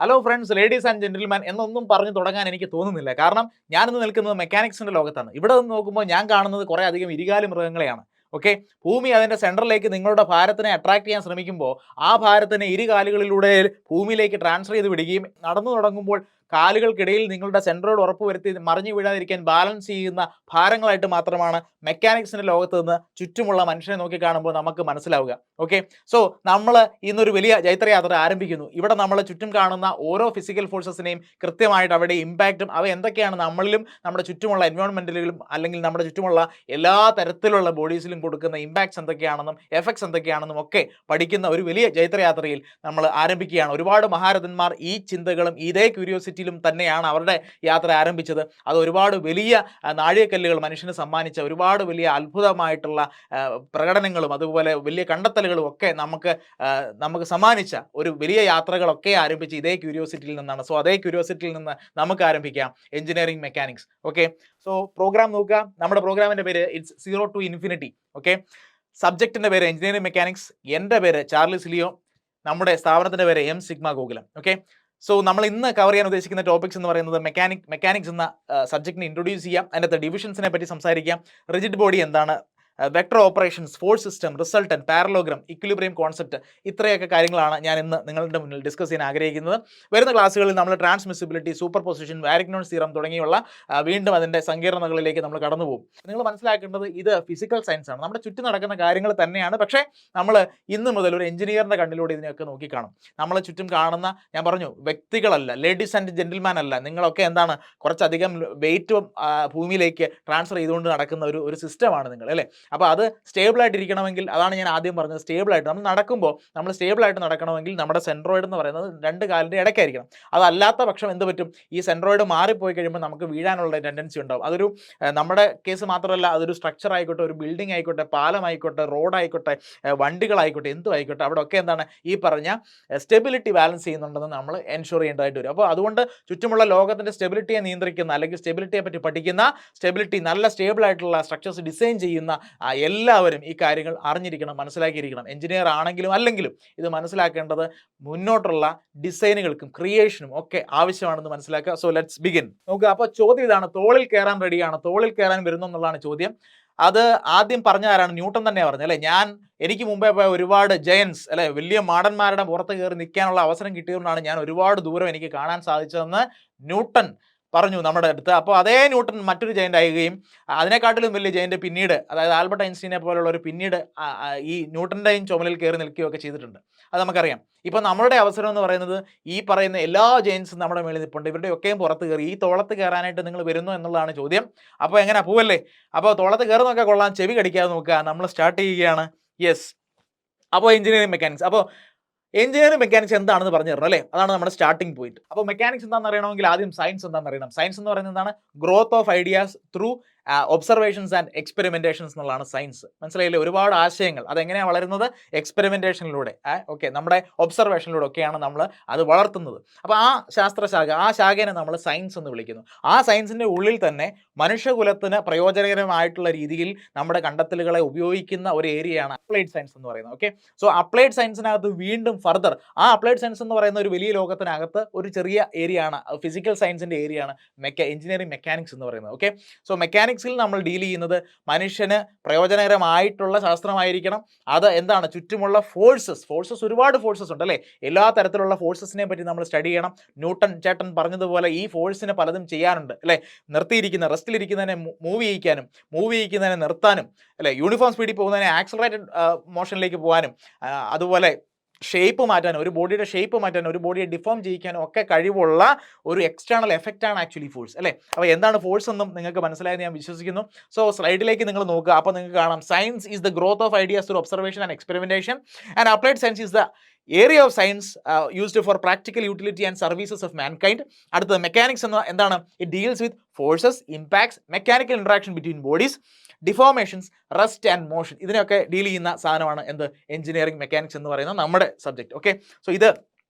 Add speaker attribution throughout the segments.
Speaker 1: Hello friends, ladies and gentleman എന്നൊന്നും പറഞ്ഞു തുടങ്ങാൻ എനിക്ക് തോന്നുന്നില്ല. കാരണം ഞാനിന്ന് നിൽക്കുന്നത് മെക്കാനിക്സിന്റെ ലോകത്താണ്. ഇവിടെ നിന്ന് നോക്കുമ്പോൾ ഞാൻ കാണുന്നത് കുറേ അധികം ഇരുകാലി മൃഗങ്ങളെയാണ്. ഓക്കെ, ഭൂമി അതിന്റെ സെൻട്രലിലേക്ക് നിങ്ങളുടെ ഭാരത്തിനെ അട്രാക്ട് ചെയ്യാൻ ശ്രമിക്കുമ്പോൾ ആ ഭാരത്തിനെ ഇരുകാലുകളിലൂടെ ഭൂമിയിലേക്ക് ട്രാൻസ്ഫർ ചെയ്ത് വിടുകയും നടന്നു തുടങ്ങുമ്പോൾ കാലുകൾക്കിടയിൽ നിങ്ങളുടെ സെൻട്രോട് ഉറപ്പുവരുത്തി മറിഞ്ഞു വീഴാതിരിക്കാൻ ബാലൻസ് ചെയ്യുന്ന ഭാരങ്ങളായിട്ട് മാത്രമാണ് മെക്കാനിക്സിന്റെ ലോകത്ത് നിന്ന് ചുറ്റുമുള്ള മനുഷ്യനെ നോക്കി കാണുമ്പോൾ നമുക്ക് മനസ്സിലാവുക. ഓക്കെ, സോ നമ്മൾ ഇന്നൊരു വലിയ ജൈത്രയാത്ര ആരംഭിക്കുന്നു. ഇവിടെ നമ്മൾ ചുറ്റും കാണുന്ന ഓരോ ഫിസിക്കൽ ഫോഴ്സസിനെയും കൃത്യമായിട്ട് അവരുടെ ഇമ്പാക്റ്റും അവ എന്തൊക്കെയാണ് നമ്മളിലും നമ്മുടെ ചുറ്റുമുള്ള എൻവയോൺമെന്റിലും അല്ലെങ്കിൽ നമ്മുടെ ചുറ്റുമുള്ള എല്ലാ തരത്തിലുള്ള ബോഡീസിലും കൊടുക്കുന്ന ഇമ്പാക്ട്സ് എന്തൊക്കെയാണെന്നും എഫക്ട്സ് എന്തൊക്കെയാണെന്നും ഒക്കെ പഠിക്കുന്ന ഒരു വലിയ ജൈത്രയാത്രയിൽ നമ്മൾ ആരംഭിക്കുകയാണ്. ഒരുപാട് മഹാരഥന്മാർ ഈ ചിന്തകളും ഇതേ ക്യൂരിയോസിറ്റിയിലും തന്നെയാണ് അവരുടെ യാത്ര ആരംഭിച്ചത്. അത് ഒരുപാട് വലിയ നാഴികക്കല്ലുകൾ മനുഷ്യന് സമ്മാനിച്ച ഒരുപാട് വലിയ അത്ഭുതമായിട്ടുള്ള പ്രകടനങ്ങളും അതുപോലെ വലിയ കണ്ടെത്തലുകളും ഒക്കെ നമുക്ക് സമ്മാനിച്ച ഒരു വലിയ യാത്രകളൊക്കെ ആരംഭിച്ച് ഇതേ ക്യൂരിയോസിറ്റിയിൽ നിന്നാണ്. സോ അതേ ക്യൂരിയോസിറ്റിയിൽ നിന്ന് നമുക്ക് ആരംഭിക്കാം engineering mechanics. Okay, so program നോക്കുക. നമ്മുടെ പ്രോഗ്രാമിന്റെ പേര് ഇറ്റ്സ് 0 to Infinity. ഓക്കെ, സബ്ജക്റ്റിന്റെ പേര് എഞ്ചിനീയറിംഗ് മെക്കാനിക്സ്, എൻ്റെ പേര് ചാർലിസ് ലിയോ, നമ്മുടെ സ്ഥാപനത്തിന്റെ പേര് M sigma Gokulam. Okay, so നമ്മൾ ഇന്ന് കവർ ചെയ്യാൻ ഉദ്ദേശിക്കുന്ന ടോപ്പിക്സ് എന്ന് പറയുന്നത് മെക്കാനിക്സ് എന്ന സബ്ജക്റ്റിനെ ഇൻട്രൊഡ്യൂസ് ചെയ്യാം, അതിനകത്ത് ഡിവിഷൻസിനെ പറ്റി സംസാരിക്കാം, റിജിഡ് ബോഡി എന്താണ്, vector operations, force system, resultant, parallelogram, equilibrium concept, ഇത്രയൊക്കെ കാര്യങ്ങളാണ് ഞാൻ ഇന്ന് നിങ്ങളുടെ മുന്നിൽ ഡിസ്കസ് ചെയ്യാൻ ആഗ്രഹിക്കുന്നത്. വരുന്ന ക്ലാസ്സുകളിൽ നമ്മൾ ട്രാൻസ്മിസിബിലിറ്റി, സൂപ്പർ പൊസിഷൻ, വാരിഗ്നോൺസ് തിയറം തുടങ്ങിയുള്ള വീണ്ടും അതിൻ്റെ സങ്കീർണതകളിലേക്ക് നമ്മൾ കടന്നു പോകും. നിങ്ങൾ മനസ്സിലാക്കേണ്ടത് ഇത് ഫിസിക്കൽ സയൻസ് ആണ്, നമ്മുടെ ചുറ്റും നടക്കുന്ന കാര്യങ്ങൾ തന്നെയാണ്. പക്ഷേ നമ്മൾ ഇന്ന് മുതൽ ഒരു എഞ്ചിനീയറിന്റെ കണ്ണിലൂടെ ഇതിനെയൊക്കെ നോക്കിക്കാണും. നമ്മളെ ചുറ്റും കാണുന്ന, ഞാൻ പറഞ്ഞു, വ്യക്തികളല്ല, ലേഡീസ് ആൻഡ് ജെന്റിൽമാൻ അല്ല, നിങ്ങളൊക്കെ എന്താണ് കുറച്ചധികം വെയിറ്റ് ഭൂമിയിലേക്ക് ട്രാൻസ്ഫർ ചെയ്തുകൊണ്ട് നടക്കുന്ന ഒരു സിസ്റ്റമാണ് നിങ്ങൾ, അല്ലേ? അപ്പോൾ അത് സ്റ്റേബിളായിട്ട് ഇരിക്കണമെങ്കിൽ, അതാണ് ഞാൻ ആദ്യം പറഞ്ഞത്, സ്റ്റേബിളായിട്ട് നമ്മൾ നടക്കുമ്പോൾ നമ്മൾ സ്റ്റേബിളായിട്ട് നടക്കണമെങ്കിൽ നമ്മുടെ സെൻട്രോയിഡ് എന്ന് പറയുന്നത് രണ്ട് കാലിൻ്റെ ഇടയ്ക്കായിരിക്കണം. അതല്ലാത്ത പക്ഷം എന്ത് പറ്റും, ഈ സെൻട്രോയിഡ് മാറിപ്പോയി കഴിയുമ്പോൾ നമുക്ക് വീഴാനുള്ള ടെൻഡൻസി ഉണ്ടാവും. അതൊരു നമ്മുടെ കേസ് മാത്രമല്ല, അതൊരു സ്ട്രക്ചർ ആയിക്കോട്ടെ, ഒരു ബിൽഡിംഗ് ആയിക്കോട്ടെ, പാലമായിക്കോട്ടെ, റോഡായിക്കോട്ടെ, വണ്ടികളായിക്കോട്ടെ, എന്തും ആയിക്കോട്ടെ, അവിടെ ഒക്കെ എന്താണ് ഈ പറഞ്ഞ സ്റ്റെബിലിറ്റി ബാലൻസ് ചെയ്യുന്നുണ്ടെന്ന് നമ്മൾ എൻഷുർ ചെയ്യേണ്ടതായിട്ട് വരും. അപ്പോൾ അതുകൊണ്ട് ചുറ്റുമുള്ള ലോകത്തിൻ്റെ സ്റ്റെബിലിറ്റിയെ നിയന്ത്രിക്കുന്ന അല്ലെങ്കിൽ സ്റ്റെബിലിറ്റിയെ പറ്റി പഠിക്കുന്ന, നല്ല സ്റ്റേബിൾ ആയിട്ടുള്ള സ്ട്രക്ചേഴ്സ് ഡിസൈൻ ചെയ്യുന്ന എല്ലാവരും ഈ കാര്യങ്ങൾ അറിഞ്ഞിരിക്കണം, മനസ്സിലാക്കിയിരിക്കണം. എഞ്ചിനീയർ ആണെങ്കിലും അല്ലെങ്കിലും ഇത് മനസ്സിലാക്കേണ്ടത് മുന്നോട്ടുള്ള ഡിസൈനുകൾക്കും ക്രിയേഷനും ഒക്കെ ആവശ്യമാണെന്ന് മനസ്സിലാക്കുക. So let's begin. നോക്കുക, അപ്പോൾ ചോദ്യം ഇതാണ്, തോളിൽ കയറാൻ റെഡിയാണ്, തോളിൽ കയറാൻ വരുന്നു എന്നുള്ളതാണ് ചോദ്യം. അത് ആദ്യം പറഞ്ഞ ആരാണ്? ന്യൂട്ടൺ തന്നെ പറഞ്ഞു, അല്ലേ? എനിക്ക് മുമ്പേ പോയ ഒരുപാട് ജയൻസ്, അല്ലെ, വലിയ മാടന്മാരുടെ പുറത്ത് കയറി നിൽക്കാനുള്ള അവസരം കിട്ടിയതുകൊണ്ടാണ് ഞാൻ ഒരുപാട് ദൂരം എനിക്ക് കാണാൻ സാധിച്ചതെന്ന് ന്യൂട്ടൺ പറഞ്ഞു നമ്മുടെ അടുത്ത്. അപ്പോൾ അതേ ന്യൂട്ടൺ മറ്റൊരു ജയൻ്റ് ആകുകയും അതിനെക്കാട്ടിലും വലിയ ജയൻ്റ് പിന്നീട്, അതായത് ആൽബർട്ട് ഐൻസ്റ്റീനെ പോലുള്ളവർ പിന്നീട് ഈ ന്യൂട്ടൻ്റെയും ചുമലിൽ കയറി നിൽക്കുകയൊക്കെ ചെയ്തിട്ടുണ്ട്. അത് നമുക്കറിയാം. ഇപ്പോൾ നമ്മളുടെ അവസരം എന്ന് പറയുന്നത് ഈ പറയുന്ന എല്ലാ ജയൻസും നമ്മുടെ മേളിൽ നിൽപ്പുണ്ട്, ഇവരുടെയൊക്കെയും പുറത്ത് കയറി ഈ തോളത്ത് കയറാനായിട്ട് നിങ്ങൾ വരുന്നു എന്നുള്ളതാണ് ചോദ്യം. അപ്പോൾ എങ്ങനെ പോവല്ലേ? അപ്പോൾ തോളത്ത് കയറുന്നൊക്കെ കൊള്ളാം, ചെവി കടിക്കാതെ നോക്കുക. നമ്മൾ സ്റ്റാർട്ട് ചെയ്യുകയാണ്. യെസ്, അപ്പോൾ എഞ്ചിനീയറിംഗ് മെക്കാനിക്സ്. അപ്പോൾ എഞ്ചിനീയറിംഗ് മെക്കാനിക്സ് എന്താണെന്ന് പറഞ്ഞു തരണം, അല്ലേ? അതാണ് നമ്മുടെ സ്റ്റാർട്ടിംഗ് പോയിന്റ്. അപ്പോൾ മെക്കാനിക്സ് എന്താണെന്ന് അറിയണമെങ്കിൽ ആദ്യം സയൻസ് എന്താണെന്ന് അറിയണം. സയൻസ് എന്ന് പറയുന്നത് എന്താണ്? Growth of ideas through observations and experimentations എന്നുള്ളതാണ് സയൻസ്. മനസ്സിലായില്ലേ? ഒരുപാട് ആശയങ്ങൾ അതെങ്ങനെയാണ് വളരുന്നത്? എക്സ്പെരിമെന്റേഷനിലൂടെ, ഓക്കെ, നമ്മുടെ ഒബ്സർവേഷനിലൂടെ ഒക്കെയാണ് നമ്മൾ അത് വളർത്തുന്നത്. അപ്പോൾ ആ ശാസ്ത്രശാഖ, ആ ശാഖയെ നമ്മൾ സയൻസ് എന്ന് വിളിക്കുന്നു. ആ സയൻസിന്റെ ഉള്ളിൽ തന്നെ മനുഷ്യകുലത്തിന് പ്രയോജനകരമായിട്ടുള്ള രീതിയിൽ നമ്മുടെ കണ്ടെത്തലുകളെ ഉപയോഗിക്കുന്ന ഒരു ഏരിയയാണ് അപ്ലൈഡ് സയൻസ് എന്ന് പറയുന്നത്. ഓക്കെ, സോ അപ്ലൈഡ് സയൻസിനകത്ത് വീണ്ടും ഫർദർ ആ അപ്ലൈഡ് സയൻസ് എന്ന് പറയുന്ന ഒരു വലിയ ലോകത്തിനകത്ത് ഒരു ചെറിയ ഏരിയ ആണ്, ഫിസിക്കൽ സയൻസിന്റെ ഏരിയ ആണ് എഞ്ചിനീയറിംഗ് മെക്കാനിക്സ് എന്ന് പറയുന്നത്. ഓക്കെ, സോ മെക്കാനിക്സിൽ നമ്മൾ ഡീൽ ചെയ്യുന്നത് മനുഷ്യന് പ്രയോജനകരമായിട്ടുള്ള ശാസ്ത്രമായിരിക്കണം. അത് എന്താണ്? ചുറ്റുമുള്ള ഫോഴ്സസ് ഒരുപാട് ഫോഴ്സസ് ഉണ്ട്, അല്ലേ? എല്ലാ തരത്തിലുള്ള ഫോഴ്സസിനെ പറ്റി നമ്മൾ സ്റ്റഡി ചെയ്യണം. ന്യൂട്ടൺ ചേട്ടൻ പറഞ്ഞതുപോലെ ഈ ഫോഴ്സിന് പലതും ചെയ്യാനുണ്ട്, അല്ലേ? റെസ്റ്റിലിരിക്കുന്നതിനെ മൂവ് ചെയ്യിക്കുന്നതിനെ നിർത്താനും, അല്ലേ? യൂണിഫോം സ്പീഡിൽ പോകുന്നതിനെ ആക്സലറേറ്റഡ് മോഷനിലേക്ക് പോകാനും, അതുപോലെ ഷേപ്പ് മാറ്റാനും, ഒരു ബോഡിയുടെ ഷേപ്പ് മാറ്റാനും, ഒരു ബോഡിയെ ഡിഫോം ചെയ്യിക്കാനും ഒക്കെ കഴിവുള്ള ഒരു എക്സ്റ്റേണൽ എഫക്റ്റ് ആണ് ആക്ച്വലി ഫോഴ്സ്, അല്ലേ? അപ്പോൾ എന്താണ് ഫോഴ്സ് എന്നും നിങ്ങൾക്ക് മനസ്സിലായെന്ന് ഞാൻ വിശ്വസിക്കുന്നു. സോ സ്ലൈഡിലേക്ക് നിങ്ങൾ നോക്കുക. അപ്പോൾ നിങ്ങൾക്ക് കാണാം, science is the growth of ideas through observation and experimentation, and applied science is the area of science used for practical utility and services of mankind. അടുത്തത് മെക്കാനിക്സ് എന്താണ്? It deals with forces, impacts, mechanical interaction between bodies, deformations, rest and motion. ഇതിനൊക്കെ deal ചെയ്യുന്ന സാധനമാണ് എന്ത്? Engineering mechanics എന്ന് പറയുന്ന നമ്മുടെ subject. Okay, so ഇത്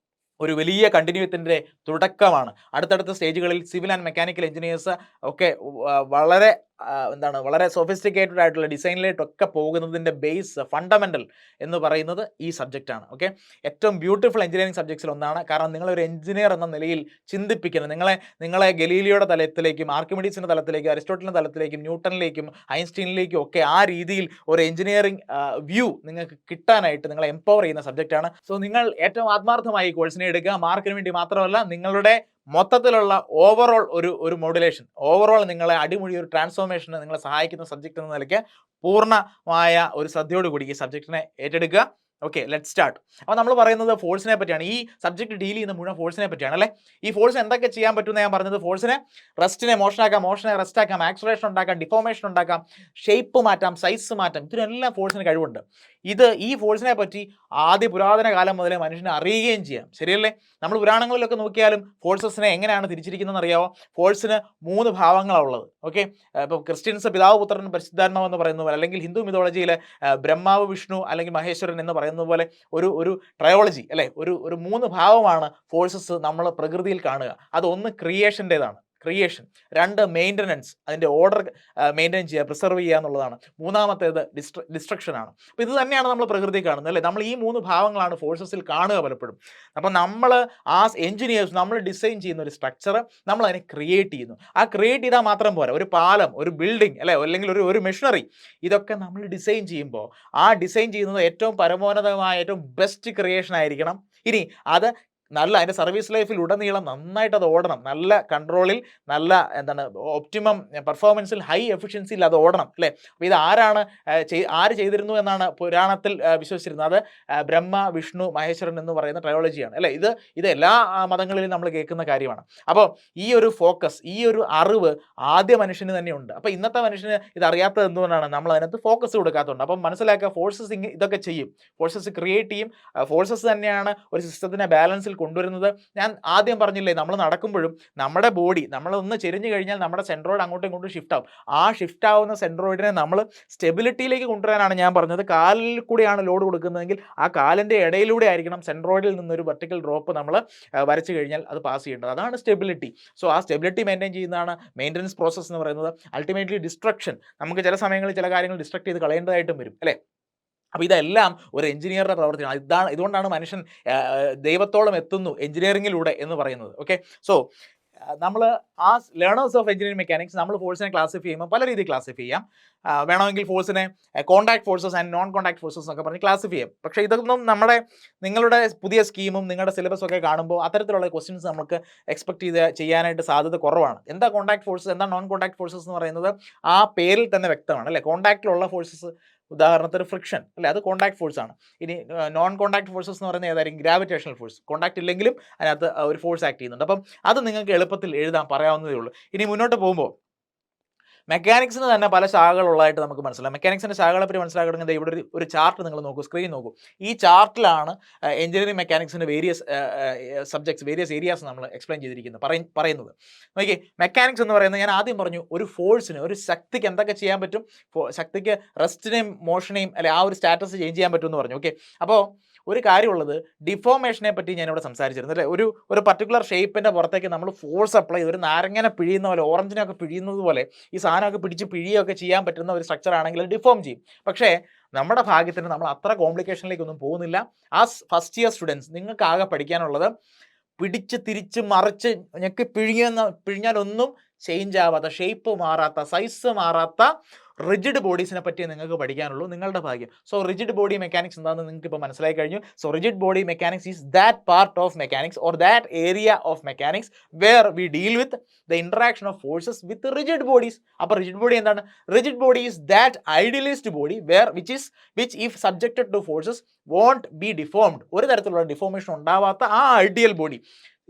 Speaker 1: ഒരു വലിയ കണ്ടിന്യൂത്തിൻ്റെ തുടക്കമാണ്. അടുത്തടുത്ത സ്റ്റേജുകളിൽ സിവിൽ ആൻഡ് മെക്കാനിക്കൽ എഞ്ചിനീയേഴ്സ് ഒക്കെ വളരെ എന്താണ് വളരെ സൊഫിസ്റ്റിക്കേറ്റഡ് ആയിട്ടുള്ള ഡിസൈനിലേട്ടൊക്കെ പോകുന്നതിൻ്റെ ബേസ് ഫണ്ടമെൻ്റൽ എന്ന് പറയുന്നത് ഈ സബ്ജക്റ്റാണ്. ഓക്കെ, ഏറ്റവും ബ്യൂട്ടിഫുൾ എഞ്ചിനീയറിംഗ് സബ്ജക്ട്സിൽ ഒന്നാണ്. കാരണം നിങ്ങളൊരു എഞ്ചിനീയർ എന്ന നിലയിൽ ചിന്തിപ്പിക്കുന്നത്, നിങ്ങളെ ഗലീലിയോയുടെ തലത്തിലേക്കും ആർക്കിമിഡീസിൻ്റെ തലത്തിലേക്കും അരിസ്റ്റോട്ടലിൻ്റെ തലത്തിലേക്കും ന്യൂട്ടണിലേക്കും ഐൻസ്റ്റീനിലേക്കും ഒക്കെ ആ രീതിയിൽ ഒരു എഞ്ചിനീയറിംഗ് വ്യൂ നിങ്ങൾക്ക് കിട്ടാനായിട്ട് നിങ്ങളെ എംപവർ ചെയ്യുന്ന സബ്ജക്റ്റാണ്. സോ നിങ്ങൾ ഏറ്റവും ആത്മാർത്ഥമായി ഈ കോഴ്സിനെ എടുക്കുക. മാർക്കിന് വേണ്ടി മാത്രമല്ല, നിങ്ങളുടെ മൊത്തത്തിലുള്ള ഓവറോൾ ഒരു മോഡുലേഷൻ, ഓവറോൾ നിങ്ങളെ അടിമുടി ഒരു ട്രാൻസ്ഫോർമേഷന് നിങ്ങളെ സഹായിക്കുന്ന സബ്ജക്റ്റ് എന്ന നിലയ്ക്ക് പൂർണ്ണമായ ഒരു ശ്രദ്ധയോടുകൂടി ഈ സബ്ജക്റ്റിനെ ഏറ്റെടുക്കുക. Okay, let start. അപ്പോൾ നമ്മൾ പറയുന്നത് ഫോഴ്സിനെ പറ്റിയാണ്. ഈ സബ്ജക്റ്റ് ഡീൽ ചെയ്യുന്ന മുഴുവൻ ഫോഴ്സിനെ പറ്റിയാണ് അല്ലേ. ഈ ഫോഴ്സ് എന്തൊക്കെ ചെയ്യാൻ പറ്റുമെന്ന് ഞാൻ പറഞ്ഞത്, ഫോഴ്സിനെ റെസ്റ്റിനെ മോഷനാക്കാം, മോഷനെ റെസ്റ്റ് ആക്കാം, ആക്സലറേഷൻ ഉണ്ടാക്കാം, ഡിഫോർമേഷൻ ഉണ്ടാക്കാം, ഷേപ്പ് മാറ്റാം, സൈസ് മാറ്റാം. ഇതിനെല്ലാം ഫോഴ്സിന് കഴിവുണ്ട്. ഈ ഫോഴ്സിനെ പറ്റി ആദ്യ പുരാതന കാലം മുതലേ മനുഷ്യനെ അറിയുകയും ചെയ്യാം. ശരിയല്ലേ? നമ്മൾ പുരാണങ്ങളിലൊക്കെ നോക്കിയാലും ഫോഴ്സസിനെ എങ്ങനെയാണ് തിരിച്ചിരിക്കുന്നതെന്ന് അറിയാമോ? ഫോഴ്സിന് 3 ഭാവങ്ങളാണ് ഉള്ളത്. ഓക്കെ, ഇപ്പോൾ ക്രിസ്ത്യൻസ് പിതാവ് പുത്രൻ പരിശുദ്ധാത്മാവ് എന്ന് പറയുന്ന പോലെ, അല്ലെങ്കിൽ ഹിന്ദു മിതോളജിയിൽ ബ്രഹ്മാവ് വിഷ്ണു അല്ലെങ്കിൽ മഹേശ്വരൻ എന്ന് പറയുന്നത് പോലെ ഒരു ട്രയോളജി അല്ലേ, ഒരു 3 ഭാവമാണ് ഫോഴ്സസ് നമ്മൾ പ്രകൃതിയിൽ കാണുക. അതൊന്ന് ക്രിയേഷൻ്റെതാണ്, ക്രിയേഷൻ. 2 മെയിൻ്റനൻസ്, അതിൻ്റെ ഓർഡർ മെയിൻറ്റെയിൻ ചെയ്യുക, പ്രിസർവ് ചെയ്യുക എന്നുള്ളതാണ്. മൂന്നാമത്തേത് ഡിസ്ട്രക്ഷൻ ആണ്. അപ്പോൾ ഇത് തന്നെയാണ് നമ്മൾ പ്രകൃതി കാണുന്നത് അല്ലേ. നമ്മൾ ഈ 3 ഭാവങ്ങളാണ് ഫോഴ്സസിൽ കാണുക പലപ്പോഴും. അപ്പോൾ നമ്മൾ എഞ്ചിനീയേഴ്സ് നമ്മൾ ഡിസൈൻ ചെയ്യുന്ന ഒരു സ്ട്രക്ചർ നമ്മൾ അതിനെ ക്രിയേറ്റ് ചെയ്യുന്നു. ആ ക്രിയേറ്റ് ചെയ്താൽ മാത്രം പോരാ, ഒരു പാലം, ഒരു ബിൽഡിംഗ് അല്ലേ, അല്ലെങ്കിൽ ഒരു മെഷീനറി, ഇതൊക്കെ നമ്മൾ ഡിസൈൻ ചെയ്യുമ്പോൾ ആ ഡിസൈൻ ചെയ്യുന്നത് ഏറ്റവും പരമോന്നതമായ ഏറ്റവും ബെസ്റ്റ് ക്രിയേഷൻ ആയിരിക്കണം. ഇനി അത് അതിൻ്റെ സർവീസ് ലൈഫിൽ ഉടനീളം നന്നായിട്ട് അത് ഓടണം, നല്ല കൺട്രോളിൽ, നല്ല ഒപ്റ്റിമം പെർഫോമൻസിൽ, ഹൈ എഫിഷ്യൻസിയിൽ അത് ഓടണം അല്ലേ. അപ്പോൾ ഇത് ആര് ചെയ്തിരുന്നു എന്നാണ് പുരാണത്തിൽ വിശ്വസിച്ചിരുന്നത്? അത് ബ്രഹ്മ വിഷ്ണു മഹേശ്വരൻ എന്ന് പറയുന്ന ട്രയോളജിയാണ് അല്ലേ. ഇത് എല്ലാ മതങ്ങളിലും നമ്മൾ കേൾക്കുന്ന കാര്യമാണ്. അപ്പോൾ ഈ ഒരു ഫോക്കസ്, ഈ ഒരു അറിവ് ആദ്യ മനുഷ്യന് തന്നെ ഉണ്ട്. അപ്പോൾ ഇന്നത്തെ മനുഷ്യന് ഇത് അറിയാത്തത് എന്തുകൊണ്ടാണ്? നമ്മൾ അതിനകത്ത് ഫോക്കസ് കൊടുക്കാത്തതുകൊണ്ട്. അപ്പം മനസ്സിലാക്കുക, ഫോഴ്സസ് ഇതൊക്കെ ചെയ്യും, ഫോഴ്സസ് ക്രിയേറ്റ് ചെയ്യും. ഫോഴ്സസ് തന്നെയാണ് ഒരു സിസ്റ്റത്തിനെ ബാലൻസിൽ കൊണ്ടുവരുന്നത്. ഞാൻ ആദ്യം പറഞ്ഞില്ലേ, നമ്മൾ നടക്കുമ്പോഴും നമ്മുടെ ബോഡി, നമ്മളൊന്ന് ചെരിഞ്ഞു കഴിഞ്ഞാൽ നമ്മുടെ സെൻട്രോയിഡ് അങ്ങോട്ടും ഇങ്ങോട്ടും ഷിഫ്റ്റ് ആവും. ആ ഷിഫ്റ്റ് ആവുന്ന സെൻട്രോയിഡിനെ നമ്മൾ സ്റ്റെബിലിറ്റിയിലേക്ക് കൊണ്ടുവരാനാണ് ഞാൻ പറഞ്ഞത്. കാലിൽ കൂടിയാണ് ലോഡ് കൊടുക്കുന്നതെങ്കിൽ ആ കാലിൻ്റെ ഇടയിലൂടെ ആയിരിക്കണം സെൻട്രോയിഡിൽ നിന്നൊരു വെർട്ടിക്കൽ ഡ്രോപ്പ് നമ്മൾ വരച്ചു കഴിഞ്ഞാൽ അത് പാസ് ചെയ്യേണ്ടത്. അതാണ് സ്റ്റെബിലിറ്റി. സോ ആ സ്റ്റെബിലിറ്റി മെയിൻറ്റെയിൻ ചെയ്യുന്നതാണ് മെയിൻ്റനൻസ് പ്രോസസ്സ് എന്ന് പറയുന്നത്. അൾട്ടിമേറ്റ്ലി ഡിസ്ട്രക്ഷൻ, നമുക്ക് ചില സമയങ്ങളിൽ ചില കാര്യങ്ങൾ ഡിസ്ട്രക്ട് ചെയ്ത് കളയേണ്ടതായിട്ടും വരും അല്ലേ. അപ്പോൾ ഇതെല്ലാം ഒരു എഞ്ചിനീയറുടെ പ്രവർത്തിയാണ്. ഇതുകൊണ്ടാണ് മനുഷ്യൻ ദൈവത്തോളം എത്തുന്നു എഞ്ചിനീയറിങ്ങിലൂടെ എന്ന് പറയുന്നത്. ഓക്കെ, സോ നമ്മൾ ലേണേഴ്സ് ഓഫ് എഞ്ചിനീയറിംഗ് മെക്കാനിക്സ് നമ്മൾ ഫോഴ്സിനെ ക്ലാസിഫൈ ചെയ്യുമ്പോൾ പല രീതിയിൽ ക്ലാസിഫൈ ചെയ്യാം. വേണമെങ്കിൽ ഫോഴ്സിനെ contact forces and non contact forces എന്നൊക്കെ പറഞ്ഞ് ക്ലാസിഫൈ ചെയ്യാം. പക്ഷേ ഇതൊന്നും നിങ്ങളുടെ പുതിയ സ്കീമും നിങ്ങളുടെ സിലബസും ഒക്കെ കാണുമ്പോൾ അത്തരത്തിലുള്ള ക്വസ്റ്റ്യൻസ് നമുക്ക് എക്സ്പെക്ട് ചെയ്യാനായിട്ട് സാധ്യത കുറവാണ്. എന്താ കോൺടാക്ട് ഫോഴ്സസ്, എന്താ നോൺ കോൺടാക്ട് ഫോഴ്സസ് എന്ന് പറയുന്നത് ആ പേരിൽ തന്നെ വ്യക്തമാണ് അല്ലേ. കോൺടാക്റ്റിലുള്ള ഫോഴ്സസ്, ഉദാഹരണത്തിന് ഫ്രിക്ഷൻ അല്ലേ, അത് കോൺടാക്ട് ഫോഴ്സ് ആണ്. ഇനി നോൺ കോൺടാക്ട് ഫോഴ്സസ് എന്ന് പറയുന്നത് ഏതായിരിക്കും? Gravitational force. കോൺടാക്ട് ഇല്ലെങ്കിലും അതിനകത്ത് ഒരു ഫോഴ്സ് ആക്ട് ചെയ്യുന്നുണ്ട്. അപ്പം അത് നിങ്ങൾക്ക് എളുപ്പത്തിൽ പറയാവുന്നതേ ഉള്ളൂ. ഇനി മുന്നോട്ട് പോകുമ്പോൾ മെക്കാനിക്സിന് തന്നെ പല ശാഖകളുള്ളതായിട്ട് നമുക്ക് മനസ്സിലാക്കാം. മെക്കാനിക്സിൻ്റെ ശാഖകളെ പറ്റി മനസ്സിലാക്കണമെങ്കിൽ ഇവിടെ ഒരു ചാർട്ട് നിങ്ങൾ നോക്കൂ, സ്ക്രീൻ നോക്കൂ. ഈ ചാർട്ടിലാണ് എഞ്ചിനീയറിംഗ് മെക്കാനിക്സിൻ്റെ വേരിയസ് സബ്ജക്ട്സ്, വേരിയസ് ഏരിയാസ് നമ്മൾ എക്സ്പ്ലെയിൻ ചെയ്തിരിക്കുന്നത് പറയുന്നത്. നോക്കി, മെക്കാനിക്സ് എന്ന് പറയുന്നത് ഞാൻ ആദ്യം പറഞ്ഞു, ഒരു ഫോഴ്സിന്, ഒരു ശക്തിക്ക് എന്തൊക്കെ ചെയ്യാൻ പറ്റും? ശക്തിക്ക് റെസ്റ്റിനെയും മോഷനെയും അല്ലെ ആ ഒരു സ്റ്റാറ്റസ് ചേഞ്ച് ചെയ്യാൻ പറ്റുമെന്ന് പറഞ്ഞു. ഓക്കെ, അപ്പോൾ ഒരു കാര്യമുള്ളത്, ഡിഫോർമേഷനെ പറ്റി ഞാനിവിടെ സംസാരിച്ചിരുന്നു അല്ലേ. ഒരു പർട്ടിക്കുലർ ഷേപ്പിൻ്റെ പുറത്തേക്ക് നമ്മൾ ഫോഴ്സ് അപ്ലൈ ചെയ്ത് ഒരു നാരങ്ങനെ പിഴിയുന്ന പോലെ, ഓറഞ്ചിനൊക്കെ പിഴിയുന്നത് പോലെ ഈ സാധനമൊക്കെ പിടിച്ച് പിഴിയൊക്കെ ചെയ്യാൻ പറ്റുന്ന ഒരു സ്ട്രക്ചർ ആണെങ്കിൽ ഡിഫോം ചെയ്യും. പക്ഷേ നമ്മുടെ ഭാഗ്യത്തിന് നമ്മൾ അത്ര കോംപ്ലിക്കേഷനിലേക്കൊന്നും പോകുന്നില്ല. ഫസ്റ്റ് ഇയർ സ്റ്റുഡൻസ്, നിങ്ങൾക്ക് ആകെ പഠിക്കാനുള്ളത് പിടിച്ച് തിരിച്ച് മറിച്ച് ഞെക്കി പിഴിഞ്ഞാലൊന്നും ചേഞ്ച് ആവാത്ത, ഷേപ്പ് മാറാത്ത, സൈസ് മാറാത്ത റിജിഡ് ബോഡീസിനെ പറ്റി നിങ്ങൾക്ക് പഠിക്കാനുള്ളൂ. നിങ്ങളുടെ ഭാഗ്യം. സോ റിജിഡ് ബോഡി മെക്കാനിക്സ് എന്താണെന്ന് നിങ്ങൾക്ക് ഇപ്പോൾ മനസ്സിലായി കഴിഞ്ഞു. So rigid body mechanics is that part of mechanics or that area of mechanics where we deal with the interaction of forces with rigid bodies. അപ്പോൾ റിജിഡ് ബോഡി എന്താണ്? Rigid body is that idealist body which if subjected to forces won't be deformed. ഒരു തരത്തിലുള്ള deformation ഉണ്ടാവാത്ത ആ ideal body.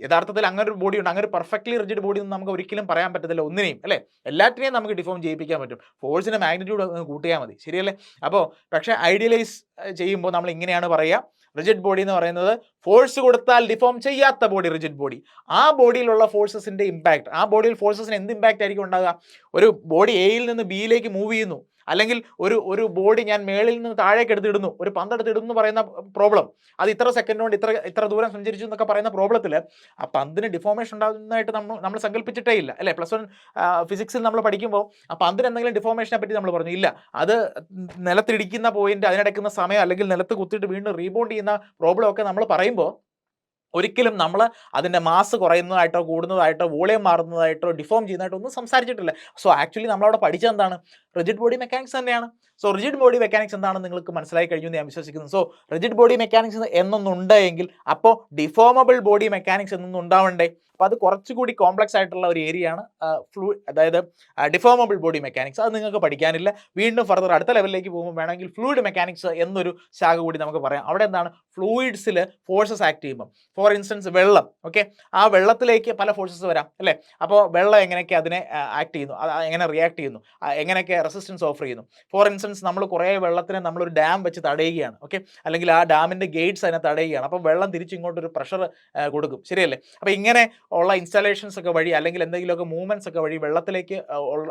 Speaker 1: യഥാർത്ഥത്തിൽ അങ്ങനെ ഒരു body ഉണ്ട്. അങ്ങനെ പെർഫെക്റ്റ്ലി റിജിഡ് ബോഡി ഒന്നും നമുക്ക് ഒരിക്കലും പറയാൻ പറ്റത്തില്ല ഒന്നിനെയും അല്ലേ. എല്ലാറ്റിനെയും നമുക്ക് ഡിഫോം ചെയ്യിപ്പിക്കാൻ പറ്റും. ഫോഴ്സിൻ്റെ മാഗ്നിറ്റ്യൂഡ് കൂട്ടിയാൽ മതി, ശരിയല്ലേ. അപ്പോൾ പക്ഷേ ഐഡിയലൈസ് ചെയ്യുമ്പോൾ നമ്മൾ ഇങ്ങനെയാണ് പറയുക, റിജിഡ് ബോഡി എന്ന് പറയുന്നത് ഫോഴ്സ് കൊടുത്താൽ ഡിഫോം ചെയ്യാത്ത ബോഡി റിജിഡ് ബോഡി. ആ ബോഡിയിലുള്ള ഫോഴ്സസിൻ്റെ ഇമ്പാക്ട്, ആ ബോഡിയിൽ ഫോഴ്സസിന് എന്ത് ഇമ്പാക്റ്റ് ആയിരിക്കും ഉണ്ടാകുക? ഒരു ബോഡി എയിൽ നിന്ന് ബിയിലേക്ക് മൂവ് ചെയ്യുന്നു, അല്ലെങ്കിൽ ഒരു ബോഡി ഞാൻ മേളിൽ നിന്ന് താഴേക്ക് എടുത്തിടുന്നു, ഒരു പന്തെടുത്തിടുന്നു എന്ന് പറയുന്ന പ്രോബ്ലം, അത് ഇത്ര സെക്കൻഡ് കൊണ്ട് ഇത്ര ദൂരം സഞ്ചരിച്ചു എന്നൊക്കെ പറയുന്ന പ്രോബ്ലത്തിൽ ആ പന്തിന് ഡിഫോർമേഷൻ ഉണ്ടാകുന്നതായിട്ട് നമ്മൾ സങ്കല്പിച്ചിട്ടേ ഇല്ല അല്ലേ. പ്ലസ് 1 ഫിസിക്സിൽ നമ്മൾ പഠിക്കുമ്പോൾ ആ പന്തിന് എന്തെങ്കിലും ഡിഫോർമേഷനെ പറ്റി നമ്മൾ പറഞ്ഞു ഇല്ല. അത് നിലത്തിടിക്കുന്ന പോയിന്റ്, അതിനിടയ്ക്കുന്ന സമയം, അല്ലെങ്കിൽ നിലത്ത് കുത്തിയിട്ട് വീണ്ടും റീബൗണ്ട് ചെയ്യുന്ന പ്രോബ്ലം ഒക്കെ നമ്മൾ പറയുമ്പോൾ ഒരിക്കലും നമ്മൾ അതിൻ്റെ മാസ് കുറയുന്നതായിട്ടോ കൂടുന്നതായിട്ടോ വോളിയം മാറുന്നതായിട്ടോ ഡിഫോം ചെയ്യുന്നതായിട്ടോ ഒന്നും സംസാരിച്ചിട്ടില്ല. സോ ആക്ച്വലി നമ്മളവിടെ പഠിച്ചത് എന്താണ്? റിജിഡ് ബോഡി മെക്കാനിക്സ് തന്നെയാണ്. സോ റിജിഡ് ബോഡി മെക്കാനിക്സ് എന്താണെന്ന് നിങ്ങൾക്ക് മനസ്സിലായി കഴിഞ്ഞു എന്ന് ഞാൻ വിശ്വസിക്കുന്നു. സോ റിജിഡ് ബോഡി മെക്കാനിക്സ് എന്നൊന്നുണ്ടെങ്കിൽ അപ്പോൾ ഡിഫോമബിൾ ബോഡി മെക്കാനിക്സ് എന്നൊന്നും ഉണ്ടാവണ്ടേ? അപ്പോൾ അത് കുറച്ചുകൂടി കോംപ്ലക്സ് ആയിട്ടുള്ള ഒരു ഏരിയയാണ് അതായത് ഡിഫോമബിൾ ബോഡി മെക്കാനിക്സ്. അത് നിങ്ങൾക്ക് പഠിക്കാനില്ല. വീണ്ടും ഫർദർ അടുത്ത ലെവലിലേക്ക് പോകുമ്പോൾ വേണമെങ്കിൽ ഫ്ലൂയിഡ് മെക്കാനിക്സ് എന്നൊരു ശാഖ കൂടി നമുക്ക് പറയാം. അവിടെ എന്താണ്? ഫ്ലൂയിഡ്സിൽ ഫോഴ്സസ് ആക്ട് ചെയ്യുമ്പോൾ, ഫോർ ഇൻസ്റ്റൻസ് വെള്ളം, ഓക്കെ, ആ വെള്ളത്തിലേക്ക് പല ഫോഴ്സസ് വരാം അല്ലേ. അപ്പോൾ വെള്ളം എങ്ങനെയൊക്കെ അതിനെ ആക്ട് ചെയ്യുന്നു, എങ്ങനെ റിയാക്ട് ചെയ്യുന്നു, എങ്ങനെയൊക്കെ റെസിസ്റ്റൻസ് ഓഫർ ചെയ്യുന്നു. ഫോർ ഇൻസ്റ്റൻസ് നമ്മൾ കുറേ വെള്ളത്തിനെ നമ്മളൊരു ഡാം വെച്ച് തടയുകയാണ്, ഓക്കെ, അല്ലെങ്കിൽ ആ ഡാമിൻ്റെ ഗേറ്റ്സ് അതിനെ തടയുകയാണ്. അപ്പോൾ വെള്ളം തിരിച്ചിങ്ങോട്ടൊരു പ്രഷർ കൊടുക്കും, ശരിയല്ലേ. അപ്പോൾ ഇങ്ങനെ ഉള്ള ഇൻസ്റ്റാളേഷൻസ് ഒക്കെ വഴി അല്ലെങ്കിൽ എന്തെങ്കിലുമൊക്കെ മൂവ്മെൻറ്റ്സ് ഒക്കെ വഴി വെള്ളത്തിലേക്ക്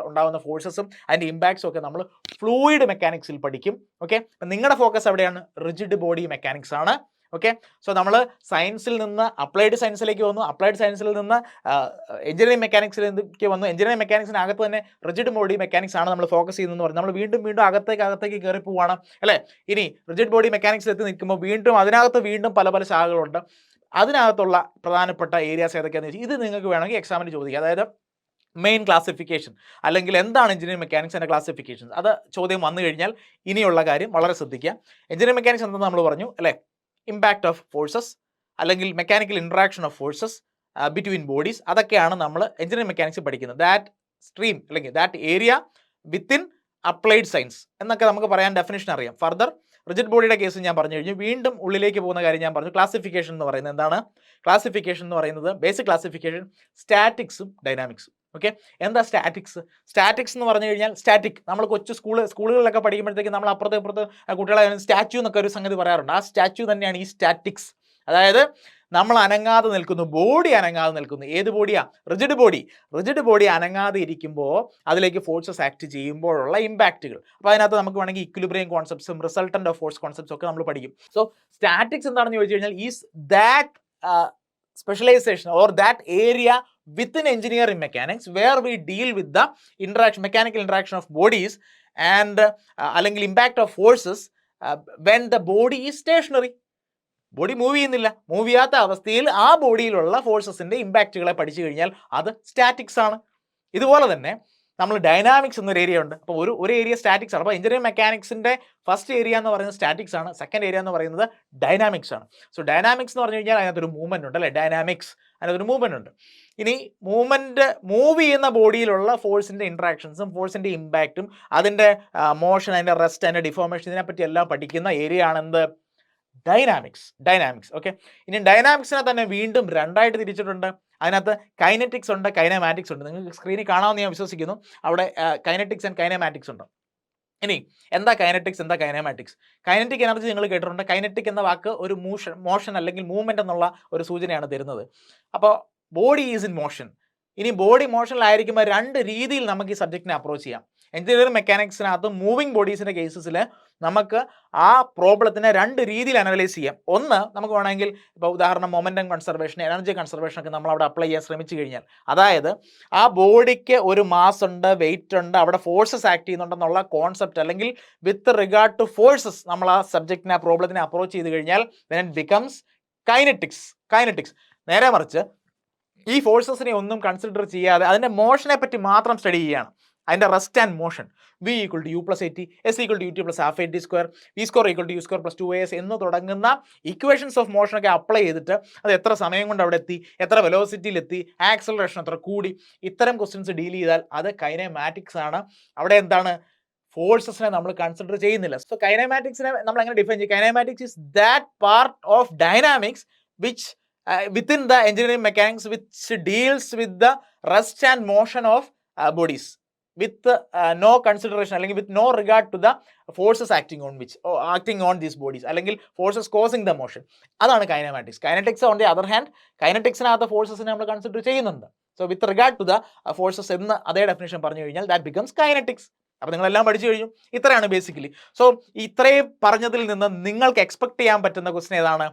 Speaker 1: ഉണ്ടാകുന്ന ഫോഴ്സസും അതിൻ്റെ ഇമ്പാക്ട്സും ഒക്കെ നമ്മൾ ഫ്ലൂയിഡ് മെക്കാനിക്സിൽ പഠിക്കും. ഓക്കെ, അപ്പം നിങ്ങളുടെ ഫോക്കസ് എവിടെയാണ്? റിജിഡ് ബോഡി മെക്കാനിക്സ് ആണ്. ഓക്കെ, സോ നമ്മൾ സയൻസിൽ നിന്ന് അപ്ലൈഡ് സയൻസിലേക്ക് വന്നു, അപ്ലൈഡ് സയൻസിൽ നിന്ന് എഞ്ചിനീയറിംഗ് മെക്കാനിക്സിലേക്ക് വന്നു. എഞ്ചിനീയറിംഗ് മെക്കാനിക്സിനകത്ത് തന്നെ റിജിഡ് ബോഡി മെക്കാനിക്സ് ആണ് നമ്മൾ ഫോക്കസ് ചെയ്യുന്നതെന്ന് പറഞ്ഞാൽ നമ്മൾ വീണ്ടും അകത്തേക്ക് കയറി പോവുകയാണ് അല്ലേ. ഇനി റിജിഡ് ബോഡി മെക്കാനിക്സിൽ എത്തി നിൽക്കുമ്പോൾ വീണ്ടും പല ശാഖകളുണ്ട്. അതിനകത്തുള്ള പ്രധാനപ്പെട്ട ഏരിയാസ് ഏതൊക്കെയാണെന്ന് വെച്ചാൽ ഇത് നിങ്ങൾക്ക് വേണമെങ്കിൽ എക്സാമിന് ചോദിക്കുക. അതായത് മെയിൻ ക്ലാസിഫിക്കേഷൻ അല്ലെങ്കിൽ എന്താണ് എഞ്ചിനീയറിംഗ് മെക്കാനിക്സ് ആൻഡ് ക്ലാസിഫിക്കേഷൻസ്, അത് ചോദ്യം വന്നു കഴിഞ്ഞാൽ ഇനിയുള്ള കാര്യം വളരെ ശ്രദ്ധിക്കുക. എഞ്ചിനീയറിംഗ് മെക്കാനിക്സ് എന്താണെന്ന് നമ്മൾ പറഞ്ഞു അല്ലേ. ഇമ്പാക്റ്റ് ഓഫ് ഫോഴ്സസ് അല്ലെങ്കിൽ mechanical interaction of forces between bodies, അതൊക്കെയാണ് നമ്മൾ എഞ്ചിനീയറിംഗ് മെക്കാനിക്സ് പഠിക്കുന്നത്. ദാറ്റ് സ്ട്രീം അല്ലെങ്കിൽ that area within applied science എന്നൊക്കെ നമുക്ക് പറയാൻ ഡെഫിനിഷൻ അറിയാം. ഫർദർ റിജിഡ് ബോഡിയുടെ കേസ് ഞാൻ പറഞ്ഞു കഴിഞ്ഞു. വീണ്ടും ഉള്ളിലേക്ക് പോകുന്ന കാര്യം ഞാൻ പറഞ്ഞു. ക്ലാസിഫിക്കേഷൻ എന്ന് പറയുന്നത് എന്താണ്? ക്ലാസിഫിക്കേഷൻ എന്ന് പറയുന്നത് ബേസിക് ക്ലാസിഫിക്കേഷൻ സ്റ്റാറ്റിക്സും ഡൈനാമിക്സും. ഓക്കെ, എന്താ സ്റ്റാറ്റിക്സ് എന്ന് പറഞ്ഞു കഴിഞ്ഞാൽ സ്റ്റാറ്റിക്, നമ്മൾ സ്കൂളുകളിലൊക്കെ പഠിക്കുമ്പോഴത്തേക്ക് നമ്മൾ അപ്പുറത്ത് കുട്ടികളെ സ്റ്റാച്യു എന്നൊക്കെ ഒരു സംഗതി പറയാറുണ്ട്. ആ സ്റ്റാച്യു തന്നെയാണ് ഈ സ്റ്റാറ്റിക്സ്. അതായത് നമ്മൾ അനങ്ങാതെ നിൽക്കുന്നു, ബോഡി അനങ്ങാതെ നിൽക്കുന്നു. ഏത് ബോഡിയാ? റിജിഡ് ബോഡി അനങ്ങാതെ ഇരിക്കുമ്പോൾ അതിലേക്ക് ഫോഴ്സസ് ആക്ട് ചെയ്യുമ്പോഴുള്ള ഇമ്പാക്റ്റുകൾ. അപ്പോൾ അതിനകത്ത് നമുക്ക് വേണമെങ്കിൽ ഇക്വിലിബ്രിയം കോൺസെപ്റ്റ്സും റിസൾട്ടന്റ് ഓഫ് ഫോഴ്സ് കോൺസെപ്റ്റ്സും ഒക്കെ നമ്മൾ പഠിക്കും. സോ സ്റ്റാറ്റിക്സ് എന്താണെന്ന് ചോദിച്ചു കഴിഞ്ഞാൽ is that specialization or that area within engineering mechanics where we deal with the mechanical interaction of bodies and അല്ലെങ്കിൽ impact of forces when the body is stationary. Body move ചെയ്യാത്ത അവസ്ഥയിൽ ആ ബോഡിയിലുള്ള ഫോഴ്സസിൻ്റെ ഇമ്പാക്റ്റുകളെ പഠിച്ചു കഴിഞ്ഞാൽ അത് സ്റ്റാറ്റിക്സ് ആണ്. ഇതുപോലെ തന്നെ നമ്മൾ ഡൈനാമിക്സ് എന്നൊരു ഏരിയ ഉണ്ട്. അപ്പോൾ ഒരു ഏരിയ സ്റ്റാറ്റിക്സ് ആണ്. അപ്പോൾ എഞ്ചിനീയറിംഗ് മെക്കാനിക്സിൻ്റെ ഫസ്റ്റ് ഏരിയ എന്ന് പറയുന്നത് സ്റ്റാറ്റിക്സ് ആണ്, സെക്കൻഡ് ഏരിയ എന്ന് പറയുന്നത് ഡൈനാമിക്സ് ആണ്. സോ ഡൈനാമിക്സ് എന്ന് പറഞ്ഞു കഴിഞ്ഞാൽ അതിനകത്തൊരു മൂവ്മെൻറ്റ് ഉണ്ട് അല്ലേ. അതിനകത്തൊരു മൂവ്മെൻറ്റ് ഉണ്ട്. ഇനി മൂവ് ചെയ്യുന്ന ബോഡിയിലുള്ള ഫോഴ്സിൻ്റെ ഇൻട്രാക്ഷൻസും ഫോഴ്സിൻ്റെ ഇമ്പാക്റ്റും അതിൻ്റെ മോഷൻ, അതിൻ്റെ റെസ്റ്റ്, അതിൻ്റെ ഡിഫോർമേഷൻ, ഇതിനെപ്പറ്റി എല്ലാം പഠിക്കുന്ന ഏരിയ ആണെന്ത്? ഡൈനാമിക്സ്. ഓക്കെ, ഇനി ഡൈനാമിക്സിനെ തന്നെ വീണ്ടും രണ്ടായിട്ട് തിരിച്ചിട്ടുണ്ട്. അതിനകത്ത് കൈനറ്റിക്സ് ഉണ്ട്, കൈനമാറ്റിക്സ് ഉണ്ട്. നിങ്ങൾക്ക് സ്ക്രീനിൽ കാണാമെന്ന് ഞാൻ വിശ്വസിക്കുന്നു. അവിടെ കൈനറ്റിക്സ് ആൻഡ് കൈനമാറ്റിക്സ് ഉണ്ട്. ഇനി എന്താ കൈനറ്റിക്സ്, എന്താ കൈനമാറ്റിക്സ്? കൈനറ്റിക് എനർജി നിങ്ങൾ കേട്ടിട്ടുണ്ട്. കൈനറ്റിക് എന്ന വാക്ക് ഒരു മോഷൻ അല്ലെങ്കിൽ മൂവ്മെൻറ്റ് എന്നുള്ള ഒരു സൂചനയാണ് തരുന്നത്. അപ്പോൾ ബോഡി ഈസ് ഇൻ മോഷൻ. ഇനി ബോഡി മോഷനിലായിരിക്കുമ്പോൾ രണ്ട് രീതിയിൽ നമുക്ക് ഈ സബ്ജക്റ്റിനെ അപ്രോച്ച് ചെയ്യാം. എഞ്ചിനീയറിംഗ് മെക്കാനിക്സിനകത്ത് മൂവിങ് ബോഡീസിൻ്റെ കേസസിൽ നമുക്ക് ആ പ്രോബ്ലത്തിനെ രണ്ട് രീതിയിൽ അനലൈസ് ചെയ്യാം. ഒന്ന്, നമുക്ക് വേണമെങ്കിൽ ഇപ്പോൾ ഉദാഹരണം മൊമെൻറ്റം കൺസർവേഷൻ, എനർജി കൺസർവേഷൻ ഒക്കെ നമ്മൾ അവിടെ അപ്ലൈ ചെയ്യാൻ ശ്രമിച്ചു കഴിഞ്ഞാൽ, അതായത് ആ ബോഡിക്ക് ഒരു മാസ് ഉണ്ട്, വെയിറ്റ് ഉണ്ട്, അവിടെ ഫോഴ്സസ് ആക്ട് ചെയ്യുന്നുണ്ടെന്നുള്ള കോൺസെപ്റ്റ് അല്ലെങ്കിൽ വിത്ത് റിഗാർഡ് ടു ഫോഴ്സസ് നമ്മൾ ആ സബ്ജക്റ്റിനെ, ആ പ്രോബ്ലത്തിനെ അപ്രോച്ച് ചെയ്ത് കഴിഞ്ഞാൽ then it becomes കൈനറ്റിക്സ്. നേരെ മറിച്ച് ഈ ഫോഴ്സസിനെ ഒന്നും കൺസിഡർ ചെയ്യാതെ അതിൻ്റെ മോഷനെ പറ്റി മാത്രം സ്റ്റഡി ചെയ്യുകയാണ്. അതിൻ്റെ rest and motion, V = U + AT, S = UT + ½ AT², V² = U² + 2AS എന്ന് തുടങ്ങുന്ന ഇക്വേഷൻസ് ഓഫ് മോഷനൊക്കെ അപ്ലൈ ചെയ്തിട്ട് അത് എത്ര സമയം കൊണ്ട് അവിടെ എത്തി, എത്ര വെലോസിറ്റിയിലെത്തി, ആക്സലറേഷൻ എത്ര കൂടി, ഇത്തരം ക്വസ്റ്റ്യൻസ് ഡീൽ ചെയ്താൽ അത് കൈനമാറ്റിക്സ് ആണ്. അവിടെ എന്താണ്? ഫോഴ്സസിനെ നമ്മൾ കൺസിഡർ ചെയ്യുന്നില്ല. സോ കൈനമാറ്റിക്സിനെ നമ്മൾ എങ്ങനെ ഡിഫൈൻ ചെയ്യും? Kinematics is that part of dynamics which within the engineering mechanics which deals with the rest and motion of bodies with no consideration അല്ലെങ്കിൽ with no regard to the forces acting on these bodies അല്ലെങ്കിൽ forces causing the motion. അതാണ് kinematics. on the other hand കൈനറ്റിക്സിനകത്ത് ഫോഴ്സസിനെ നമ്മൾ consider ചെയ്യുന്നുണ്ട്. So with regard to the forces എന്ന് അതേ definition പറഞ്ഞു കഴിഞ്ഞാൽ that becomes കൈനറ്റിക്സ്. അപ്പോൾ നിങ്ങളെല്ലാം പഠിച്ചു കഴിഞ്ഞു. ഇത്രയാണ് ബേസിക്കലി. സോ ഇത്രയും പറഞ്ഞതിൽ നിന്ന് നിങ്ങൾക്ക് എക്സ്പെക്ട് ചെയ്യാൻ പറ്റുന്ന ക്വസ്റ്റൻ ഏതാണ്?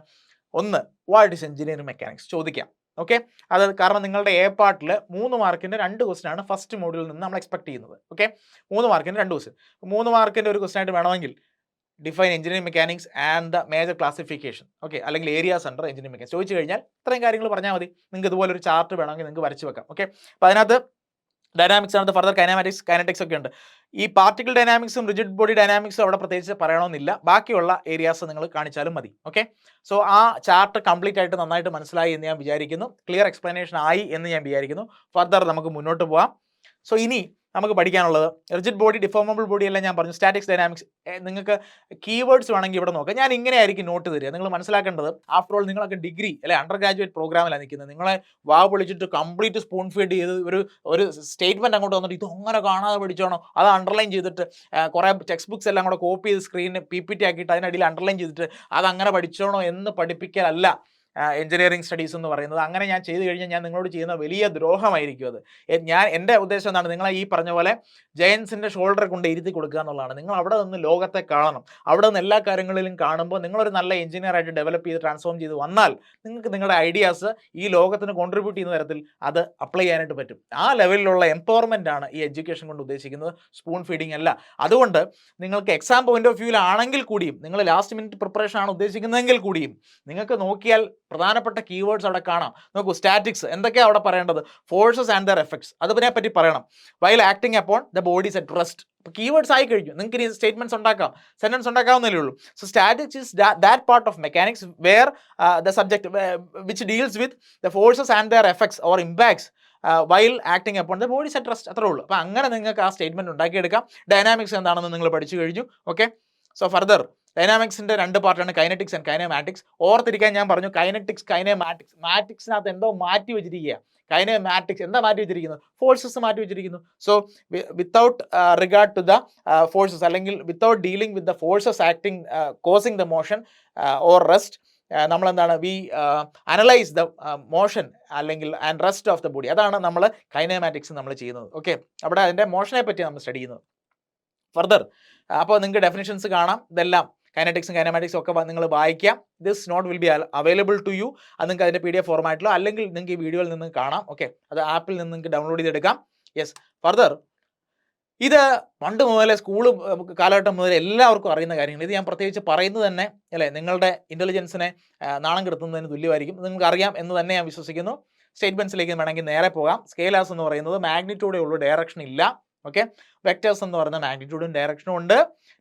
Speaker 1: ഒന്ന്, വാട്ട് ഈസ് എഞ്ചിനീയറിംഗ് മെക്കാനിക്സ് ചോദിക്കാം. ഓക്കെ, അത് കാരണം നിങ്ങളുടെ എ പാർട്ടിൽ 3 മാർക്കിൻ്റെ 2 ക്വസ്റ്റൻ ആണ് ഫസ്റ്റ് മോഡ്യൂളിൽ നിന്ന് നമ്മൾ എക്സ്പെക്ട് ചെയ്യുന്നത്. ഓക്കെ, 3 മാർക്കിൻ്റെ 2 ക്വസ്റ്റൻ. 3 മാർക്കിൻ്റെ ഒരു ക്വസ്റ്റൻ ആയിട്ട് വേണമെങ്കിൽ define engineering mechanics and the major classification, okay, അല്ലെങ്കിൽ ഏരിയാസ് അണ്ടർ എഞ്ചിനീയറിംഗ് മെക്കാനിക്സ് ചോദിച്ചു കഴിഞ്ഞാൽ ഇത്രയും കാര്യങ്ങൾ പറഞ്ഞാൽ മതി. നിങ്ങൾക്ക് ഇതുപോലെ ഒരു ചാർട്ട് വേണമെങ്കിൽ നിങ്ങൾക്ക് വരച്ച് വെക്കാം. ഓക്കെ, അപ്പോൾ അതിനകത്ത് ഡൈനാമിക്സ് ആണ്, ഫർദർ കൈനമാറ്റിക്സ്, കൈനറ്റിക്സ് ഒക്കെ ഉണ്ട്. ഈ പാർട്ടിക്കൽ ഡൈനാമിക്സും റിജിഡ് ബോഡി ഡൈനാമിക്സും അവിടെ പ്രത്യേകിച്ച് പറയണമെന്നില്ല, ബാക്കിയുള്ള ഏരിയാസ് നിങ്ങൾ കാണിച്ചാലും മതി. ഓക്കെ, സോ ആ ചാർട്ട് കംപ്ലീറ്റ് ആയിട്ട് നന്നായിട്ട് മനസ്സിലായി എന്ന് ഞാൻ വിചാരിക്കുന്നു. ക്ലിയർ എക്സ്പ്ലനേഷൻ ആയി എന്ന് ഞാൻ വിചാരിക്കുന്നു. ഫർദർ നമുക്ക് മുന്നോട്ട് പോകാം. സോ ഇനി നമുക്ക് പഠിക്കാനുള്ളത് റിജിഡ് ബോഡി, ഡിഫോമബിൾ ബോഡി എല്ലാം ഞാൻ പറഞ്ഞു. സ്റ്റാറ്റിക്സ്, ഡൈനാമിക്സ്, നിങ്ങൾക്ക് കീവേഡ്സ് വേണമെങ്കിൽ ഇവിടെ നോക്കാം. ഞാൻ ഇങ്ങനെ ആയിരിക്കും നോട്ട് തരിക. നിങ്ങൾ മനസ്സിലാക്കേണ്ടത്, ആഫ്റ്റർ ഓൾ നിങ്ങളൊക്കെ ഡിഗ്രി അല്ലെ അണ്ടർ ഗ്രാജുവേറ്റ് പ്രോഗ്രാമിലാണ് നിൽക്കുന്നത്. നിങ്ങളെ വാ പൊളിച്ചിട്ട് കംപ്ലീറ്റ് സ്പൂൺ ഫീഡ് ചെയ്ത് ഒരു സ്റ്റേറ്റ്മെന്റ് അങ്ങോട്ട് വന്നിട്ട് ഇത് അങ്ങനെ കാണാതെ പഠിച്ചോണോ, അത് അണ്ടർലൈൻ ചെയ്തിട്ട് കുറേ ടെക്സ്റ്റ് ബുക്സ് എല്ലാം കൂടെ കോപ്പി ചെയ്ത് സ്ക്രീനിൽ PPT ആക്കിയിട്ട് അതിനടിയിൽ അണ്ടർലൈൻ ചെയ്തിട്ട് അത് അങ്ങനെ പഠിച്ചോണോ എന്ന് പഠിപ്പിക്കലല്ല എഞ്ചിനീയറിംഗ് സ്റ്റഡീസ് എന്ന് പറയുന്നത്. അങ്ങനെ ഞാൻ ചെയ്തു കഴിഞ്ഞാൽ ഞാൻ നിങ്ങളോട് ചെയ്യുന്ന വലിയ ദ്രോഹമായിരിക്കും അത്. എൻ്റെ ഉദ്ദേശം എന്താണ്? നിങ്ങളെ ഈ പറഞ്ഞ പോലെ ജയൻസിൻ്റെ ഷോൾഡർ കൊണ്ട് ഇരുത്തി കൊടുക്കുക എന്നുള്ളതാണ്. നിങ്ങൾ അവിടെ നിന്ന് ലോകത്തെ കാണണം. അവിടെ നിന്ന് എല്ലാ കാര്യങ്ങളിലും കാണുമ്പോൾ നിങ്ങളൊരു നല്ല എഞ്ചിനീയർ ആയിട്ട് ഡെവലപ്പ് ചെയ്ത് ട്രാൻസ്ഫോം ചെയ്ത് വന്നാൽ നിങ്ങൾക്ക് നിങ്ങളുടെ ഐഡിയാസ് ഈ ലോകത്തിന് കോൺട്രിബ്യൂട്ട് ചെയ്യുന്ന തരത്തിൽ അത് അപ്ലൈ ചെയ്യാനായിട്ട് പറ്റും. ആ ലെവലിലുള്ള എംപവർമെൻ്റ് ആണ് ഈ എഡ്യൂക്കേഷൻ കൊണ്ട് ഉദ്ദേശിക്കുന്നത്, സ്പൂൺ ഫീഡിങ് അല്ല. അതുകൊണ്ട് നിങ്ങൾക്ക് എക്സാം പോയിന്റ് ഓഫ് വ്യൂവിലാണെങ്കിൽ കൂടിയും, നിങ്ങൾ ലാസ്റ്റ് മിനിറ്റ് പ്രിപ്പറേഷൻ ആണ് ഉദ്ദേശിക്കുന്നതെങ്കിൽ കൂടിയും, നിങ്ങൾക്ക് നോക്കിയാൽ പ്രധാനപ്പെട്ട കീവേഡ്സ് അവിടെ കാണാം. നോക്കൂ, സ്റ്റാറ്റിക്സ് എന്തൊക്കെയാണ് അവിടെ പറയേണ്ടത്? ഫോഴ്സസ് ആൻഡ് ദർ എഫക്ട്സ്, അതിനെ പറ്റി പറയണം. While acting upon the bodies at rest. അപ്പോൾ കീവേഡ്സ് ആയി കഴിഞ്ഞു. നിങ്ങൾക്ക് ഇനി സ്റ്റേറ്റ്മെന്റ്സ് ഉണ്ടാക്കാം, സെന്റൻസ് ഉണ്ടാക്കാവുന്നതേ ഉള്ളൂ. So statics is that part of mechanics where the subject which deals with the forces and their effects or impacts while acting upon the bodies at rest. അത്രേ ഉള്ളൂ. അപ്പോൾ അങ്ങനെ നിങ്ങൾക്ക് ആ സ്റ്റേറ്റ്മെന്റ് ഉണ്ടാക്കിയെടുക്കാം. ഡൈനാമിക്സ് എന്താണെന്ന് നിങ്ങൾ പഠിച്ചു കഴിഞ്ഞു. ഓക്കെ, സോ ഫർദർ ഡൈനാമിക്സിൻ്റെ 2 പാർട്ടാണ് കൈനറ്റിക്സ് ആൻഡ് കൈനമാറ്റിക്സ്. ഓർത്തിരിക്കാൻ ഞാൻ പറഞ്ഞു കൈനറ്റിക്സ്, കൈനമാറ്റിക്സ്. മാറ്റിക്സിനകത്ത് എന്തോ മാറ്റി വെച്ചിരിക്കുക. കൈനമാറ്റിക്സ് എന്താ മാറ്റി വെച്ചിരിക്കുന്നത്? ഫോഴ്സസ് മാറ്റി വെച്ചിരിക്കുന്നു. So without regard to the forces, അല്ലെങ്കിൽ without dealing with the forces acting causing the motion or rest, നമ്മളെന്താണ് വി അനലൈസ് ദ മോഷൻ അല്ലെങ്കിൽ and rest of the body. അതാണ് നമ്മൾ കൈനമാറ്റിക്സ് നമ്മൾ ചെയ്യുന്നത്. ഓക്കെ, അവിടെ അതിൻ്റെ മോഷനെ പറ്റി നമ്മൾ സ്റ്റഡി ചെയ്യുന്നത്. ഫർദർ അപ്പോൾ നിങ്ങൾക്ക് ഡെഫിനിഷൻസ് കാണാം. ഇതെല്ലാം കൈനറ്റിക്സും കൈനമാറ്റിക്സും ഒക്കെ നിങ്ങൾ വായിക്കാം. This note will be available to you. അത് നിങ്ങൾക്ക് അതിൻ്റെ PDF ഫോർമാറ്റിലോ അല്ലെങ്കിൽ നിങ്ങൾക്ക് ഈ വീഡിയോയിൽ നിന്ന് കാണാം. ഓക്കെ, അത് ആപ്പിൽ നിന്ന് നിങ്ങൾക്ക് ഡൗൺലോഡ് ചെയ്തെടുക്കാം. യെസ്, ഫർദർ ഇത് പണ്ട് മുതലേ സ്കൂൾ കാലഘട്ടം മുതൽ എല്ലാവർക്കും അറിയുന്ന കാര്യങ്ങൾ. ഇത് ഞാൻ പ്രത്യേകിച്ച് പറയുന്നത് തന്നെ അല്ലേ നിങ്ങളുടെ ഇൻ്റലിജൻസിനെ നാണം കെടുത്തുന്നതിന് തുല്യമായിരിക്കും. നിങ്ങൾക്ക് അറിയാം എന്ന് തന്നെ ഞാൻ വിശ്വസിക്കുന്നു. സ്റ്റേറ്റ്മെൻറ്റ്സിലേക്ക് വേണമെങ്കിൽ നേരെ പോകാം. സ്കേലാസ് എന്ന് പറയുന്നത് മാഗ്നിറ്റ്യൂഡേ ഉള്ളൂ, ഡയറക്ഷൻ ഇല്ല. ഓക്കെ, വെക്ടേഴ്സ് എന്ന് പറയുന്ന മാഗ്നിറ്റ്യൂഡും ഡയറക്ഷനും ഉണ്ട്.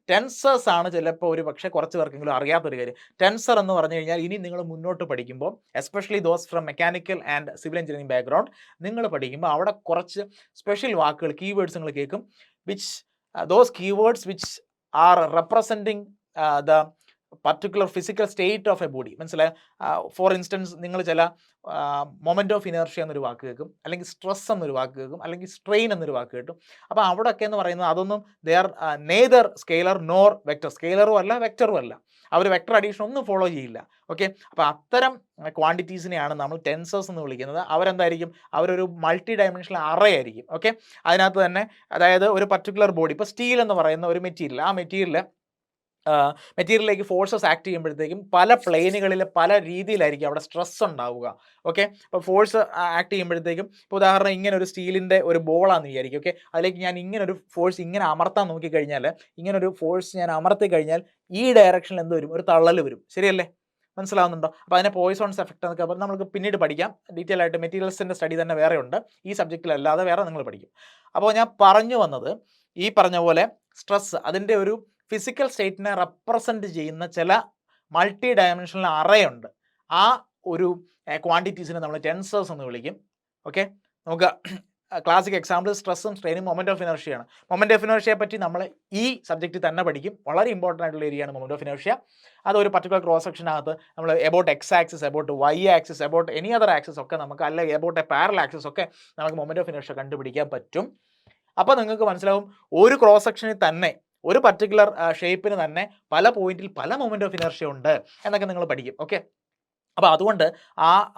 Speaker 1: ടെൻസേഴ്സ് ആണ് ചിലപ്പോൾ ഒരു പക്ഷേ കുറച്ച് പേർക്കെങ്കിലും അറിയാത്തൊരു കാര്യം. ടെൻസർ എന്ന് പറഞ്ഞു കഴിഞ്ഞാൽ ഇനി നിങ്ങൾ മുന്നോട്ട് പഠിക്കുമ്പോൾ, especially those from mechanical and civil engineering background, നിങ്ങൾ പഠിക്കുമ്പോൾ അവിടെ കുറച്ച് സ്പെഷ്യൽ വാക്കുകൾ, കീവേഡ്സ് നിങ്ങൾ കേൾക്കും. Which those keywords which are representing the particular physical state of A body. മനസ്സിലായോ? ഫോർ ഇൻസ്റ്റൻസ് നിങ്ങൾ ചില മൊമെൻറ്റ് ഓഫ് ഇനർഷ്യ എന്നൊരു വാക്ക് കേൾക്കും, അല്ലെങ്കിൽ സ്ട്രെസ് എന്നൊരു വാക്ക് കേൾക്കും, അല്ലെങ്കിൽ സ്ട്രെയിൻ എന്നൊരു വാക്ക് കേട്ടും. അപ്പോൾ അവിടെയൊക്കെ എന്ന് പറയുന്നത് അതൊന്നും they are neither scalar nor vector. സ്കെയിലറും അല്ല വെക്ടറും അല്ല. അവർ വെക്ടർ അഡീഷൻ ഒന്നും ഫോളോ ചെയ്യില്ല. ഓക്കെ, അപ്പോൾ അത്തരം ക്വാണ്ടിറ്റീസിനെയാണ് നമ്മൾ ടെൻസേഴ്സ് എന്ന് വിളിക്കുന്നത്. അവരെന്തായിരിക്കും? അവരൊരു മൾട്ടി ഡയമെൻഷണൽ അറേ ആയിരിക്കും. ഓക്കെ, അതിനകത്ത് തന്നെ അതായത് ഒരു പർട്ടിക്കുലർ ബോഡി, ഇപ്പോൾ സ്റ്റീൽ എന്ന് പറയുന്ന ഒരു മെറ്റീരിയൽ, ആ മെറ്റീരിയലിലേക്ക് ഫോഴ്സസ് ആക്ട് ചെയ്യുമ്പോഴത്തേക്കും പല പ്ലെയിനുകളിൽ പല രീതിയിലായിരിക്കും അവിടെ സ്ട്രെസ് ഉണ്ടാവുക. ഓക്കെ, അപ്പോൾ ഫോഴ്സ് ആക്ട് ചെയ്യുമ്പോഴത്തേക്കും ഇപ്പോൾ ഉദാഹരണം ഇങ്ങനെ ഒരു സ്റ്റീലിൻ്റെ ഒരു ബോളാണെന്ന് വിചാരിക്കും. ഓക്കെ, അതിലേക്ക് ഞാൻ ഇങ്ങനെ ഒരു ഫോഴ്സ് ഇങ്ങനെ അമർത്താൻ നോക്കിക്കഴിഞ്ഞാൽ, ഇങ്ങനൊരു ഫോഴ്സ് ഞാൻ അമർത്തി കഴിഞ്ഞാൽ ഈ ഡയറക്ഷനിൽ എന്ത് വരും? ഒരു തള്ളൽ വരും. ശരിയല്ലേ? മനസ്സിലാവുന്നുണ്ടോ? അപ്പോൾ അതിനെ പോയ്സോൺസ് എഫക്റ്റ് എന്നൊക്കെ പറഞ്ഞാൽ നമുക്ക് പിന്നീട് പഠിക്കാം. ഡീറ്റെയിൽ ആയിട്ട് മെറ്റീരിയൽസിൻ്റെ സ്റ്റഡി തന്നെ വേറെ ഉണ്ട്. ഈ സബ്ജക്റ്റിലല്ലാതെ വേറെ നിങ്ങൾ പഠിക്കും. അപ്പോൾ ഞാൻ പറഞ്ഞു വന്നത് ഈ പറഞ്ഞ പോലെ സ്ട്രെസ് അതിൻ്റെ ഒരു ഫിസിക്കൽ സ്റ്റേറ്റിനെ റെപ്രസെൻറ്റ് ചെയ്യുന്ന ചില മൾട്ടി ഡയമെൻഷണൽ അറേ ഉണ്ട്. ആ ഒരു ക്വാണ്ടിറ്റീസിനെ നമ്മൾ ടെൻസേഴ്സ് എന്ന് വിളിക്കും. ഓക്കെ, നമുക്ക് ക്ലാസിക് എക്സാമ്പിൾ സ്ട്രെസ്സും സ്ട്രെയിനും മൊമെൻറ്റ് ഓഫ് ഇനർഷ്യയാണ്. മൊമെൻറ്റ് ഓഫ് ഇനർഷ്യയെ പറ്റി നമ്മൾ ഈ സബ്ജക്റ്റിൽ തന്നെ പഠിക്കും. വളരെ ഇമ്പോർട്ടൻ്റ് ആയിട്ടുള്ള ഏരിയയാണ് മൊമെൻറ്റ് ഓഫ് ഇനർഷ്യ. അതൊരു പർട്ടിക്കുലർ ക്രോസ് സെക്ഷനകത്ത് നമ്മൾ about X axis, about Y axis, about any other axis ഒക്കെ നമുക്ക്, അല്ലെങ്കിൽ എബൌട്ട് എ പാരലൽ ആക്സിസ് ഒക്കെ നമുക്ക് മൊമെൻറ്റ് ഓഫ് ഇനർഷ്യ കണ്ടുപിടിക്കാൻ പറ്റും. അപ്പോൾ നിങ്ങൾക്ക് മനസ്സിലാവും ഒരു ക്രോസ് സെക്ഷനിൽ തന്നെ ഒരു പർട്ടിക്കുലർ ഷേപ്പിന് തന്നെ പല പോയിന്റിൽ പല മൊമെൻറ്റ് ഓഫ് ഇനർഷ്യ ഉണ്ട് എന്നൊക്കെ നിങ്ങൾ പഠിക്കും. ഓക്കെ, അപ്പോൾ അതുകൊണ്ട്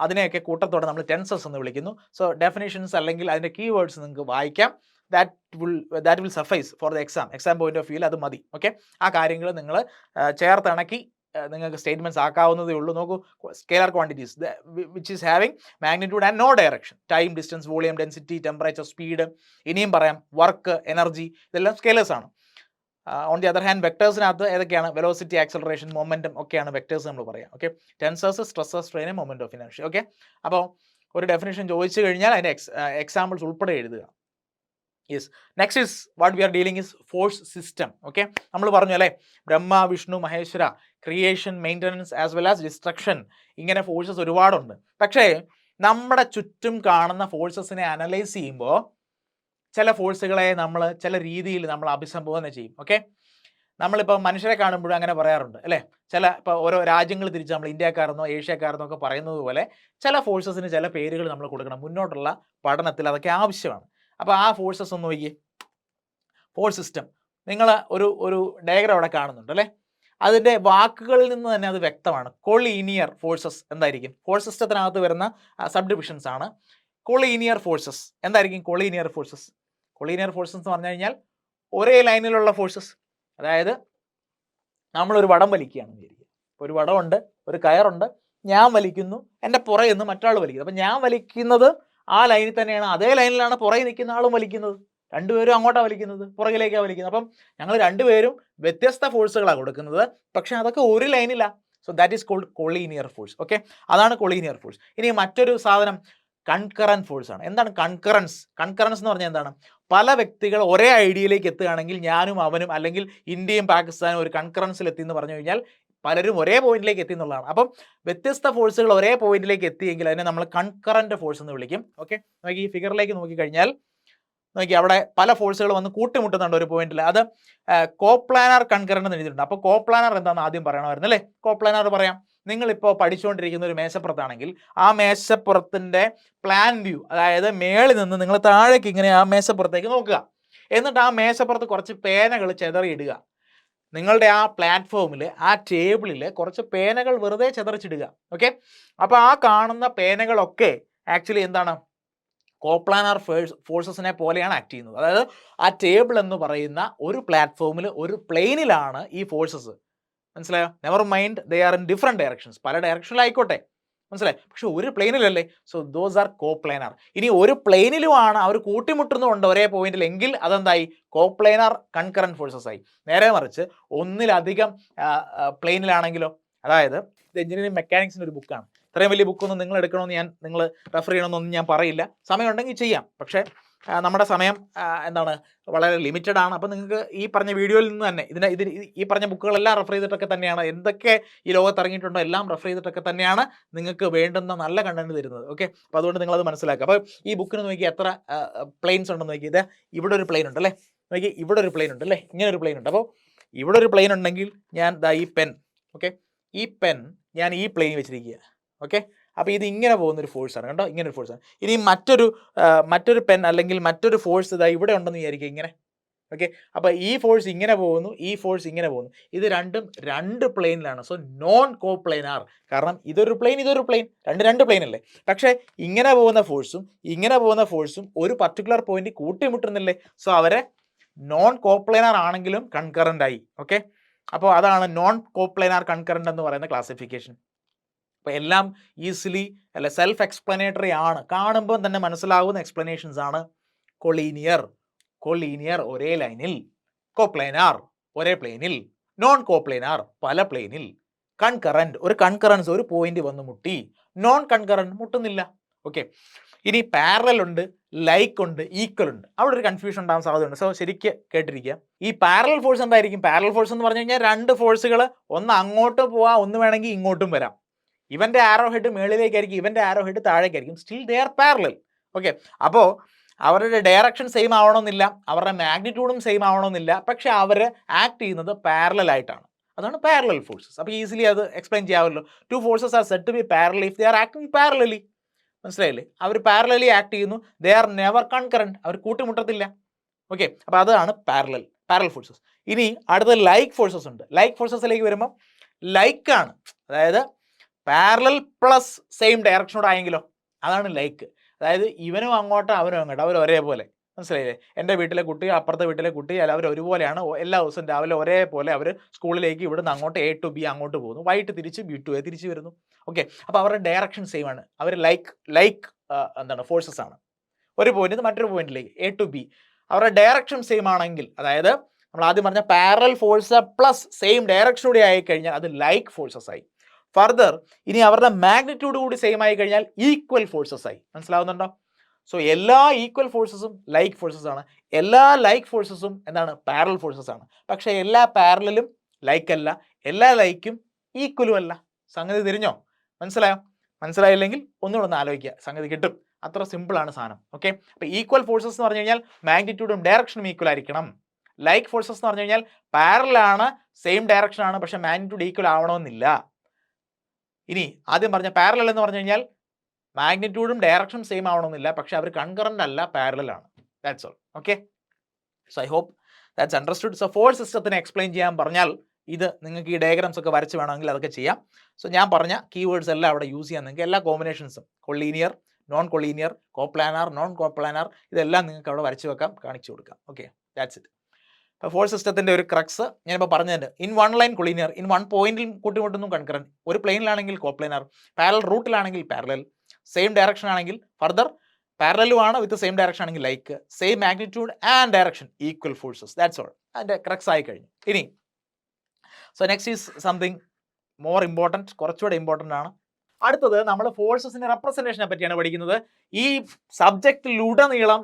Speaker 1: അതിനെയൊക്കെ കൂട്ടത്തോടെ നമ്മൾ ടെൻസസ് എന്ന് വിളിക്കുന്നു. സോ ഡെഫിനിഷൻസ് അല്ലെങ്കിൽ അതിൻ്റെ കീവേഡ്സ് നിങ്ങൾക്ക് വായിക്കാം. That will suffice for the exam point of വ്യൂവിൽ അത് മതി. ഓക്കെ, ആ കാര്യങ്ങൾ നിങ്ങൾ ചേർത്തിണക്കി നിങ്ങൾക്ക് സ്റ്റേറ്റ്മെൻറ്റ്സ് ആക്കാവുന്നതേ ഉള്ളൂ. നോക്കൂ, scalar quantities which is having magnitude and no direction, time, distance, volume, density, temperature, speed, ഇനിയും പറയാം വർക്ക്, എനർജി, ഇതെല്ലാം സ്കേലേഴ്സ് ആണ്. ഓൺ ദി അതർ ഹാൻഡ് വെക്ടേഴ്സിനകത്ത് ഏതൊക്കെയാണ്? വെലോസിറ്റി, ആക്സലറേഷൻ, മൊമെൻറ്റം ഒക്കെയാണ് വെക്ടേഴ്സ് നമ്മൾ പറയാം. Okay, tensors, stresses, strain, moment of inertia. Okay, അപ്പോൾ ഒരു ഡെഫിനേഷൻ ചോദിച്ചു കഴിഞ്ഞാൽ അതിൻ്റെ എക്സാമ്പിൾസ് ഉൾപ്പെടെ എഴുതുക. Yes, next is what we are dealing is force system. Okay, നമ്മൾ പറഞ്ഞു അല്ലേ, ബ്രഹ്മ, Vishnu, Maheshwara, creation, maintenance as well as destruction, ഇങ്ങനെ ഫോഴ്സസ് ഒരുപാടുണ്ട്. പക്ഷേ നമ്മുടെ ചുറ്റും കാണുന്ന ഫോഴ്സസിനെ അനലൈസ് ചെയ്യുമ്പോൾ ചില ഫോഴ്സുകളെ നമ്മൾ ചില രീതിയിൽ നമ്മൾ അഭിസംബോധന ചെയ്യും. ഓക്കെ, നമ്മളിപ്പോൾ മനുഷ്യരെ കാണുമ്പോഴും അങ്ങനെ പറയാറുണ്ട് അല്ലേ. ഇപ്പോൾ ഓരോ രാജ്യങ്ങൾ തിരിച്ച് നമ്മൾ ഇന്ത്യക്കാരെന്നോ ഏഷ്യക്കാരെന്നോ ഒക്കെ പറയുന്നത് പോലെ ചില ഫോഴ്സസിന് ചില പേരുകൾ നമ്മൾ കൊടുക്കണം. മുന്നോട്ടുള്ള പഠനത്തിൽ അതൊക്കെ ആവശ്യമാണ്. അപ്പോൾ ആ ഫോഴ്സസ് ഒന്ന് നോക്കിയേ. ഫോഴ്സ് സിസ്റ്റം നിങ്ങൾ ഒരു ഡയഗ്രാം അവിടെ കാണുന്നുണ്ട് അല്ലേ. അതിൻ്റെ വാക്കുകളിൽ നിന്ന് തന്നെ അത് വ്യക്തമാണ്. കൊളീനിയർ ഫോഴ്സസ് എന്തായിരിക്കും? ഫോഴ്സ് സിസ്റ്റത്തിനകത്ത് വരുന്ന സബ് ഡിവിഷൻസ് ആണ് കൊളീനിയർ ഫോഴ്സസ്. എന്തായിരിക്കും കൊളീനിയർ ഫോഴ്സസ്? കൊളീനിയർ ഫോഴ്സസ് എന്ന് പറഞ്ഞു കഴിഞ്ഞാൽ ഒരേ ലൈനിലുള്ള ഫോഴ്സസ്. അതായത് നമ്മളൊരു വടം വലിക്കുകയാണെന്ന് വിചാരിക്കുക. ഒരു വടമുണ്ട്, ഒരു കയറുണ്ട്, ഞാൻ വലിക്കുന്നു, എൻ്റെ പുറകിൽ നിന്ന് മറ്റൊരാൾ വലിക്കുന്നു. അപ്പം ഞാൻ വലിക്കുന്നത് ആ ലൈനിൽ തന്നെയാണ്, അതേ ലൈനിലാണ് പുറകിൽ നിൽക്കുന്ന ആളും വലിക്കുന്നത്. രണ്ടുപേരും അങ്ങോട്ടാണ് വലിക്കുന്നത്, പുറകിലേക്കാണ് വലിക്കുന്നത്. അപ്പം ഞങ്ങൾ രണ്ടുപേരും വ്യത്യസ്ത ഫോഴ്സുകളാണ് കൊടുക്കുന്നത്, പക്ഷേ അതൊക്കെ ഒരു ലൈനിലാണ്. So that is called collinear force. Okay, അതാണ് കൊളീനിയർ ഫോഴ്സ്. ഇനി മറ്റൊരു സാധനം കൺകറൻറ്റ് ഫോഴ്സ് ആണ്. എന്താണ് കൺകറൻസ്? കൺകറൻസ് എന്ന് പറഞ്ഞാൽ എന്താണ്? പല വ്യക്തികൾ ഒരേ ഐഡിയയിലേക്ക് എത്തുകയാണെങ്കിൽ ഞാനും അവനും അല്ലെങ്കിൽ ഇന്ത്യയും പാകിസ്ഥാനും ഒരു കൺകറൻസിൽ എത്തി എന്ന് പറഞ്ഞു കഴിഞ്ഞാൽ പലരും ഒരേ പോയിന്റിലേക്ക് എത്തി എന്നുള്ളതാണ്. അപ്പം വ്യത്യസ്ത ഫോഴ്സുകൾ ഒരേ പോയിന്റിലേക്ക് എത്തിയെങ്കിൽ അതിനെ നമ്മൾ കൺകറൻറ്റ് ഫോഴ്സ് എന്ന് വിളിക്കും. ഓക്കെ, നോക്കി ഈ ഫിഗറിലേക്ക് നോക്കിക്കഴിഞ്ഞാൽ നോക്കി അവിടെ പല ഫോഴ്സുകൾ വന്ന് കൂട്ടിമുട്ടുന്നുണ്ട് ഒരു പോയിന്റിൽ. അത് കോപ്ലാനാർ കൺകറൻറ്റ് എന്ന് എഴുതിയിട്ടുണ്ട്. അപ്പോൾ കോപ്ലാനാർ എന്താണെന്ന് ആദ്യം പറയണമായിരുന്നു അല്ലേ. കോപ്ലാനാർ പറയാം. നിങ്ങളിപ്പോൾ പഠിച്ചുകൊണ്ടിരിക്കുന്ന ഒരു മേശപ്പുറത്താണെങ്കിൽ ആ മേശപ്പുറത്തിൻ്റെ പ്ലാൻ വ്യൂ, അതായത് മേളിൽ നിന്ന് നിങ്ങൾ താഴേക്ക് ഇങ്ങനെ ആ മേശപ്പുറത്തേക്ക് നോക്കുക. എന്നിട്ട് ആ മേശപ്പുറത്ത് കുറച്ച് പേനകൾ ചെതറിയിടുക. നിങ്ങളുടെ ആ പ്ലാറ്റ്ഫോമിൽ ആ ടേബിളിൽ കുറച്ച് പേനകൾ വെറുതെ ചെതറിച്ചിടുക. ഓക്കെ, അപ്പോൾ ആ കാണുന്ന പേനകളൊക്കെ ആക്ച്വലി എന്താണ്? കോപ്ലാനാർ ഫോഴ്സസിനെ പോലെയാണ് ആക്ട് ചെയ്യുന്നത്. അതായത് ആ ടേബിൾ എന്ന് പറയുന്ന ഒരു പ്ലാറ്റ്ഫോമിൽ ഒരു പ്ലെയിനിലാണ് ഈ ഫോഴ്സസ്. മനസ്സിലായോ? Never mind they are in different directions, പല ഡയറക്ഷനിലായിക്കോട്ടെ, മനസ്സിലായി, പക്ഷെ ഒരു പ്ലെയിനിലല്ലേ. So those are coplanar. ഇനി ഒരു പ്ലെയിനിലുമാണ് അവർ കൂട്ടിമുട്ടുന്നുണ്ട് ഒരേ പോയിന്റിൽ എങ്കിൽ അതെന്തായി? കോപ്ലാനാർ കൺകറൻറ്റ് ഫോഴ്സസ് ആയി. നേരെ മറിച്ച് ഒന്നിലധികം പ്ലെയിനിലാണെങ്കിലോ, അതായത് ഇത് എഞ്ചിനീയറിംഗ് മെക്കാനിക്സിൻ്റെ ഒരു ബുക്കാണ്. ഇത്രയും വലിയ ബുക്കൊന്നും നിങ്ങൾ എടുക്കണമെന്ന് നിങ്ങൾ റെഫർ ചെയ്യണമെന്നൊന്നും ഞാൻ പറയില്ല. സമയമുണ്ടെങ്കിൽ ചെയ്യാം, പക്ഷേ നമ്മുടെ സമയം എന്താണ് വളരെ ലിമിറ്റഡ് ആണ്. അപ്പോൾ നിങ്ങൾക്ക് ഈ പറഞ്ഞ വീഡിയോയിൽ നിന്ന് തന്നെ ഈ പറഞ്ഞ ബുക്കുകളെല്ലാം റെഫർ ചെയ്തിട്ടൊക്കെ തന്നെയാണ്, എന്തൊക്കെ ഈ ലോകത്ത് ഇറങ്ങിയിട്ടുണ്ടോ എല്ലാം റെഫർ ചെയ്തിട്ടൊക്കെ തന്നെയാണ് നിങ്ങൾക്ക് വേണ്ടുന്ന നല്ല കണ്ടന്റ് തരുന്നത്. ഓക്കെ, അപ്പോൾ അതുകൊണ്ട് നിങ്ങളത് മനസ്സിലാക്കുക. അപ്പോൾ ഈ ബുക്കിന് നോക്കി എത്ര പ്ലെയിൻസ് ഉണ്ടെന്ന് നോക്കി. ഇത് ഇവിടെ ഒരു പ്ലെയിൻ ഉണ്ട് അല്ലേ, നോക്കി ഇവിടെ ഒരു പ്ലെയിൻ ഉണ്ട് അല്ലേ, ഇങ്ങനെ ഒരു പ്ലെയിൻ ഉണ്ട്. അപ്പോൾ ഇവിടെ ഒരു പ്ലെയിൻ ഉണ്ടെങ്കിൽ ഞാൻ ഈ പെൻ, ഓക്കെ, ഈ പെൻ ഞാൻ ഈ പ്ലെയിൻ വെച്ചിരിക്കുക. ഓക്കെ, അപ്പോൾ ഇത് ഇങ്ങനെ പോകുന്നൊരു ഫോഴ്സാണ്, കണ്ടോ, ഇങ്ങനെ ഒരു ഫോഴ്സാണ്. ഇനി മറ്റൊരു പെൻ അല്ലെങ്കിൽ മറ്റൊരു ഫോഴ്സ് ഇതാ ഇവിടെ ഉണ്ടെന്ന് വിചാരിക്കുക, ഇങ്ങനെ. ഓക്കെ, അപ്പോൾ ഈ ഫോഴ്സ് ഇങ്ങനെ പോകുന്നു, ഈ ഫോഴ്സ് ഇങ്ങനെ പോകുന്നു. ഇത് രണ്ടും രണ്ട് പ്ലെയിനിലാണ്. So non കോപ്ലെയിനാർ. കാരണം ഇതൊരു പ്ലെയിൻ, ഇതൊരു പ്ലെയിൻ, രണ്ട് പ്ലെയിൻ അല്ലേ. പക്ഷേ ഇങ്ങനെ പോകുന്ന ഫോഴ്സും ഇങ്ങനെ പോകുന്ന ഫോഴ്സും ഒരു പർട്ടിക്കുലർ പോയിന്റ് കൂട്ടിമുട്ടുന്നില്ലേ. സോ അവരെ നോൺ കോപ്ലെയിനാർ ആണെങ്കിലും കൺകറൻ്റ് ആയി. ഓക്കെ, അപ്പോൾ അതാണ് നോൺ കോപ്ലെയിനാർ കൺകറൻ്റ് എന്ന് പറയുന്ന ക്ലാസിഫിക്കേഷൻ. അപ്പോൾ എല്ലാം ഈസിലി അല്ല സെൽഫ് എക്സ്പ്ലനേറ്ററി ആണ്, കാണുമ്പോൾ തന്നെ മനസ്സിലാവുന്ന എക്സ്പ്ലനേഷൻസ് ആണ്. കൊളീനിയർ ഒരേ ലൈനിൽ, കോപ്ലെയിനാർ ഒരേ പ്ലെയിനിൽ, നോൺ കോപ്ലെയിനാർ പല പ്ലെയിനിൽ, കൺകറൻറ്റ് ഒരു കൺകറൻസ് ഒരു പോയിന്റ് വന്ന് മുട്ടി, നോൺ കൺകറൻറ്റ് മുട്ടുന്നില്ല. ഓക്കെ, ഇനി പാരലൽ ഉണ്ട്, ലൈക്ക് ഉണ്ട്, ഈക്വൽ ഉണ്ട്. അവിടെ ഒരു കൺഫ്യൂഷൻ ഉണ്ടാകാൻ സാധ്യതയുണ്ട്. സോ ശരിക്ക് കേട്ടിരിക്കുക. ഈ പാരലൽ ഫോഴ്സ് എന്തായിരിക്കും? പാരലൽ ഫോഴ്സ് എന്ന് പറഞ്ഞു കഴിഞ്ഞാൽ രണ്ട് ഫോഴ്സുകൾ ഒന്ന് അങ്ങോട്ട് പോവാം, ഒന്ന് വേണമെങ്കിൽ ഇങ്ങോട്ടും വരാം. ഇവൻ്റെ ആരോ ഹെഡ് മേളിലേക്കായിരിക്കും, ഇവൻ്റെ ആരോ ഹെഡ് താഴേക്കായിരിക്കും, still they are parallel. Okay, അപ്പോൾ അവരുടെ ഡയറക്ഷൻ സെയിം ആവണമെന്നില്ല, അവരുടെ മാഗ്നിറ്റ്യൂഡും സെയിം ആവണമെന്നില്ല, പക്ഷെ അവർ ആക്ട് ചെയ്യുന്നത് പാരലൽ ആയിട്ടാണ്. അതാണ് പാരലൽ ഫോഴ്സസ്. അപ്പോൾ ഈസിലി അത് എക്സ്പ്ലെയിൻ ചെയ്യാമല്ലോ. Two forces are said to be parallel if they are acting parallelly. മനസ്സിലായില്ലേ? അവർ പാരലലി ആക്ട് ചെയ്യുന്നു, ദേ ആർ നെവർ കൺകറൻറ്റ്, അവർ കൂട്ടിമുട്ടത്തില്ല. ഓക്കെ, അപ്പോൾ അതാണ് പാരലൽ ഫോഴ്സസ്. ഇനി അടുത്ത ലൈക്ക് ഫോഴ്സസ് ഉണ്ട്. ലൈക്ക് ഫോഴ്സസിലേക്ക് വരുമ്പോൾ ലൈക്കാണ്, അതായത് പാരലൽ പ്ലസ് സെയിം ഡയറക്ഷനോട് ആയെങ്കിലോ, അതാണ് ലൈക്ക്. അതായത് ഇവനും അങ്ങോട്ട് അവനും അങ്ങോട്ട് അവർ ഒരേപോലെ, മനസ്സിലായില്ലേ? എൻ്റെ വീട്ടിലെ കുട്ടി അപ്പുറത്തെ വീട്ടിലെ കുട്ടി അവർ ഒരുപോലെയാണ്. എല്ലാ ദിവസവും രാവിലെ ഒരേപോലെ അവർ സ്കൂളിലേക്ക് ഇവിടുന്ന് അങ്ങോട്ട് A to B അങ്ങോട്ട് പോകുന്നു, വൈകിട്ട് തിരിച്ച് B to A തിരിച്ച് വരുന്നു. ഓക്കെ, അപ്പോൾ അവരുടെ ഡയറക്ഷൻ സെയിം ആണ്. അവർ ലൈക്ക് എന്താണ് ഫോഴ്സസ് ആണ്. ഒരു പോയിന്റിൽ നിന്ന് മറ്റൊരു പോയിന്റിലേക്ക് A to B അവരുടെ ഡയറക്ഷൻ സെയിം ആണെങ്കിൽ, അതായത് നമ്മൾ ആദ്യം പറഞ്ഞ പാരലൽ ഫോഴ്സ് പ്ലസ് സെയിം ഡയറക്ഷനൂടെ ആയി കഴിഞ്ഞാൽ അത് ലൈക്ക് ഫോഴ്സസ് ആയി. ഫർദർ ഇനി അവരുടെ മാഗ്നിറ്റ്യൂഡ് കൂടി സെയിം ആയി കഴിഞ്ഞാൽ ഈക്വൽ ഫോഴ്സസ് ആയി. മനസ്സിലാവുന്നുണ്ടോ? സോ എല്ലാ ഈക്വൽ ഫോഴ്സസും ലൈക്ക് ഫോഴ്സസ് ആണ്, എല്ലാ ലൈക്ക് ഫോഴ്സസും എന്താണ് പാരലൽ ഫോഴ്സസ് ആണ്. പക്ഷേ എല്ലാ പാരലലും ലൈക്ക് അല്ല, എല്ലാ ലൈക്കും ഈക്വലും അല്ല. സംഗതി തിരിഞ്ഞോ? മനസ്സിലായോ? മനസ്സിലായില്ലെങ്കിൽ ഒന്നുകൂടെ ഒന്ന് ആലോചിക്കുക, സംഗതി കിട്ടും. അത്ര സിമ്പിളാണ് സാധനം. ഓക്കെ, അപ്പോൾ ഈക്വൽ ഫോഴ്സസ് എന്ന് പറഞ്ഞു കഴിഞ്ഞാൽ മാഗ്നിറ്റ്യൂഡും ഡയറക്ഷനും ഈക്വൽ ആയിരിക്കണം. ലൈക്ക് ഫോഴ്സസ് എന്ന് പറഞ്ഞു കഴിഞ്ഞാൽ പാരലാണ്, സെയിം ഡയറക്ഷൻ ആണ്, പക്ഷേ മാഗ്നിറ്റ്യൂഡ് ഈക്വൽ ആവണമെന്നില്ല. ഇനി ആദ്യം പറഞ്ഞ പാരലൽ എന്ന് പറഞ്ഞു കഴിഞ്ഞാൽ മാഗ്നിറ്റ്യൂഡും ഡയറക്ഷനും സെയിം ആവണമെന്നില്ല, പക്ഷേ അവർ കൺകറന്റ് അല്ല, പാരലൽ ആണ്. That's all. Okay, so I hope that's understood. So force സിസ്റ്റത്തിനെ എക്സ്പ്ലെയിൻ ചെയ്യാൻ പറഞ്ഞാൽ ഇത് നിങ്ങൾക്ക് ഈ ഡയഗ്രാംസ് ഒക്കെ വരച്ച് വേണമെങ്കിൽ അതൊക്കെ ചെയ്യാം. സോ ഞാൻ പറഞ്ഞ കീവേഡ്സ് എല്ലാം അവിടെ യൂസ് ചെയ്യാൻ നിങ്ങൾക്ക് എല്ലാ കോമ്പിനേഷൻസും, collinear, non collinear, coplanar, non coplanar, ഇതെല്ലാം നിങ്ങൾക്ക് അവിടെ വരച്ച് വെക്കാം, കാണിച്ചു കൊടുക്കാം. Okay, that's it. അപ്പോൾ ഫോഴ്സ് സിസ്റ്റത്തിൻ്റെ ഒരു ക്രക്സ് ഞാനിപ്പോൾ പറഞ്ഞതിൻ്റെ in one line collinear, in one പോയിന്റിൽ കൂട്ടിമുട്ടുന്നു കൺകറന്റ്, ഒരു പ്ലെയിനിലാണെങ്കിൽ കോപ്ലാനാർ, പാരലൽ റൂട്ടിലാണെങ്കിൽ പാരലൽ, സെയിം ഡയറക്ഷൻ ആണെങ്കിൽ ഫർദർ പാരലലുമാണ്, വിത്ത് സെയിം ഡയറക്ഷൻ ആണെങ്കിൽ like, same magnitude and direction equal forces. That's all. അതിൻ്റെ ക്രക്സ് ആയി കഴിഞ്ഞു. ഇനി so next is something more important, കുറച്ചുകൂടെ ഇമ്പോർട്ടൻ്റ് ആണ്. അടുത്തത് നമ്മൾ ഫോഴ്സസിൻ്റെ റെപ്രസെൻറ്റേഷനെ പറ്റിയാണ് പഠിക്കുന്നത്. ഈ സബ്ജക്റ്റിലുടനീളം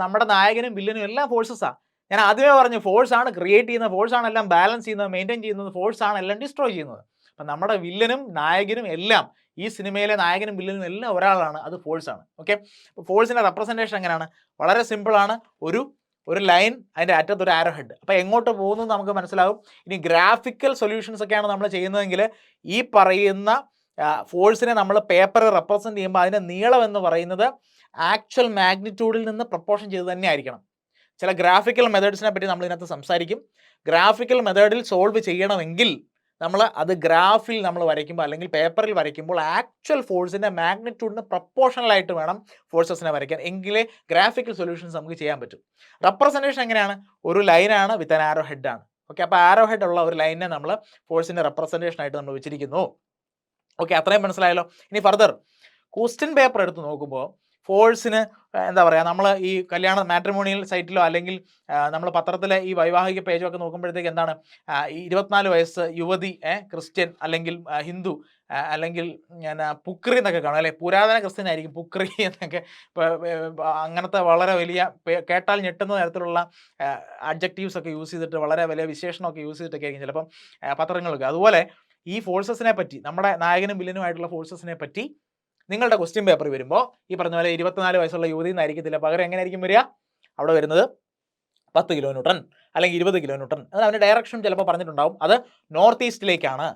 Speaker 1: നമ്മുടെ നായകനും വില്ലനും എല്ലാം ഫോഴ്സസാണ്. ഞാൻ ആദ്യമേ പറഞ്ഞു, ഫോഴ്സ് ആണ് ക്രിയേറ്റ് ചെയ്യുന്നത്, ഫോഴ്സ് ആണ് എല്ലാം ബാലൻസ് ചെയ്യുന്നത്, മെയിൻറ്റെയിൻ ചെയ്യുന്നത്, ഫോഴ്സ് ആണ് എല്ലാം ഡിസ്ട്രോയ് ചെയ്യുന്നത്. അപ്പം നമ്മുടെ വില്ലനും നായകനും എല്ലാം, ഈ സിനിമയിലെ നായകനും വില്ലനും എല്ലാം ഒരാളാണ്, അത് ഫോഴ്സ് ആണ്. ഓക്കെ, അപ്പോൾ ഫോഴ്സിൻ്റെ റെപ്രസെൻറ്റേഷൻ എങ്ങനെയാണ്? വളരെ സിമ്പിളാണ്. ഒരു ലൈൻ, അതിൻ്റെ അറ്റത്ത് ഒരു ആരോ ഹെഡ്. അപ്പോൾ എങ്ങോട്ട് പോകുന്നു നമുക്ക് മനസ്സിലാവും. ഇനി ഗ്രാഫിക്കൽ സൊല്യൂഷൻസ് ഒക്കെയാണ് നമ്മൾ ചെയ്യുന്നതെങ്കിൽ ഈ പറയുന്ന ഫോഴ്സിനെ നമ്മൾ പേപ്പറിൽ റെപ്രസെൻറ്റ് ചെയ്യുമ്പോൾ അതിൻ്റെ നീളം എന്ന് പറയുന്നത് ആക്ച്വൽ മാഗ്നിറ്റ്യൂഡിൽ നിന്ന് പ്രപ്പോർഷൻ ചെയ്ത് തന്നെ ആയിരിക്കണം. ചില ഗ്രാഫിക്കൽ മെത്തേഡ്സിനെ പറ്റി നമ്മൾ ഇതിനകത്ത് സംസാരിക്കും. ഗ്രാഫിക്കൽ മെത്തേഡിൽ സോൾവ് ചെയ്യണമെങ്കിൽ നമ്മൾ അത് ഗ്രാഫിൽ നമ്മൾ വരയ്ക്കുമ്പോൾ അല്ലെങ്കിൽ പേപ്പറിൽ വരയ്ക്കുമ്പോൾ ആക്ച്വൽ ഫോഴ്സിൻ്റെ മാഗ്നിറ്റ്യൂഡിന് പ്രപ്പോർഷണലായിട്ട് വേണം ഫോഴ്സസിനെ വരയ്ക്കാൻ, എങ്കിലേ ഗ്രാഫിക്കൽ സൊല്യൂഷൻസ് നമുക്ക് ചെയ്യാൻ പറ്റും. റെപ്രസെൻറ്റേഷൻ എങ്ങനെയാണ്? ഒരു ലൈനാണ് വിത്ത് ആൻ ആരോ ഹെഡ് ആണ്. ഓക്കെ, അപ്പോൾ ആരോ ഹെഡ് ഉള്ള ഒരു ലൈനിനെ നമ്മൾ ഫോഴ്സിൻ്റെ റെപ്രസെൻറ്റേഷൻ ആയിട്ട് നമ്മൾ വെച്ചിരിക്കുന്നു. ഓക്കെ, അത്രയും മനസ്സിലായല്ലോ. ഇനി ഫർദർ ക്വസ്റ്റ്യൻ പേപ്പർ എടുത്ത് നോക്കുമ്പോൾ ഫോഴ്സിന് എന്താ പറയുക, നമ്മൾ ഈ കല്യാണ മാട്രിമോണിയൽ സൈറ്റിലോ അല്ലെങ്കിൽ നമ്മൾ പത്രത്തിലെ ഈ വൈവാഹിക പേജോ ഒക്കെ നോക്കുമ്പോഴത്തേക്ക് എന്താണ്, 24 വയസ്സ് യുവതി, ക്രിസ്ത്യൻ അല്ലെങ്കിൽ ഹിന്ദു അല്ലെങ്കിൽ പുക്രി എന്നൊക്കെ കാണും അല്ലേ, പുരാതന ക്രിസ്ത്യൻ ആയിരിക്കും പുക്രി എന്നൊക്കെ, അങ്ങനത്തെ വളരെ വലിയ കേട്ടാൽ ഞെട്ടുന്ന തരത്തിലുള്ള അഡ്ജക്റ്റീവ്സ് ഒക്കെ യൂസ് ചെയ്തിട്ട്, വളരെ വലിയ വിശേഷണമൊക്കെ യൂസ് ചെയ്തിട്ടൊക്കെ ആയിരിക്കും ചിലപ്പം പത്രങ്ങളൊക്കെ. അതുപോലെ ഈ ഫോഴ്സസിനെ പറ്റി, നമ്മുടെ നായകനും വില്ലനുമായിട്ടുള്ള ഫോഴ്സസിനെ പറ്റി നിങ്ങളുടെ ക്വസ്റ്റ്യൻ പേപ്പർ വരുമ്പോൾ ഈ പറഞ്ഞ പോലെ 24 വയസ്സുള്ള യുവതി എന്നായിരിക്കത്തില്ല, പകരം എങ്ങനെയായിരിക്കും വരിക? അവിടെ വരുന്നത് 10 കിലോ ന്യൂട്ടൺ അല്ലെങ്കിൽ 20 കിലോ ന്യൂട്ടൺ. അത് അവൻ്റെ ഡയറക്ഷൻ ചിലപ്പോൾ പറഞ്ഞിട്ടുണ്ടാവും, അത് നോർത്ത് ഈസ്റ്റിലേക്കാണ്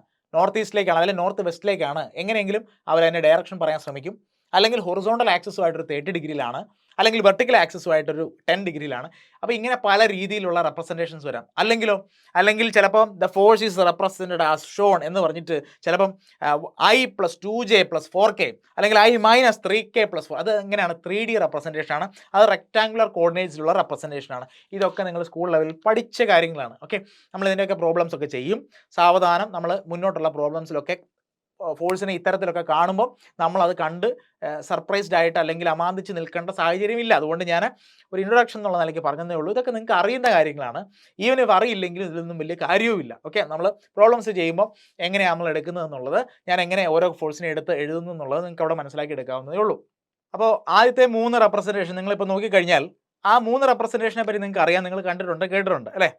Speaker 1: അല്ലെങ്കിൽ നോർത്ത് വെസ്റ്റിലേക്കാണ്. എങ്ങനെയെങ്കിലും അവർ അതിൻ്റെ ഡയറക്ഷൻ പറയാൻ ശ്രമിക്കും. അല്ലെങ്കിൽ ഹൊറിസോണ്ടൽ ആക്സിസുമായിട്ടൊരു 30 ഡിഗ്രിയിലാണ്, അല്ലെങ്കിൽ വെർട്ടിക്കൽ ആക്സിസുമായിട്ടൊരു 10 ഡിഗ്രിയിലാണ്. അപ്പോൾ ഇങ്ങനെ പല രീതിയിലുള്ള റെപ്രസെൻറ്റേഷൻസ് വരാം. അല്ലെങ്കിൽ ചിലപ്പം the force is represented as shown എന്ന് പറഞ്ഞിട്ട് ചിലപ്പം I+2J+4K അല്ലെങ്കിൽ I-3K+4, അത് എങ്ങനെയാണ്? 3D റെപ്രസെൻറ്റേഷൻ ആണ്, അത് റെക്ടാങ്കുലർ കോർഡിനേറ്റ്സിലുള്ള റെപ്രസെൻറ്റേഷൻ ആണ്. ഇതൊക്കെ നിങ്ങൾ സ്കൂൾ ലെവലിൽ പഠിച്ച കാര്യങ്ങളാണ്. ഓക്കെ, നമ്മൾ ഇതിൻ്റെയൊക്കെ പ്രോബ്ലംസ് ഒക്കെ ചെയ്യും. സാവധാനം നമ്മൾ മുന്നോട്ടുള്ള പ്രോബ്ലംസിലൊക്കെ ഫോഴ്സിനെ ഇത്തരത്തിലൊക്കെ കാണുമ്പോൾ നമ്മളത് കണ്ട് സർപ്രൈസ്ഡ് ആയിട്ട് അല്ലെങ്കിൽ അമാന്തിച്ച് നിൽക്കേണ്ട സാഹചര്യമില്ല. അതുകൊണ്ട് ഞാൻ ഒരു ഇൻട്രൊഡക്ഷൻ എന്നുള്ള നിലയ്ക്ക് പറഞ്ഞതേ ഉള്ളൂ. ഇതൊക്കെ നിങ്ങൾക്ക് അറിയുന്ന കാര്യങ്ങളാണ്. ഈവൻ ഇഫ് അറിയില്ലെങ്കിലും ഇതിലൊന്നും വലിയ കാര്യവുമില്ല. ഓക്കെ, നമ്മൾ പ്രോബ്ലംസ് ചെയ്യുമ്പോൾ എങ്ങനെയാണ് നമ്മൾ എടുക്കുന്നത് എന്നുള്ളത്, ഞാൻ എങ്ങനെ ഓരോ ഫോഴ്സിനെ എടുത്ത് എഴുതുന്നു എന്നുള്ളത് നിങ്ങൾക്ക് അവിടെ മനസ്സിലാക്കി എടുക്കാവുന്നതേ ഉള്ളൂ. അപ്പോൾ ആദ്യത്തെ 3 റെപ്രസെൻറ്റേഷൻ നിങ്ങളിപ്പോൾ നോക്കിക്കഴിഞ്ഞാൽ ആ 3 റെപ്രസെൻറ്റേഷനെ പറ്റി നിങ്ങൾക്ക് അറിയാം, നിങ്ങൾ കണ്ടിട്ടുണ്ട്, കേട്ടിട്ടുണ്ട് അല്ലേ?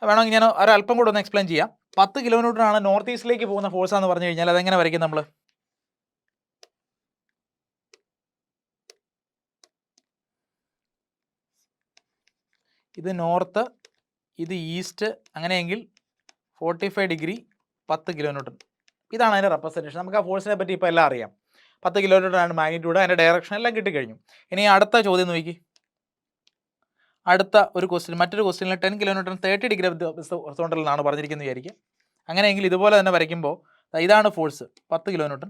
Speaker 1: വേണമെങ്കിൽ ഞാൻ ഒരല്പം കൂടെ ഒന്ന് എക്സ്പ്ലെയിൻ ചെയ്യാം. 10 കിലോ ന്യൂട്ടൺ ആണ് നോർത്ത് ഈസ്റ്റിലേക്ക് പോകുന്ന ഫോഴ്സ് എന്ന് പറഞ്ഞു കഴിഞ്ഞാൽ അതെങ്ങനെ വരയ്ക്കും നമ്മൾ? ഇത് നോർത്ത്, ഇത് ഈസ്റ്റ്, അങ്ങനെയെങ്കിൽ 45 ഡിഗ്രി 10 കിലോ ന്യൂട്ടൺ. ഇതാണ് അതിൻ്റെ റെപ്രസെൻറ്റേഷൻ. നമുക്ക് ആ ഫോഴ്സിനെ പറ്റി ഇപ്പോൾ എല്ലാം അറിയാം. 10 കിലോ ന്യൂട്ടൺ ആണ് മാഗ്നിറ്റ്യൂഡ്, അതിൻ്റെ ഡയറക്ഷൻ എല്ലാം കിട്ടിക്കഴിഞ്ഞു. ഇനി അടുത്ത ചോദ്യം നോക്കി, അടുത്ത ഒരു ക്വസ്റ്റ്യൻ, മറ്റൊരു ക്വസ്റ്റ്യനിൽ 10 കിലോ ന്യൂട്ടൺ 30 ഡിഗ്രി ഹൊറിസോണ്ടൽ എന്നാണ് പറഞ്ഞിരിക്കുന്നത് വിചാരിക്കുക. അങ്ങനെയെങ്കിൽ ഇതുപോലെ തന്നെ വരയ്ക്കുമ്പോൾ ഇതാണ് ഫോഴ്സ് 10 കിലോ ന്യൂട്ടൺ.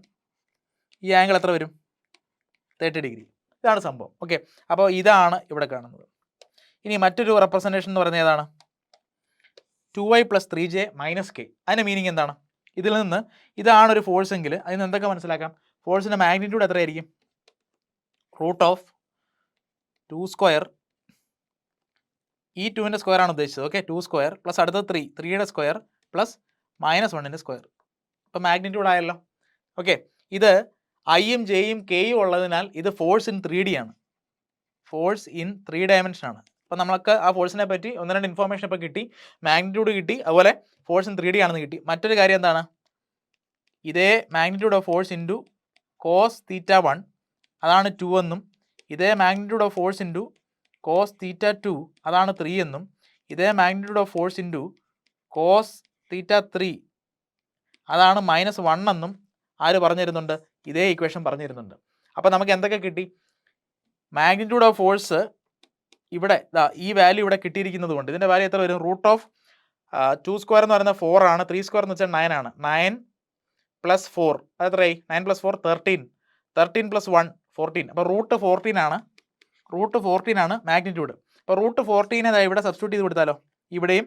Speaker 1: ഈ ആംഗിൾ എത്ര വരും? 30 ഡിഗ്രി. ഇതാണ് സംഭവം. ഓക്കെ, അപ്പോൾ ഇതാണ് ഇവിടെ കാണുന്നത്. ഇനി മറ്റൊരു റെപ്രസെൻറ്റേഷൻ എന്ന് പറയുന്നത് ഏതാണ്? 2y + 3j - k. അതിൻ്റെ മീനിങ് എന്താണ്? ഇതിൽ നിന്ന് ഇതാണ് ഒരു ഫോഴ്സ് എങ്കിൽ അതിന് എന്തൊക്കെ മനസ്സിലാക്കാം? ഫോഴ്സിൻ്റെ മാഗ്നിറ്റ്യൂഡ് എത്രയായിരിക്കും? √2². ഈ 2ൻ്റെ സ്ക്വയർ ആണ് ഉദ്ദേശിച്ചത്. ഓക്കെ, 2² പ്ലസ് അടുത്തത് 3യുടെ സ്ക്വയർ പ്ലസ് -1ൻ്റെ സ്ക്വയർ. അപ്പോൾ മാഗ്നിറ്റ്യൂഡ് ആയല്ലോ. ഓക്കെ, ഇത് ഐയും ജെയും കെയും ഉള്ളതിനാൽ ഇത് ഫോഴ്സ് ഇൻ 3D ആണ്. ഫോഴ്സ് ഇൻ 3 ഡയമെൻഷൻ ആണ്. അപ്പോൾ നമ്മൾക്ക് ആ ഫോഴ്സിനെ പറ്റി 1-2 ഇൻഫോർമേഷൻ ഇപ്പോൾ കിട്ടി. മാഗ്നിറ്റ്യൂഡ് കിട്ടി, അതുപോലെ ഫോഴ്സ് ഇൻ 3D ആണെന്ന് കിട്ടി. മറ്റൊരു കാര്യം എന്താണ്? ഇതേ magnitude of force into cos θ1 അതാണ് 2 എന്നും, ഇതേ magnitude of force into cos θ2 അതാണ് 3 എന്നും, ഇതേ magnitude of force into cos θ3 അതാണ് -1 എന്നും ആര് പറഞ്ഞു തരുന്നുണ്ട്? ഇതേ ഇക്വേഷൻ പറഞ്ഞു തരുന്നുണ്ട്. അപ്പോൾ നമുക്ക് എന്തൊക്കെ കിട്ടി? മാഗ്നിറ്റ്യൂഡ് ഓഫ് ഫോഴ്സ് ഇവിടെ ഈ വാല്യൂ ഇവിടെ കിട്ടിയിരിക്കുന്നത് കൊണ്ട് ഇതിൻ്റെ വാല്യൂ എത്ര വരും? √2² എന്ന് പറയുന്നത് 4 ആണ്, 3² എന്ന് വെച്ചാൽ 9 ആണ്. 9 + 4 അത് എത്രയായി? 9 + 4 13, 13 + 1 14. അപ്പോൾ √14 ആണ്, √14 ആണ് മാഗ്നിറ്റ്യൂഡ്. അപ്പോൾ √14 ഇവിടെ സബ്സ്റ്റിറ്റ്യൂട്ട് ചെയ്ത് കൊടുത്താലോ? ഇവിടെയും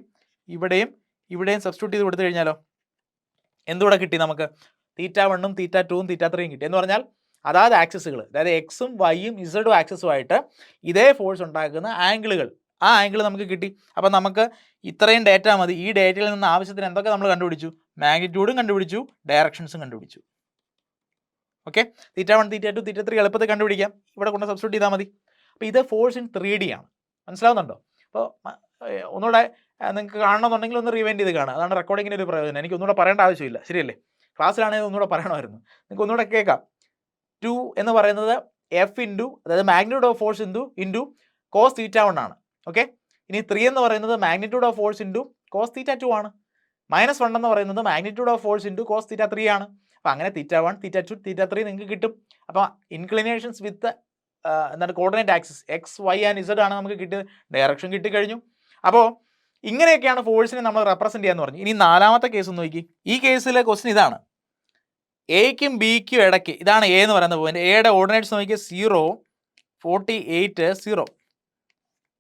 Speaker 1: ഇവിടെയും ഇവിടെയും സബ്സ്റ്റിറ്റ്യൂട്ട് ചെയ്ത് കൊടുത്തു കഴിഞ്ഞാലോ എന്തുകൂടെ കിട്ടി നമുക്ക്? θ1ഉം θ2ഉം θ3യും കിട്ടി. എന്ന് പറഞ്ഞാൽ അതായത് ആക്സിസുകൾ, അതായത് എക്സും വൈയും ഇസഡും ആക്സിസുമായിട്ട് ഇതേ ഫോഴ്സ് ഉണ്ടാക്കുന്ന ആംഗിളുകൾ, ആ ആംഗിൾ നമുക്ക് കിട്ടി. അപ്പം നമുക്ക് ഇത്രയും ഡേറ്റ മതി. ഈ ഡേറ്റയിൽ നിന്ന് ആവശ്യത്തിന് എന്തൊക്കെ നമ്മൾ കണ്ടുപിടിച്ചു? മാഗ്നിറ്റ്യൂഡും കണ്ടുപിടിച്ചു, ഡയറക്ഷൻസും കണ്ടുപിടിച്ചു. ഓക്കെ, θ1 θ2 θ3 എളുപ്പത്തിൽ കണ്ടുപിടിക്കാം. ഇവിടെ കൊണ്ട് സബ്സ്റ്റിറ്റ്യൂട്ട് ചെയ്താൽ മതി. അപ്പോൾ ഇത് ഫോഴ്സ് ഇൻ 3D ആണ്. മനസ്സിലാവുന്നുണ്ടോ? അപ്പോൾ ഒന്നുകൂടെ നിങ്ങൾക്ക് കാണണമെന്നുണ്ടെങ്കിൽ ഒന്ന് റിവൈൻഡ് ചെയ്ത് കാണുക. അതാണ് റെക്കോർഡിങ്ങിൻ്റെ ഒരു പ്രയോജനം. എനിക്ക് ഒന്നുകൂടെ പറയേണ്ട ആവശ്യമില്ല, ശരിയല്ലേ? ക്ലാസ്സിലാണെങ്കിൽ ഒന്നുകൂടെ പറയണമായിരുന്നു. നിങ്ങൾക്ക് ഒന്നുകൂടെ കേൾക്കാം. 2 എന്ന് പറയുന്നത് എഫ് ഇൻറ്റു, അതായത് magnitude of force into cos θ1 ആണ്. ഓക്കെ, ഇനി 3 എന്ന് പറയുന്നത് magnitude of force into cos θ2 ആണ്. -1 എന്ന് പറയുന്നത് magnitude of force into cos θ3 ആണ്. അപ്പോൾ അങ്ങനെ θ1 θ2 θ3 നിങ്ങൾക്ക് കിട്ടും. അപ്പോൾ ഇൻക്ലിനേഷൻസ് വിത്ത് എന്താണ് coordinate axis X Y and Z ആണ് നമുക്ക് കിട്ടിയത്. ഡയറക്ഷൻ കിട്ടിക്കഴിഞ്ഞു. അപ്പോൾ ഇങ്ങനെയൊക്കെയാണ് ഫോഴ്സിനെ നമ്മൾ റെപ്രസെൻറ്റ് ചെയ്യാന്ന് പറഞ്ഞു. ഇനി 4ാമത്തെ കേസ് നോക്കി. ഈ കേസിലെ ക്വസ്റ്റ്യൻ ഇതാണ്. എയ്ക്കും ബിക്കും ഇടയ്ക്ക്, ഇതാണ് എ എന്ന് പറയുന്ന പോയിന്റ്. എയുടെ ഓർഡിനേറ്റ്സ് നോക്കിയാൽ 0 48 0.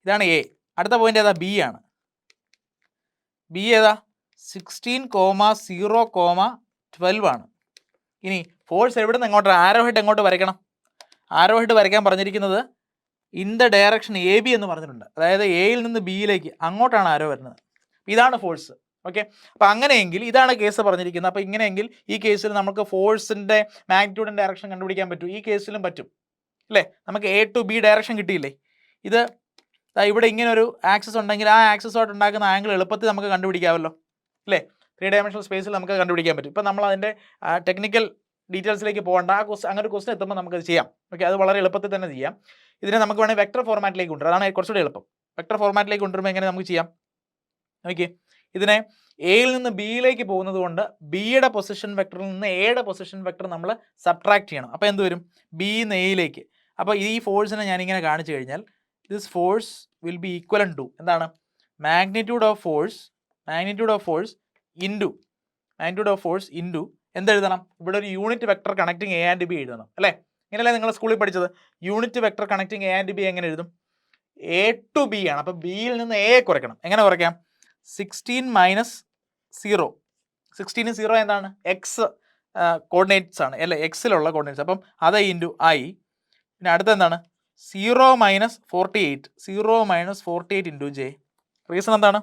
Speaker 1: ഇതാണ് എ. അടുത്ത പോയിന്റ് ഏതാ? ബി ആണ്. ബി ഏതാ? 16, 0, 12 ആണ്. ഇനി ഫോഴ്സ് എവിടെ നിന്ന് എങ്ങോട്ട്? ആരോ ഹെഡ് എങ്ങോട്ട് വരയ്ക്കണം? ആരോ ഹെഡ് വരയ്ക്കാൻ പറഞ്ഞിരിക്കുന്നത് in the direction A B എന്ന് പറഞ്ഞിട്ടുണ്ട്. അതായത് എയിൽ നിന്ന് ബിയിലേക്ക് അങ്ങോട്ടാണ് ആരോ വരുന്നത്. ഇതാണ് ഫോഴ്സ്. ഓക്കെ, അപ്പോൾ അങ്ങനെയെങ്കിൽ ഇതാണ് കേസ് പറഞ്ഞിരിക്കുന്നത്. അപ്പോൾ ഇങ്ങനെയെങ്കിൽ ഈ കേസിൽ നമുക്ക് ഫോഴ്സിൻ്റെ മാഗ്നിറ്റ്യൂഡിൻ്റെ ഡയറക്ഷൻ കണ്ടുപിടിക്കാൻ പറ്റും. ഈ കേസിലും പറ്റും അല്ലേ? നമുക്ക് എ ടു ബി ഡയറക്ഷൻ കിട്ടിയില്ലേ? ഇത് ഇവിടെ ഇങ്ങനെ ഒരു ആക്സിസ് ഉണ്ടെങ്കിൽ ആ ആക്സിസുമായിട്ട് ഉണ്ടാക്കുന്ന ആംഗിൾ എളുപ്പത്തിൽ നമുക്ക് കണ്ടുപിടിക്കാമല്ലോ അല്ലേ? 3 ഡയമെൻഷണൽ സ്പേസിൽ നമുക്ക് കണ്ടുപിടിക്കാൻ പറ്റും. ഇപ്പോൾ നമ്മൾ അതിൻ്റെ ടെക്നിക്കൽ ഡീറ്റെയിൽസിലേക്ക് പോകേണ്ട. അങ്ങനെ ഒരു ക്വസ്റ്റൻ എത്തുമ്പോൾ നമുക്കത് ചെയ്യാം. ഓക്കെ, അത് വളരെ എളുപ്പത്തിൽ തന്നെ ചെയ്യാം. ഇതിനെ നമുക്ക് വേണമെങ്കിൽ വെക്ടർ ഫോർമാറ്റിലേക്ക് കൊണ്ടുവരാം. അതാണ് കുറച്ചുകൂടി എളുപ്പം. വെക്ടർ ഫോർമാറ്റിലേക്ക് കൊണ്ടുവരുമ്പോൾ എങ്ങനെ നമുക്ക് ചെയ്യാം? ഓക്കെ, ഇതിനെ എയിൽ നിന്ന് ബിയിലേക്ക് പോകുന്നത് കൊണ്ട് ബിയുടെ പൊസിഷൻ വെക്ടറിൽ നിന്ന് എയുടെ പൊസിഷൻ വെക്ടർ നമ്മൾ സബ്ട്രാക്ട് ചെയ്യണം. അപ്പോൾ എന്ത് വരും? ബിന്ന് എയിലേക്ക്. അപ്പോൾ ഈ ഫോഴ്സിനെ ഞാനിങ്ങനെ കാണിച്ചു കഴിഞ്ഞാൽ this force will be equal to എന്താണ്? മാഗ്നിറ്റ്യൂഡ് ഓഫ് ഫോഴ്സ് ഇൻറ്റു എന്തെഴുതണം? ഇവിടെ ഒരു unit vector connecting A and B എഴുതണം അല്ലേ? ഇങ്ങനെയല്ലേ നിങ്ങൾ സ്കൂളിൽ പഠിച്ചത്? Unit vector connecting A and B എങ്ങനെ എഴുതും? എ ടു ബി ആണ്. അപ്പോൾ ബിയിൽ നിന്ന് എ കുറയ്ക്കണം. എങ്ങനെ കുറയ്ക്കാം? 16 - 0. 16 0 എന്താണ്? എക്സ് കോർഡിനേറ്റ്സ് ആണ് അല്ലേ? എക്സിലുള്ള കോർഡിനേറ്റ്സ്. അപ്പം അത് ഇൻറ്റു ഐ. പിന്നെ അടുത്ത എന്താണ്? 0 - 48 ഇൻറ്റു ജെ. റീസൺ എന്താണ്?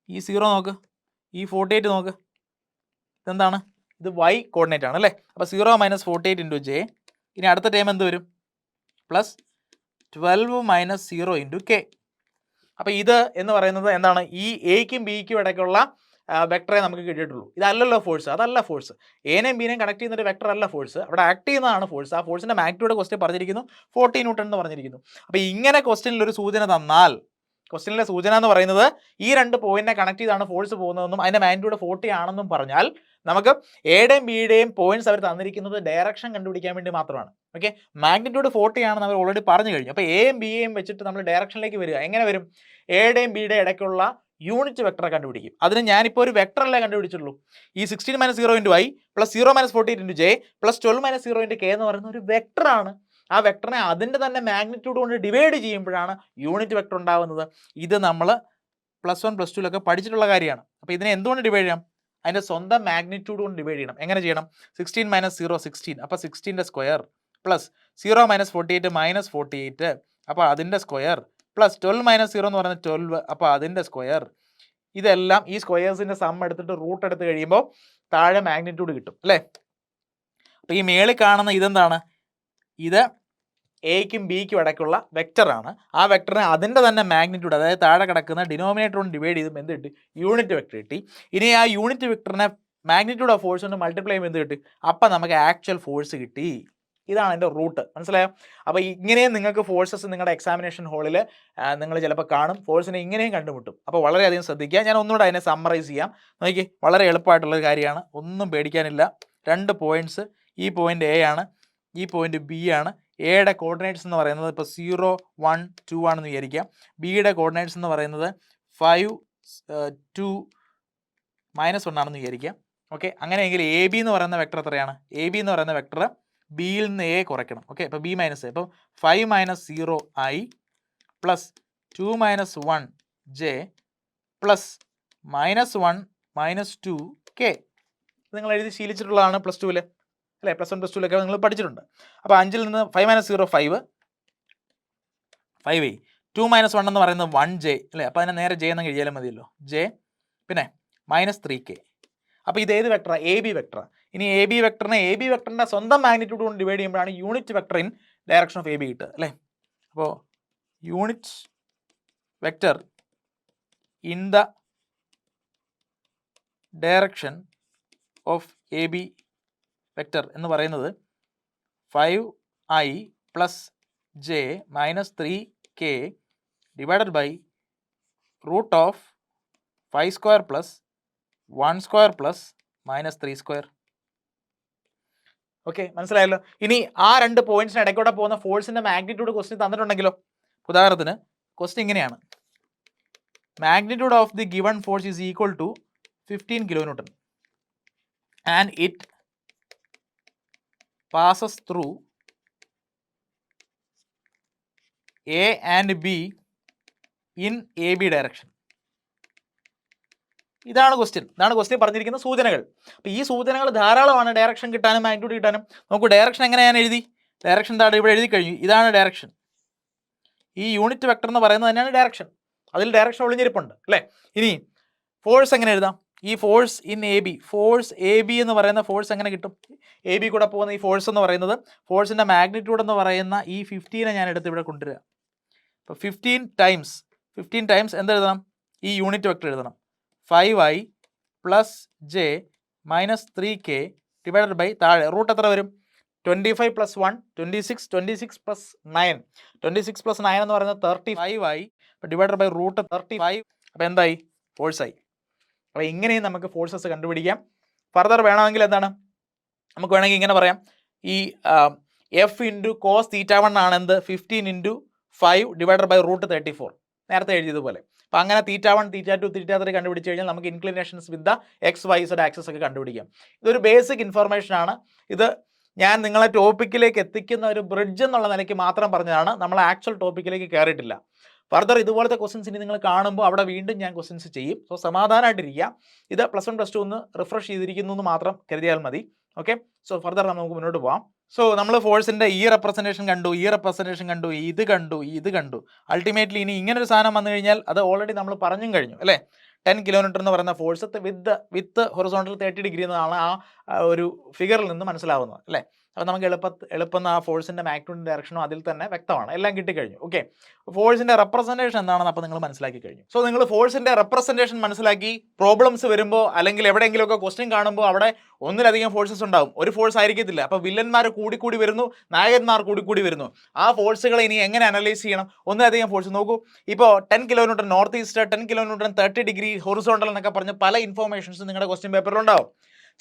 Speaker 1: ഈ 0 നോക്ക്, ഈ 48 നോക്ക്, ഇതെന്താണ്? ഇത് വൈ കോർഡിനേറ്റ് ആണ് അല്ലേ? അപ്പോൾ 0 - 48 ഇൻറ്റു ജെ. ഇനി അടുത്ത ടൈം എന്ത് വരും? Plus 12 - 0 into K. അപ്പോൾ ഇത് എന്ന് പറയുന്നത് എന്താണ്? ഈ എയ്ക്കും ബിക്കും ഇടയ്ക്കുള്ള വെക്ടറെ നമുക്ക് കിട്ടിയിട്ടുള്ളൂ. ഇതല്ലല്ലോ ഫോഴ്സ്, അതല്ല ഫോഴ്സ്. എനെയും ബിനെയും കണക്ട് ചെയ്യുന്ന ഒരു വെക്ടർ അല്ല ഫോഴ്സ്. അവിടെ ആക്ട് ചെയ്യുന്നതാണ് ഫോഴ്സ്. ആ ഫോഴ്സിൻ്റെ മാഗ്നിറ്റ്യൂഡ് ക്വസ്റ്റ്യൻ പറഞ്ഞിരിക്കുന്നു 40 ന്യൂട്ടൺ എന്ന് പറഞ്ഞിരിക്കുന്നു. അപ്പോൾ ഇങ്ങനെ ക്വസ്റ്റ്യനിൽ ഒരു സൂചന തന്നാൽ, ക്വസ്റ്റ്യനിലെ സൂചന എന്ന് പറയുന്നത് ഈ 2 പോയിന്റിനെ കണക്ട് ചെയ്താണ് ഫോഴ്സ് പോകുന്നതെന്നും അതിൻ്റെ മാഗ്നിറ്റ്യൂഡ് 40 ആണെന്നും പറഞ്ഞാൽ നമുക്ക് എയുടെയും ബിയുടെയും പോയിന്റ്സ് അവർ തന്നിരിക്കുന്നത് ഡയറക്ഷൻ കണ്ടുപിടിക്കാൻ വേണ്ടി മാത്രമാണ്. ഓക്കെ, മാഗ്നിറ്റ്യൂഡ് 40 ആണെന്ന് അവർ ഓൾറെഡി പറഞ്ഞു കഴിഞ്ഞു. അപ്പോൾ എയും ബിയെയും വെച്ചിട്ട് നമ്മൾ ഡയറക്ഷനിലേക്ക് വരിക. എങ്ങനെ വരും? എയുടെയും ബിയുടെ ഇടയ്ക്കുള്ള യൂണിറ്റ് വെക്ടറെ കണ്ടുപിടിക്കും. അതിന് ഞാനിപ്പോൾ ഒരു വെക്ടറല്ലേ കണ്ടുപിടിച്ചുള്ളൂ. ഈ 16 - 0 × I plus 0 - 48 × J plus 12 - 0 × K എന്ന് പറയുന്ന ഒരു വെക്ടറാണ്. ആ വെക്ടറിനെ അതിൻ്റെ തന്നെ മാഗ്നിറ്റ്യൂഡ് കൊണ്ട് ഡിവൈഡ് ചെയ്യുമ്പോഴാണ് യൂണിറ്റ് വെക്ടർ ഉണ്ടാകുന്നത്. ഇത് നമ്മൾ +1 +2 പഠിച്ചിട്ടുള്ള കാര്യമാണ്. അപ്പോൾ ഇതിനെ എന്തുകൊണ്ട് ഡിവൈഡ് ചെയ്യാം? അതിൻ്റെ സ്വന്തം മാഗ്നിറ്റ്യൂഡ് കൊണ്ട് ഡിവൈഡ് ചെയ്യണം. എങ്ങനെ ചെയ്യണം? 16 - 0 16, അപ്പോൾ 16ന്റെ സ്ക്വയർ പ്ലസ് 0 - 48 -48, അപ്പോൾ അതിൻ്റെ സ്ക്വയർ പ്ലസ് 12 - 0 എന്ന് പറയുന്നത് 12, അപ്പോൾ അതിൻ്റെ സ്ക്വയർ. ഇതെല്ലാം ഈ സ്ക്വയേഴ്സിൻ്റെ സം എടുത്തിട്ട് റൂട്ട് എടുത്ത് കഴിയുമ്പോൾ താഴെ മാഗ്നിറ്റ്യൂഡ് കിട്ടും അല്ലേ? അപ്പോൾ ഈ മേളിൽ കാണുന്ന ഇതെന്താണ്? ഇത് എയ്ക്കും ബിക്കും ഇടയ്ക്കുള്ള വെക്ടറാണ്. ആ വെക്ടറിനെ അതിൻ്റെ തന്നെ മാഗ്നിറ്റ്യൂഡ്, അതായത് താഴെ കിടക്കുന്ന ഡിനോമിനേറ്റർ കൊണ്ട് ഡിവൈഡ് ചെയ്തുമ്പോൾ എന്ത് കിട്ടി? യൂണിറ്റ് വെക്ടർ കിട്ടി. ഇനി ആ യൂണിറ്റ് വെക്ടറിനെ മാഗ്നിറ്റ്യൂഡ് ഓഫ് ഫോഴ്സ് കൊണ്ട് മൾട്ടിപ്ലൈ ചെയ്യുമ്പോൾ എന്ത് കിട്ടി? അപ്പം നമുക്ക് ആക്ച്വൽ ഫോഴ്സ് കിട്ടി. ഇതാണ് എൻ്റെ റൂട്ട്. മനസ്സിലായോ? അപ്പോൾ ഇങ്ങനെയും നിങ്ങൾക്ക് ഫോഴ്സസ് നിങ്ങളുടെ എക്സാമിനേഷൻ ഹോളിൽ നിങ്ങൾ ചിലപ്പോൾ കാണും. ഫോഴ്സിനെ ഇങ്ങനെയും കണ്ടുമുട്ടും. അപ്പോൾ വളരെയധികം ശ്രദ്ധിക്കുക. ഞാൻ ഒന്നുകൂടെ അതിനെ സമ്മറൈസ് ചെയ്യാം. നോക്കി, വളരെ എളുപ്പമായിട്ടുള്ളൊരു കാര്യമാണ്, ഒന്നും പേടിക്കാനില്ല. 2 പോയിൻറ്റ്സ്. ഈ പോയിൻ്റ് എ ആണ്, ഈ പോയിൻ്റ് ബി ആണ്. എയുടെ കോർഡിനേറ്റ്സ് എന്ന് പറയുന്നത് ഇപ്പോൾ 0 1 2 ആണെന്ന് വിചാരിക്കാം. ബിയുടെ കോർഡിനേറ്റ്സ് എന്ന് പറയുന്നത് 5 2 -1 ആണെന്ന് വിചാരിക്കാം. ഓക്കെ, അങ്ങനെയെങ്കിൽ എ ബി എന്ന് പറയുന്ന വെക്ടർ എത്രയാണ്? എ ബി എന്ന് പറയുന്ന വെക്ടർ ബിയിൽ നിന്ന് എ കുറയ്ക്കണം. ഓക്കെ, അപ്പോൾ ബി മൈനസ് എ, അപ്പോൾ 5 - 0 I plus 2 - 1 J plus -1 - 2 K. നിങ്ങൾ എഴുതി ശീലിച്ചിട്ടുള്ളതാണ് +2 അല്ലേ? +1 +2 നിങ്ങൾ പഠിച്ചിട്ടുണ്ട്. അപ്പോൾ 5ൽ നിന്ന് 5 - 0 5 5 2 - 1 എന്ന് പറയുന്നത് 1 J അല്ലേ? അപ്പോൾ അതിനെ നേരെ J എന്ന് എഴുതിയാലും മതിയല്ലോ. J പിന്നെ -3K. അപ്പോൾ ഇത് ഏത് വെക്ടറാണ്? A B vector. ഇനി എ ബി വെക്ടറിനെ എ ബി വെക്ടറിൻ്റെ സ്വന്തം മാഗ്നിറ്റ്യൂഡ് കൊണ്ട് ഡിവൈഡ് ചെയ്യുമ്പോഴാണ് unit vector in direction of A B കിട്ടുക അല്ലേ? അപ്പോൾ unit vector in the direction of A B vector എന്ന് പറയുന്നത് 5I plus J -3K divided by root of 5² plus 1² plus -3². Okay, മനസ്സിലായല്ലോ. ഇനി ആ 2 പോയിന്റ്സിന് ഇടയ്ക്കൂടെ പോകുന്ന ഫോഴ്സിന്റെ മാഗ്നിറ്റ്യൂഡ് ക്വസ്റ്റ്യൻ തന്നിട്ടുണ്ടെങ്കിലോ? ഉദാഹരണത്തിന് ക്വസ്റ്റ്യൻ ഇങ്ങനെയാണ്: magnitude of the given force is equal to 15 kN and it passes through A and B in AB direction. ഇതാണ് question. പറഞ്ഞിരിക്കുന്ന സൂചനകൾ. അപ്പോൾ ഈ സൂചനകൾ ധാരാളമാണ് ഡയറക്ഷൻ കിട്ടാനും മാഗ്നിറ്റ്യൂഡ് കിട്ടാനും. നോക്കൂ, ഡയറക്ഷൻ എങ്ങനെ ഞാൻ എഴുതി? ഡയറക്ഷൻ താഴെ ഇവിടെ എഴുതി കഴിഞ്ഞു. ഇതാണ് ഡയറക്ഷൻ. ഈ യൂണിറ്റ് വെക്ടർ എന്ന് പറയുന്നത് തന്നെയാണ് ഡയറക്ഷൻ. അതിൽ ഡയറക്ഷൻ ഒളിഞ്ഞിരിപ്പുണ്ട് അല്ലേ? ഇനി ഫോഴ്സ് എങ്ങനെ എഴുതാം? ഈ force in A B, force A B എന്ന് പറയുന്ന ഫോഴ്സ് എങ്ങനെ കിട്ടും? എ ബി കൂടെ പോകുന്ന ഈ ഫോഴ്സ് എന്ന് പറയുന്നത്, ഫോഴ്സിൻ്റെ മാഗ്നിറ്റ്യൂഡ് എന്ന് പറയുന്ന ഈ 15 ഞാൻ എടുത്ത് ഇവിടെ കൊണ്ടുവരിക. അപ്പോൾ 15 ടൈംസ് എന്തെഴുതണം? ഈ യൂണിറ്റ് വെക്ടർ എഴുതണം. 5I plus J -3K divided by താഴെ റൂട്ട് എത്ര വരും? 25 + 1 26, 26 + 9, 26 + 9 എന്ന് പറയുന്നത് 35I ഡിവൈഡഡ് ബൈ റൂട്ട് 35. അപ്പോൾ എന്തായി? ഫോഴ്സായി. അപ്പോൾ ഇങ്ങനെയും നമുക്ക് ഫോഴ്സസ് കണ്ടുപിടിക്കാം. ഫർദർ വേണമെങ്കിൽ എന്താണ്, നമുക്ക് വേണമെങ്കിൽ ഇങ്ങനെ പറയാം: ഈ F × cos θ1 ആണ് എന്ത്? 15 × 5 ഡിവൈഡഡ് ബൈ റൂട്ട് 34, നേരത്തെ എഴുതിയതുപോലെ. അപ്പോൾ അങ്ങനെ θ1 θ2 θ3 കണ്ടുപിടിച്ച് കഴിഞ്ഞാൽ നമുക്ക് inclinations with the XYZ access ഒക്കെ കണ്ടുപിടിക്കാം. ഇതൊരു ബേസിക് ഇൻഫർമേഷൻ ആണ്. ഇത് ഞാൻ നിങ്ങളെ ടോപ്പിക്കിലേക്ക് എത്തിക്കുന്ന ഒരു ബ്രിഡ്ജ് എന്നുള്ള നിലയ്ക്ക് മാത്രം പറഞ്ഞതാണ്. നമ്മൾ ആക്ച്വൽ ടോപ്പിക്കിലേക്ക് കയറിയിട്ടില്ല. ഫർദർ ഇതുപോലത്തെ ക്വസ്റ്റ്യൻസ് ഇനി നിങ്ങൾ കാണുമ്പോൾ അവിടെ വീണ്ടും ഞാൻ ക്വസ്റ്റ്യൻസ് ചെയ്യും. സോ സമാധാനമായിട്ടിരിക്കുക. ഇത് +1 +2 ഒന്ന് റിഫ്രഷ് ചെയ്തിരിക്കുന്നു എന്ന് മാത്രം കരുതിയാൽ മതി. ഓക്കെ, സോ ഫർദർ നമുക്ക് മുന്നോട്ട് പോകാം. സോ നമ്മൾ ഫോഴ്സിൻ്റെ ഈ റെപ്രസെൻറ്റേഷൻ കണ്ടു, ഇത് കണ്ടു. അൾട്ടിമേറ്റ്ലി ഇനി ഇങ്ങനൊരു സാധനം വന്നു കഴിഞ്ഞാൽ അത് ഓൾറെഡി നമ്മൾ പറഞ്ഞും കഴിഞ്ഞു അല്ലേ? 10 kN എന്ന് പറയുന്ന ഫോഴ്സ് വിത്ത് ഹൊറിസോണ്ടൽ 30 ഡിഗ്രി എന്നാണ് ആ ഒരു ഫിഗറിൽ നിന്ന് മനസ്സിലാവുന്നത് അല്ലേ? അപ്പോൾ നമുക്ക് എളുപ്പം ആ ഫോഴ്സിൻ്റെ മാഗ്നിറ്റ്യൂഡ് ഡയറക്ഷനും അതിൽ തന്നെ വ്യക്തമാണ്. എല്ലാം കിട്ടിക്കഴിഞ്ഞു. ഓക്കെ, ഫോഴ്സിൻ്റെ റെപ്രസെൻറ്റേഷൻ എന്താണെന്ന് അപ്പോൾ നിങ്ങൾ മനസ്സിലാക്കി കഴിഞ്ഞു. സോ നിങ്ങൾ ഫോഴ്സിൻ്റെ റെപ്രസെൻറ്റേഷൻ മനസ്സിലാക്കി. പ്രോബ്ലംസ് വരുമ്പോൾ അല്ലെങ്കിൽ എവിടെയെങ്കിലുമൊക്കെ ക്വസ്റ്റ്യൻ കാണുമ്പോൾ അവിടെ ഒന്നിലധികം ഫോഴ്സസ് ഉണ്ടാവും, ഒരു ഫോഴ്സ് ആയിരിക്കത്തില്ല. അപ്പോൾ വില്ലന്മാർ കൂടി വരുന്നു, നായകന്മാർ കൂടി വരുന്നു. ആ ഫോഴ്സുകളെ ഇനി എങ്ങനെ അനലൈസ് ചെയ്യണം? ഒന്നിലധികം ഫോഴ്സ് നോക്കൂ. ഇപ്പോൾ 10 kN north east, 10 kN 30 degree horizontal എന്നൊക്കെ പറഞ്ഞ് പല ഇൻഫോർമേഷൻസ് നിങ്ങളുടെ ക്വസ്റ്റ്യൻ പേപ്പറിലുണ്ടാവും.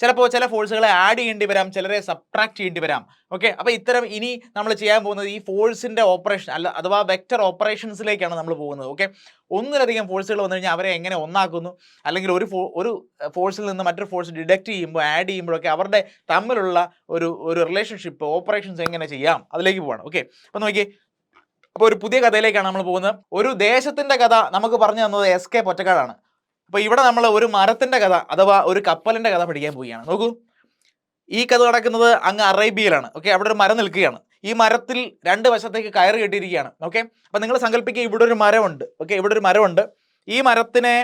Speaker 1: ചിലപ്പോൾ ചില ഫോഴ്സുകളെ ആഡ് ചെയ്യേണ്ടി വരാം, ചിലരെ സബ്ട്രാക്ട് ചെയ്യേണ്ടി വരാം. ഓക്കെ, അപ്പോൾ ഇത്തരം ഇനി നമ്മൾ ചെയ്യാൻ പോകുന്നത് ഈ ഫോഴ്സിൻ്റെ ഓപ്പറേഷൻ അഥവാ വെക്റ്റർ ഓപ്പറേഷൻസിലേക്കാണ് നമ്മൾ പോകുന്നത്. ഓക്കെ, ഒന്നിലധികം ഫോഴ്സുകൾ വന്നു കഴിഞ്ഞാൽ അവരെ എങ്ങനെ ഒന്നാക്കുന്നു, അല്ലെങ്കിൽ ഒരു ഫോഴ്സിൽ നിന്ന് മറ്റൊരു ഫോഴ്സ് ഡിഡക്റ്റ് ചെയ്യുമ്പോൾ ആഡ് ചെയ്യുമ്പോഴൊക്കെ അവരുടെ തമ്മിലുള്ള ഒരു റിലേഷൻഷിപ്പ് ഓപ്പറേഷൻസ് എങ്ങനെ ചെയ്യാം, അതിലേക്ക് പോകണം. ഓക്കെ, അപ്പോൾ നോക്കിയേ, അപ്പോൾ ഒരു പുതിയ കഥയിലേക്കാണ് നമ്മൾ പോകുന്നത്. ഒരു ദേശത്തിൻ്റെ കഥ നമുക്ക് പറഞ്ഞു തന്നത് SK പൊറ്റക്കാടാണ്. അപ്പോൾ ഇവിടെ നമ്മൾ ഒരു മരത്തിൻ്റെ കഥ അഥവാ ഒരു കപ്പലിൻ്റെ കഥ പഠിക്കാൻ പോവുകയാണ്. നോക്കൂ, ഈ കഥ നടക്കുന്നത് അങ്ങ് അറേബ്യയിലാണ്. ഓക്കെ, അവിടെ ഒരു മരം നിൽക്കുകയാണ്. ഈ മരത്തിൽ രണ്ട് വശത്തേക്ക് കയറ് കെട്ടിയിരിക്കുകയാണ്. ഓക്കെ, അപ്പോൾ നിങ്ങൾ സങ്കല്പിക്കുക, ഇവിടെ ഒരു മരമുണ്ട്. ഓക്കെ, ഇവിടെ ഒരു മരമുണ്ട്. ഈ മരത്തിനെ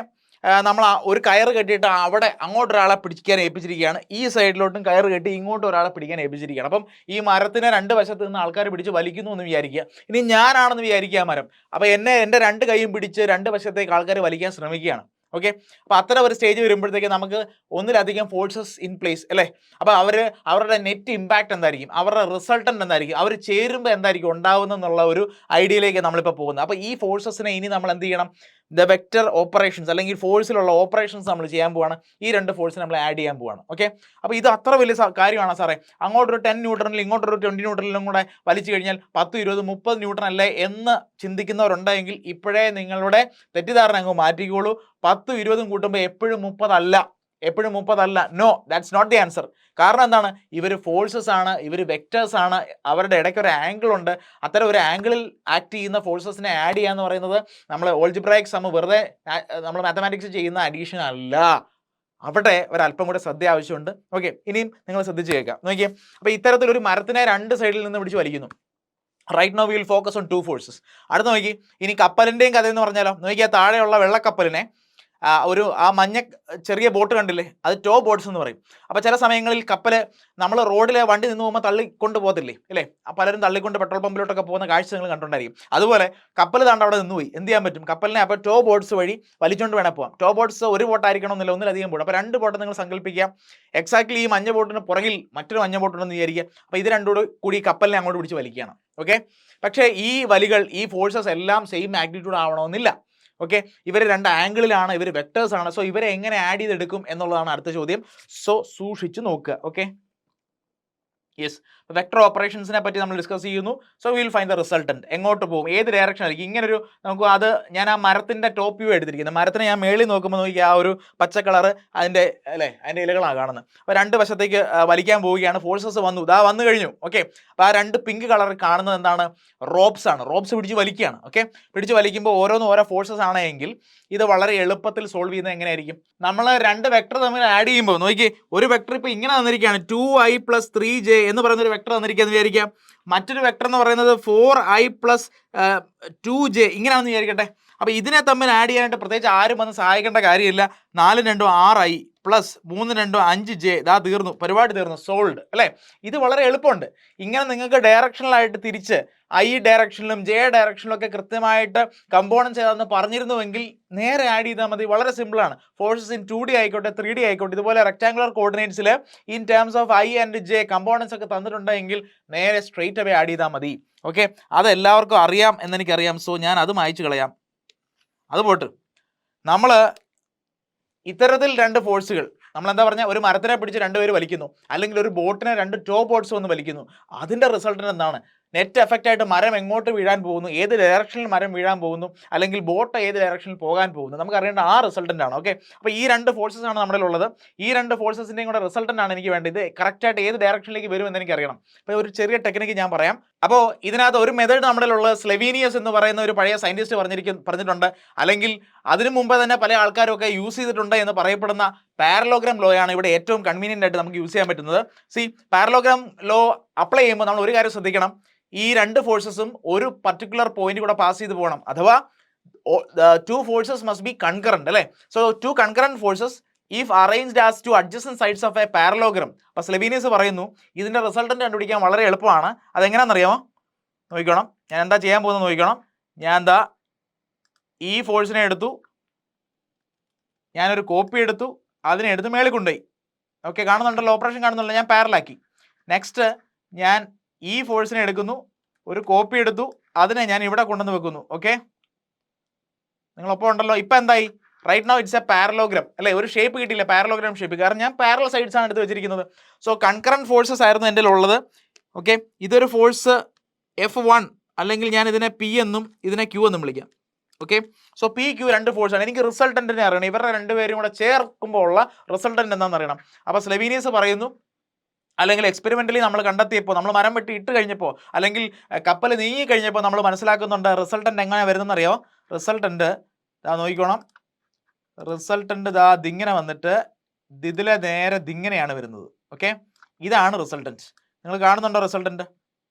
Speaker 1: നമ്മൾ ഒരു കയറ് കെട്ടിയിട്ട് അവിടെ അങ്ങോട്ടൊരാളെ പിടിക്കാൻ ഏൽപ്പിച്ചിരിക്കുകയാണ്. ഈ സൈഡിലോട്ടും കയറ് കെട്ടി ഇങ്ങോട്ട് ഒരാളെ പിടിക്കാൻ ഏൽപ്പിച്ചിരിക്കുകയാണ്. അപ്പം ഈ മരത്തിനെ രണ്ട് വശത്ത് നിന്ന് ആൾക്കാർ പിടിച്ച് വലിക്കുന്നു എന്ന് വിചാരിക്കുക. ഇനി ഞാനാണെന്ന് വിചാരിക്കുക ആ മരം. അപ്പോൾ എൻ്റെ രണ്ട് കൈയും പിടിച്ച് രണ്ട് വശത്തേക്ക് ആൾക്കാർ വലിക്കാൻ ശ്രമിക്കുകയാണ്. ഓക്കെ, അപ്പോൾ അത്തരം ഒരു സ്റ്റേജ് വരുമ്പോഴത്തേക്ക് നമുക്ക് ഒന്നിലധികം ഫോഴ്സസ് ഇൻ പ്ലേസ് അല്ലേ. അപ്പോൾ അവരുടെ നെറ്റ് ഇമ്പാക്റ്റ് എന്തായിരിക്കും, അവരുടെ റിസൾട്ടൻ്റ് എന്തായിരിക്കും, അവർ ചേരുമ്പോൾ എന്തായിരിക്കും ഉണ്ടാവുന്നതെന്നുള്ള ഒരു ഐഡിയയിലേക്ക് നമ്മളിപ്പോൾ പോകുന്നത്. അപ്പോൾ ഈ ഫോഴ്സസിനെ ഇനി നമ്മൾ എന്ത് ചെയ്യണം, ദ വെക്റ്റർ ഓപ്പറേഷൻസ് അല്ലെങ്കിൽ ഫോഴ്സിലുള്ള ഓപ്പറേഷൻസ് നമ്മൾ ചെയ്യാൻ പോവാണ്. ഈ രണ്ട് ഫോഴ്സ് നമ്മൾ ആഡ് ചെയ്യാൻ പോവാണ്. ഓക്കെ, അപ്പോൾ ഇത് അത്ര വലിയ കാര്യമാണ് സാറേ, അങ്ങോട്ടൊരു 10 ന്യൂട്ടണിൽ ഇങ്ങോട്ടൊരു 20 ന്യൂട്ടണിലും കൂടെ വലിച്ചു കഴിഞ്ഞാൽ 10, 20, 30 ന്യൂട്ടൺ അല്ലേ എന്ന് ചിന്തിക്കുന്നവരുണ്ടെങ്കിൽ ഇപ്പോഴേ നിങ്ങളുടെ തെറ്റിദ്ധാരണ അങ്ങ് മാറ്റിക്കോളൂ. 10, 20 കൂട്ടുമ്പോൾ എപ്പോഴും 30 അല്ല. No, that's not the answer. കാരണം എന്താണ്, ഇവർ ഫോഴ്സസ് ആണ്, ഇവർ വെക്റ്റേഴ്സ് ആണ്, അവരുടെ ഇടയ്ക്ക് ഒരു ആംഗിൾ ഉണ്ട്. അത്തരം ഒരു ആംഗിളിൽ ആക്ട് ചെയ്യുന്ന ഫോഴ്സസിനെ ആഡ് ചെയ്യുക എന്ന് പറയുന്നത് നമ്മൾ ഓൾജിബ്രായിക് സം വെറുതെ നമ്മൾ മാത്തമാറ്റിക്സ് ചെയ്യുന്ന അഡീഷൻ അല്ല. അവിടെ ഒരല്പം കൂടെ ശ്രദ്ധ ആവശ്യമുണ്ട്. ഓക്കെ, ഇനിയും നിങ്ങൾ ശ്രദ്ധിച്ച് കേൾക്കാം. നോക്കിയേ, അപ്പോൾ ഇത്തരത്തിലൊരു മരത്തിനെ രണ്ട് സൈഡിൽ നിന്ന് പിടിച്ച് വലിക്കുന്നു. Right now we will focus on 2 forces. അടുത്ത് നോക്കി, ഇനി കപ്പലിൻ്റെയും കഥ എന്ന് പറഞ്ഞാലോ, നോക്കിയാൽ താഴെയുള്ള വെള്ളക്കപ്പലിനെ ആ മഞ്ഞ ചെറിയ ബോട്ട് കണ്ടില്ലേ, അത് ടോ ബോട്ട്സ് എന്ന് പറയും. അപ്പോൾ ചില സമയങ്ങളിൽ കപ്പൽ നമ്മൾ റോഡിലെ വണ്ടി നിന്ന് പോകുമ്പോൾ തള്ളിക്കൊണ്ട് പോകത്തില്ലേ അല്ലേ, പലരും തള്ളിക്കൊണ്ട് പെട്രോൾ പമ്പിലോട്ടൊക്കെ പോകുന്ന കാഴ്ച നിങ്ങൾ കണ്ടുകൊണ്ടായിരിക്കും. അതുപോലെ കപ്പൽ താണ്ട് അവിടെ നിന്നുപോയി, എന്ത് ചെയ്യാൻ പറ്റും, കപ്പലിനെ അപ്പോൾ ടോ ബോട്ട്സ് വഴി വലിച്ചുകൊണ്ട് വേണം പോകാം. ടോ ബോട്ട്സ് ഒരു ബോട്ടായിരിക്കണമെന്നില്ല, ഒന്നിലധികം ബോട്ട്. അപ്പോൾ 2 ബോട്ട് നിങ്ങൾ സങ്കല്പിക്കുക. എക്സാക്ട്ലി ഈ മഞ്ഞ ബോട്ടിന് പുറകിൽ മറ്റൊരു മഞ്ഞ ബോട്ടുണ്ടെന്ന് വിചാരിക്കുക. അപ്പോൾ ഇത് രണ്ടോട് കൂടി കപ്പലിനെ അങ്ങോട്ട് പിടിച്ച് വലിക്കുകയാണ്. ഓക്കെ, പക്ഷേ ഈ വലികൾ, ഈ ഫോഴ്സസ് എല്ലാം സെയിം മാഗ്നിറ്റ്യൂഡ് ആവണമെന്നില്ല. ഓക്കെ, ഇവർ രണ്ട് ആംഗിളിലാണ്, ഇവർ വെക്ടേഴ്സ് ആണ്. സോ ഇവരെ എങ്ങനെ ആഡ് ചെയ്തെടുക്കും എന്നുള്ളതാണ് അടുത്ത ചോദ്യം. സോ സൂക്ഷിച്ച് നോക്കുക. ഓക്കെ, യെസ്, വെക്ടർ ഓപ്പറേഷൻസിനെ പറ്റി നമ്മൾ ഡിസ്കസ് ചെയ്യുന്നു. So will find the resultant. എങ്ങോട്ട് പോകും, ഏത് ഡയറക്ഷൻ ആയിരിക്കും, ഇങ്ങനൊരു നമുക്ക് അത് ഞാൻ ആ മരത്തിൻ്റെ ടോപ്പ് വ്യൂ എടുത്തിരിക്കുന്നത്. മരത്തിനെ ഞാൻ മേളിൽ നോക്കുമ്പോൾ നോക്കി ആ ഒരു പച്ച കളറ് അതിൻ്റെ ഇലകളാണ് കാണുന്നത്. അപ്പോൾ രണ്ട് വശത്തേക്ക് വലിക്കാൻ പോവുകയാണ്. ഫോഴ്സസ് വന്നു കഴിഞ്ഞു. ഓക്കെ, അപ്പോൾ ആ രണ്ട് പിങ്ക് കളർ കാണുന്നത് എന്താണ്, റോപ്സ് ആണ്. റോപ്സ് പിടിച്ച് വലിക്കുകയാണ്. ഓക്കെ, പിടിച്ച് വലിക്കുമ്പോൾ ഓരോന്നും ഓരോ ഫോഴ്സസ് ആണെങ്കിൽ ഇത് വളരെ എളുപ്പത്തിൽ സോൾവ് ചെയ്യുന്നത് എങ്ങനെയായിരിക്കും, നമ്മൾ രണ്ട് വെക്ടർ തമ്മിൽ ആഡ് ചെയ്യുമ്പോൾ നോക്കി, ഒരു വെക്ടർ ഇപ്പോൾ ഇങ്ങനെ തന്നിരിക്കുകയാണ് 2i + 3j എന്ന് പറയുന്നൊരു വെക്ടർ തന്നിരിക്കുകയെന്ന് വിചാരിക്കാം. മറ്റൊരു വെക്ടർ എന്ന് പറയുന്നത് 4i + 2j ഇങ്ങനെയാണെന്ന് വിചാരിക്കട്ടെ. അപ്പോൾ ഇതിനെ തമ്മിൽ ആഡ് ചെയ്യാനായിട്ട് പ്രത്യേകിച്ച് ആരും വന്ന് സഹായിക്കേണ്ട കാര്യമില്ല. 4 × 2 6i + 3 × 2 5j. ഇതാ തീർന്നു, പരിപാടി തീർന്നു, സോൾഡ് അല്ലേ. ഇത് വളരെ എളുപ്പമുണ്ട്. ഇങ്ങനെ നിങ്ങൾക്ക് ഡയറക്ഷണലായിട്ട് തിരിച്ച് i ഡയറക്ഷനിലും j ഡയറക്ഷനിലും ഒക്കെ കൃത്യമായിട്ട് കമ്പോണൻസ് ഏതാണെന്ന് പറഞ്ഞിരുന്നുവെങ്കിൽ നേരെ ആഡ് ചെയ്താൽ മതി. വളരെ സിമ്പിളാണ്. ഫോഴ്സസ് ഇൻ 2D ആയിക്കോട്ടെ 3D ആയിക്കോട്ടെ, ഇതുപോലെ റെക്ടാങ്കുലർ കോർഡിനേറ്റ്സിൽ in terms of i and j components ഒക്കെ തന്നിട്ടുണ്ടെങ്കിൽ നേരെ സ്ട്രെയിറ്റ് അവേ ആഡ് ചെയ്താൽ മതി. ഓക്കെ, അതെല്ലാവർക്കും അറിയാം എന്നെനിക്കറിയാം. സോ ഞാൻ അത് മായ്ച്ചു കളയാം. അത് പോട്ട്, നമ്മൾ ഇത്തരത്തിൽ രണ്ട് ഫോഴ്സുകൾ നമ്മളെന്താ പറഞ്ഞാൽ, ഒരു മരത്തിനെ പിടിച്ച് 2 പേര് വലിക്കുന്നു, അല്ലെങ്കിൽ ഒരു ബോട്ടിനെ 2 ടോ ബോട്ട്സ് വന്ന് വലിക്കുന്നു. അതിൻ്റെ റിസൾട്ടിന് എന്താണ്, നെറ്റ് എഫക്റ്റ് ആയിട്ട് മരം എങ്ങോട്ട് വീഴാൻ പോകുന്നു, ഏത് ഡയറക്ഷനിൽ മരം വീഴാൻ പോകുന്നു, അല്ലെങ്കിൽ ബോട്ട് ഏത് ഡയറക്ഷനിൽ പോകാൻ പോകുന്നു, നമുക്ക് അറിയേണ്ട ആ റിസൾട്ടൻ്റ് ആണ്. ഓക്കെ, അപ്പോൾ ഈ രണ്ട് ഫോഴ്സസ് ആണ് നമ്മുടെ ഉള്ളത്. ഈ രണ്ട് ഫോഴ്സസിൻ്റെയും കൂടെ റിസൾട്ടൻ്റ് ആണ് എനിക്ക് വേണ്ടത്. ഇത് കറക്റ്റായിട്ട് ഏത് ഡയറക്ഷനിലേക്ക് വരും എന്ന് എനിക്കറിയണം. അപ്പോൾ ഒരു ചെറിയ ടെക്നിക്ക് ഞാൻ പറയാം. അപ്പോൾ ഇതിനകത്ത് ഒരു മെത്തേഡ് നമ്മുടെ ഉള്ളത് സ്ലെവീനിയസ് എന്ന് പറയുന്ന ഒരു പഴയ സയൻറ്റിസ്റ്റ് പറഞ്ഞിട്ടുണ്ട്, അല്ലെങ്കിൽ അതിനു മുമ്പേ തന്നെ പല ആൾക്കാരൊക്കെ യൂസ് ചെയ്തിട്ടുണ്ട് എന്ന് പറയപ്പെടുന്ന പാരലോഗ്രാം ലോ ആണ് ഇവിടെ ഏറ്റവും കൺവീനിയൻ്റ് ആയിട്ട് നമുക്ക് യൂസ് ചെയ്യാൻ പറ്റുന്നത്. പാരലോഗ്രാം ലോ അപ്ലൈ ചെയ്യുമ്പോൾ നമ്മൾ ഒരു കാര്യം ശ്രദ്ധിക്കണം, ഈ രണ്ട് ഫോഴ്സസും ഒരു പർട്ടിക്കുലർ പോയിന്റ് കൂടെ പാസ് ചെയ്ത് പോകണം. അഥവാ 2 ഫോഴ്സസ് മസ്റ്റ് ബി കൺകറന്റ് അല്ലേ. So 2 concurrent forces if arranged as 2 adjacent sides of A parallelogram. അപ്പോൾ സ്ലെവീനിയസ് പറയുന്നു ഇതിൻ്റെ റിസൾട്ടൻ്റ് കണ്ടുപിടിക്കാൻ വളരെ എളുപ്പമാണ്. അതെങ്ങനെയാണെന്നറിയാമോ, നോക്കിക്കോണം. ഞാൻ എന്താ ചെയ്യാൻ പോകുന്നത് നോക്കിക്കോണം. ഞാൻ എന്താ ഈ ഫോഴ്സിനെ എടുത്തു, ഞാനൊരു കോപ്പി എടുത്തു, അതിനെ എടുത്ത് മേളിൽ കൊണ്ടുപോയി. ഓക്കെ, കാണുന്നുണ്ടല്ലോ, ഓപ്പറേഷൻ കാണുന്നുണ്ടല്ലോ, ഞാൻ പാരലാക്കി. നെക്സ്റ്റ് ഞാൻ ഈ ഫോഴ്സിനെ എടുക്കുന്നു, ഒരു കോപ്പി എടുത്തു, അതിനെ ഞാൻ ഇവിടെ കൊണ്ടുവന്ന് വെക്കുന്നു. ഓക്കെ, നിങ്ങളൊപ്പം ഉണ്ടല്ലോ. ഇപ്പം എന്തായി, right now it's a parallelogram അല്ലേ, ഒരു ഷേപ്പ് കിട്ടിയില്ല, പാരലോഗ്രാം ഷേപ്പ്, കാരണം ഞാൻ പാരലൽ സൈഡ്സ് ആണ് എടുത്ത് വെച്ചിരിക്കുന്നത്. സോ കൺകറന്റ് ഫോഴ്സസ് ആയിരുന്നു എൻ്റെ ഉള്ളത്. ഓക്കെ, ഇതൊരു ഫോഴ്സ് F1 അല്ലെങ്കിൽ ഞാൻ ഇതിനെ P എന്നും ഇതിനെ Q എന്നും വിളിക്കാം. ഓക്കെ, സോ P Q രണ്ട് ഫോഴ്സാണ്. എനിക്ക് റിസൾട്ടന്റിനെ അറിയണം, ഇവരുടെ രണ്ടുപേരും കൂടെ ചേർക്കുമ്പോൾ ഉള്ള റിസൾട്ടന്റ് എന്താണെന്ന് അറിയണം. അപ്പോൾ സ്ലെവീനിയസ് പറയുന്നു, അല്ലെങ്കിൽ എക്സ്പെരിമെന്റലി നമ്മൾ കണ്ടെത്തിയപ്പോൾ, നമ്മൾ മരം വെട്ടി ഇട്ട് കഴിഞ്ഞപ്പോൾ, അല്ലെങ്കിൽ കപ്പൽ നീങ്ങി കഴിഞ്ഞപ്പോൾ നമ്മൾ മനസ്സിലാക്കുന്നുണ്ട് റിസൾട്ടന്റ് എങ്ങനെ വരുന്നതെന്ന് അറിയാമോ? റിസൾട്ടന്റ് നോക്കിക്കോണം, റിസൾട്ടന്റ് ഇതിങ്ങനെ വന്നിട്ട് ഇതിലെ നേരെ ഇതിങ്ങനെയാണ് വരുന്നത്. ഓക്കെ, ഇതാണ് റിസൾട്ടന്റ്. നിങ്ങൾ കാണുന്നുണ്ടോ റിസൾട്ടന്റ്?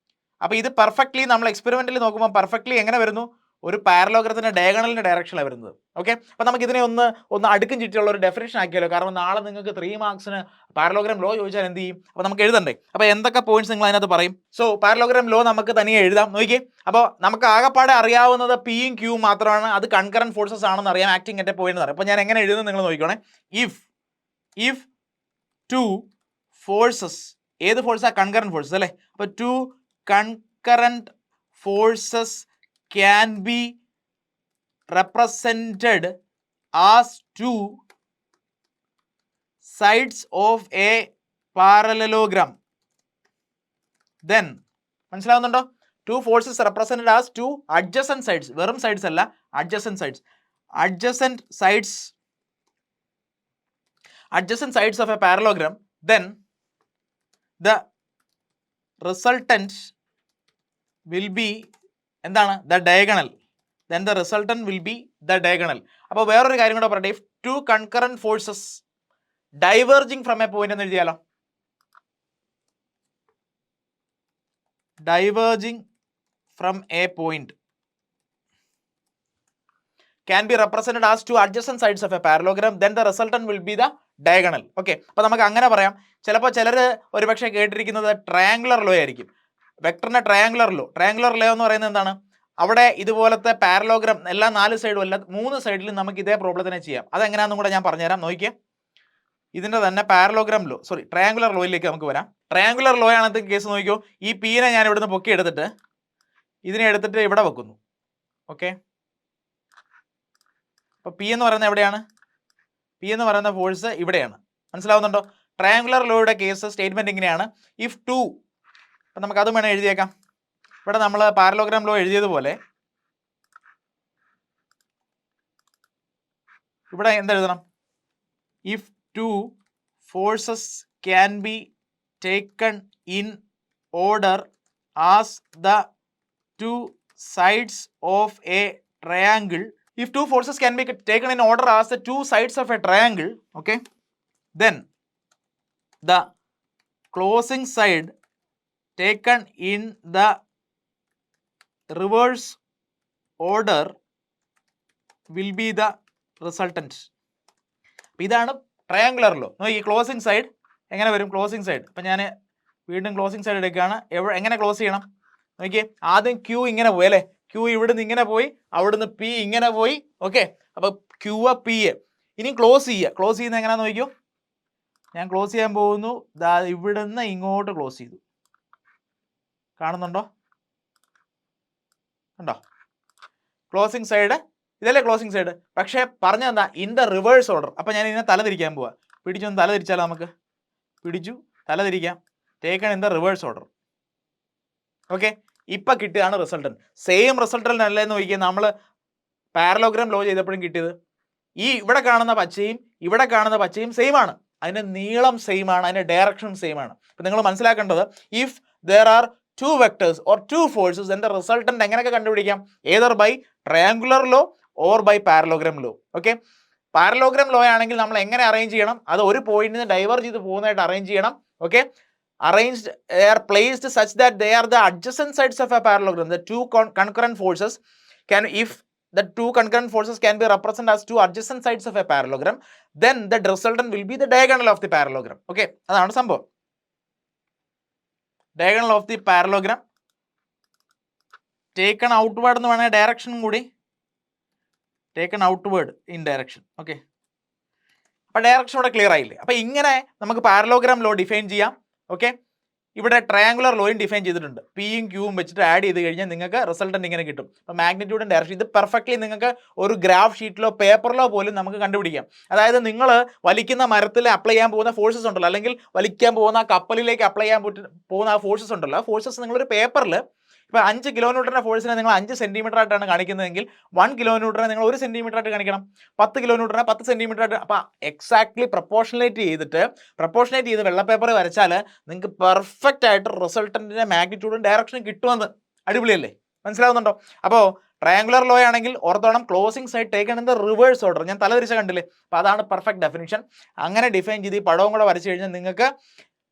Speaker 1: അപ്പോൾ ഇത് പെർഫെക്റ്റ്ലി നമ്മൾ എക്സ്പെരിമെന്റലി നോക്കുമ്പോൾ പെർഫെക്റ്റ്ലി എങ്ങനെ വരുന്നു? ഒരു പാരലോഗ്രത്തിന്റെ ഡയഗണലിന്റെ ഡയറക്ഷനിലാണ് വരുന്നത്. ഓക്കെ, അപ്പോൾ നമുക്ക് ഇതിനെ ഒന്ന് അടുക്കും ചുറ്റിയുള്ള ഒരു ഡെഫിനേഷൻ ആക്കിയാലോ, കാരണം നാളെ നിങ്ങൾക്ക് 3 മാർക്സിന് പാരലോഗ്രാം ലോ ചോദിച്ചാൽ എന്ത് ചെയ്യും? അപ്പോൾ നമുക്ക് എഴുതണ്ടേ? അപ്പോൾ എന്തൊക്കെ പോയിന്റ്സ് നിങ്ങൾ അതിനകത്ത് പറയും? സോ പാരലോഗ്രാം ലോ നമുക്ക് തനിയെ എഴുതാം. നോക്കിയേ, അപ്പോൾ നമുക്ക് ആകെപ്പാടെ അറിയാവുന്നത് പിയും ക്യൂവും മാത്രമാണ്, അത് കൺകറന്റ് ഫോഴ്സസ് ആണെന്ന് അറിയാം, ആക്ടിങ് അറ്റ് എ പോയിന്റ് എന്ന് അറിയാം. അപ്പോൾ ഞാൻ എങ്ങനെ എഴുതുന്നത് നിങ്ങൾ നോക്കിക്കോണേ. ഇഫ് 2 ഫോഴ്സസ്, ഏത് ഫോഴ്സാ? കൺകറന്റ് ഫോഴ്സസ് അല്ലേ. അപ്പോൾ 2 concurrent forces can be represented as 2 sides of a parallelogram. Then മനസ്സിലാവുന്നുണ്ടോ? 2 forces represented as 2 adjacent sides, വെറും sides അല്ല, adjacent sides of a parallelogram. Then the resultant will be എന്താണ്? the diagonal. Then the resultant will be the diagonal. അപ്പോൾ വേറൊരു കാര്യം കൂടെ പറയട്ടെ. if 2 concurrent forces diverging from a point എന്ന് എഴുതിയാലോ? diverging from a point can be represented as 2 adjacent sides of a parallelogram. Then the resultant will be the diagonal. Okay, അപ്പോൾ നമുക്ക് അങ്ങനെ പറയാം. ചിലപ്പോൾ ചിലർ ഒരുപക്ഷെ കേട്ടിരിക്കുന്നത് ട്രയാങ്കുലർ ലോ ആയിരിക്കും, വെക്ടറിന്റെ ട്രയാങ്കുലർ ലോ എന്ന് പറയുന്നത് എന്താണ്? അവിടെ ഇതുപോലത്തെ പാരലോഗ്രാം എല്ലാ 4 സൈഡും അല്ല 3 സൈഡിലും നമുക്ക് ഇതേ പ്രോബ്ലത്തിനെ ചെയ്യാം. അതെങ്ങനെയാണെന്നും കൂടെ ഞാൻ പറഞ്ഞുതരാം. നോക്കിയേ, ഇതിന്റെ തന്നെ ട്രയാങ്കുലർ ലോയിലേക്ക് നമുക്ക് വരാം. ട്രയാങ്കുലർ ലോ ആണെന്ന കേസ് നോക്കിയോ, ഈ പീനെ ഞാൻ ഇവിടുന്ന് പൊക്കി എടുത്തിട്ട് ഇതിനെ എടുത്തിട്ട് ഇവിടെ വെക്കുന്നു. ഓക്കെ, അപ്പോൾ പി എന്ന് പറയുന്നത് എവിടെയാണ്? പി എന്ന് പറയുന്ന ഫോഴ്സ് ഇവിടെയാണ്. മനസ്സിലാവുന്നുണ്ടോ? ട്രയാങ്കുലർ ലോയുടെ കേസ് സ്റ്റേറ്റ്മെന്റ് ഇങ്ങനെയാണ്. ഇഫ് 2, അപ്പം നമുക്ക് അതും വേണം എഴുതിയേക്കാം. ഇവിടെ നമ്മൾ പാരലോഗ്രാം ലോ എഴുതിയതുപോലെ ഇവിടെ എന്തെഴുതണം? If 2 forces can be taken in order as the 2 sides of a triangle. If 2 forces can be taken in order as the 2 sides of a triangle, okay, then the closing side taken in the reverse order will be the resultant. ഇതാണ് triangular law. ഈ closing side എങ്ങനെ വരും? Closing side, അപ്പം ഞാൻ വീണ്ടും closing side എടുക്കുകയാണ്. എങ്ങനെ close ചെയ്യണം? നോക്കിയേ, ആദ്യം ക്യൂ ഇങ്ങനെ പോയി അല്ലേ, ക്യൂ ഇവിടുന്ന് ഇങ്ങനെ പോയി, അവിടുന്ന് പി ഇങ്ങനെ പോയി. ഓക്കെ, അപ്പോൾ ക്യൂ പി ഇനി ക്ലോസ് ചെയ്യുന്നത് എങ്ങനെയാണെന്ന് നോക്കിയോ. ഞാൻ ക്ലോസ് ചെയ്യാൻ പോകുന്നു, ഇവിടുന്ന് ഇങ്ങോട്ട് ക്ലോസ് ചെയ്തു. കാണുന്നുണ്ടോ? കണ്ടോ? ക്ലോസിംഗ് സൈഡ് ഇതല്ലേ ക്ലോസിംഗ് സൈഡ്. പക്ഷേ പറഞ്ഞെന്താ? In the reverse order. അപ്പം ഞാൻ ഇതിനെ തലതിരിക്കാൻ പോവാ. പിടിച്ചൊന്ന് തലതിരിച്ചാലോ? നമുക്ക് പിടിച്ചു തലതിരിക്കാം. Taken in the reverse order. Okay, ഇപ്പം കിട്ടിയതാണ് റിസൾട്ടന്റ്. സെയിം റിസൾട്ടൻ്റ് എന്ന് നോക്കിയാൽ നമ്മൾ പാരലോഗ്രാം ലോ ചെയ്തപ്പോഴും കിട്ടിയത്. ഈ ഇവിടെ കാണുന്ന പച്ചയും സെയിം ആണ്, അതിൻ്റെ നീളം സെയിം ആണ്, അതിൻ്റെ ഡയറക്ഷൻ സെയിം ആണ്. അപ്പം നിങ്ങൾ മനസ്സിലാക്കേണ്ടത്, if there are 2 vectors or 2 forces, എൻ്റെ റിസൾട്ടന്റ് എങ്ങനെയൊക്കെ കണ്ടുപിടിക്കാം? Either by triangular law or by parallelogram law. Okay, parallelogram law ആണെങ്കിൽ നമ്മൾ എങ്ങനെ അറേഞ്ച് ചെയ്യണം? അത് ഒരു പോയിന്റിൽ നിന്ന് ഡൈവേർജ് ചെയ്ത് പോകുന്നതായിട്ട് അറേഞ്ച് ചെയ്യണം. Okay, arranged, they are placed such that they are the adjacent sides of a parallelogram. The 2 concurrent forces can, if the 2 concurrent forces can be represented as 2 adjacent sides of a parallelogram, then the resultant will be the diagonal of the parallelogram. Okay, അതാണ് സംഭവം. diagonal of the parallelogram taken outward എന്ന് വേണേൽ ഡയറക്ഷനും കൂടി, taken outward in direction. Okay, അപ്പോൾ direction ഇവിടെ clear ആയില്ലേ? അപ്പോൾ ഇങ്ങനെ നമുക്ക് പാരലോഗ്രാം ലോ ഡിഫൈൻ ചെയ്യാം. ഓക്കെ, ഇവിടെ ട്രയാങ്കുലർ ലോയും ഡിഫൈൻ ചെയ്തിട്ടുണ്ട്. പിയും ക്യൂവും വെച്ചിട്ട് ആഡ് ചെയ്ത് കഴിഞ്ഞാൽ നിങ്ങൾക്ക് റിസൾട്ടൻ്റ് ഇങ്ങനെ കിട്ടും. അപ്പോൾ മാഗ്നിറ്റ്യൂഡും ഡയറക്ഷൻ ഇത് പെർഫെക്റ്റ്ലി നിങ്ങൾക്ക് ഒരു ഗ്രാഫ് ഷീറ്റിലോ പേപ്പറിലോ പോലും നമുക്ക് കണ്ടുപിടിക്കാം. അതായത് നിങ്ങൾ വലിക്കുന്ന മരത്തിൽ അപ്ലൈ ചെയ്യാൻ പോകുന്ന ഫോഴ്സസ് ഉണ്ടല്ലോ, അല്ലെങ്കിൽ വലിക്കാൻ പോകുന്ന കപ്പലിലേക്ക് അപ്ലൈ ചെയ്യാൻ പോകുന്ന ആ ഫോഴ്സസ് ഉണ്ടല്ലോ, ആ ഫോഴ്സസ് നിങ്ങളൊരു പേപ്പറിൽ ഇപ്പോൾ 5 കിലോ ന്യൂട്ടൻ്റെ ഫോഴ്സിനെ നിങ്ങൾ 5 സെൻറ്റിമീറ്റർ ആയിട്ടാണ് കാണിക്കുന്നതെങ്കിൽ 1 കിലോ ന്യൂട്ടനെ നിങ്ങൾ 1 സെൻറ്റിമീറ്റർ ആയിട്ട് കാണിക്കണം. 10 കിലോ ന്യൂട്ടനെ 10 സെൻറ്റിമീറ്റർ ആയിട്ട്. അപ്പോൾ എക്സാക്ട്ലി പ്രപ്പോർഷനേറ്റ് ചെയ്ത് വെള്ള പേപ്പർ വരച്ചാൽ നിങ്ങൾക്ക് പെർഫെക്റ്റ് ആയിട്ട് റിസൾട്ടൻറ്റിൻ്റെ മാഗ്നിറ്റ്യൂഡും ഡയറക്ഷനും കിട്ടുമെന്ന്. അടിപൊളിയല്ലേ? മനസ്സിലാവുന്നുണ്ടോ? അപ്പോൾ ട്രയാങ്കുലർ ലോ ആണെങ്കിൽ ഓർത്തോണം, closing side taken in the reverse order. ഞാൻ തലതിരിച്ച കണ്ടില്ലേ? അപ്പോൾ അതാണ് പെർഫെക്റ്റ് ഡെഫിനിഷൻ. അങ്ങനെ ഡിഫൈൻ ചെയ്ത് ഈ പടവും കൂടെ വരച്ചു കഴിഞ്ഞാൽ നിങ്ങൾക്ക്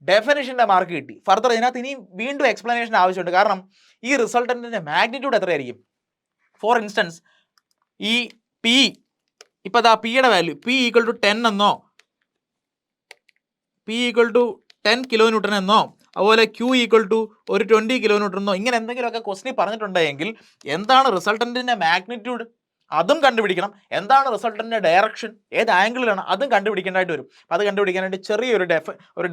Speaker 1: ഡെഫിനിഷൻ്റെ മാർക്ക് കിട്ടി. ഫർദർ ഇതിനകത്ത് ഇനി വീണ്ടും എക്സ്പ്ലനേഷൻ ആവശ്യമുണ്ട്. കാരണം ഈ റിസൾട്ടൻറ്റിൻ്റെ മാഗ്നിറ്റ്യൂഡ് എത്രയായിരിക്കും? ഫോർ ഇൻസ്റ്റൻസ് ഈ പി, ഇപ്പോൾ അതാ പിയുടെ വാല്യൂ പി ഈക്വൽ ടു 10 എന്നോ, P equal to 10 kilo newton എന്നോ, അതുപോലെ ക്യൂ ഈക്വൽ ടു ഒരു 20 കിലോ ന്യൂട്ടൺ എന്നോ, ഇങ്ങനെ എന്തെങ്കിലുമൊക്കെ ക്വസ്റ്റ്യൻ പറഞ്ഞിട്ടുണ്ടെങ്കിൽ എന്താണ് റിസൾട്ടൻറ്റിൻ്റെ മാഗ്നിറ്റ്യൂഡ് അതും കണ്ടുപിടിക്കണം. എന്താണ് റിസൾട്ടൻറ്റിൻ്റെ ഡയറക്ഷൻ, ഏത് ആംഗിളിലാണ്, അതും കണ്ടുപിടിക്കേണ്ടതായിട്ട് വരും. അപ്പോൾ അത് കണ്ടുപിടിക്കാനായിട്ട് ചെറിയൊരു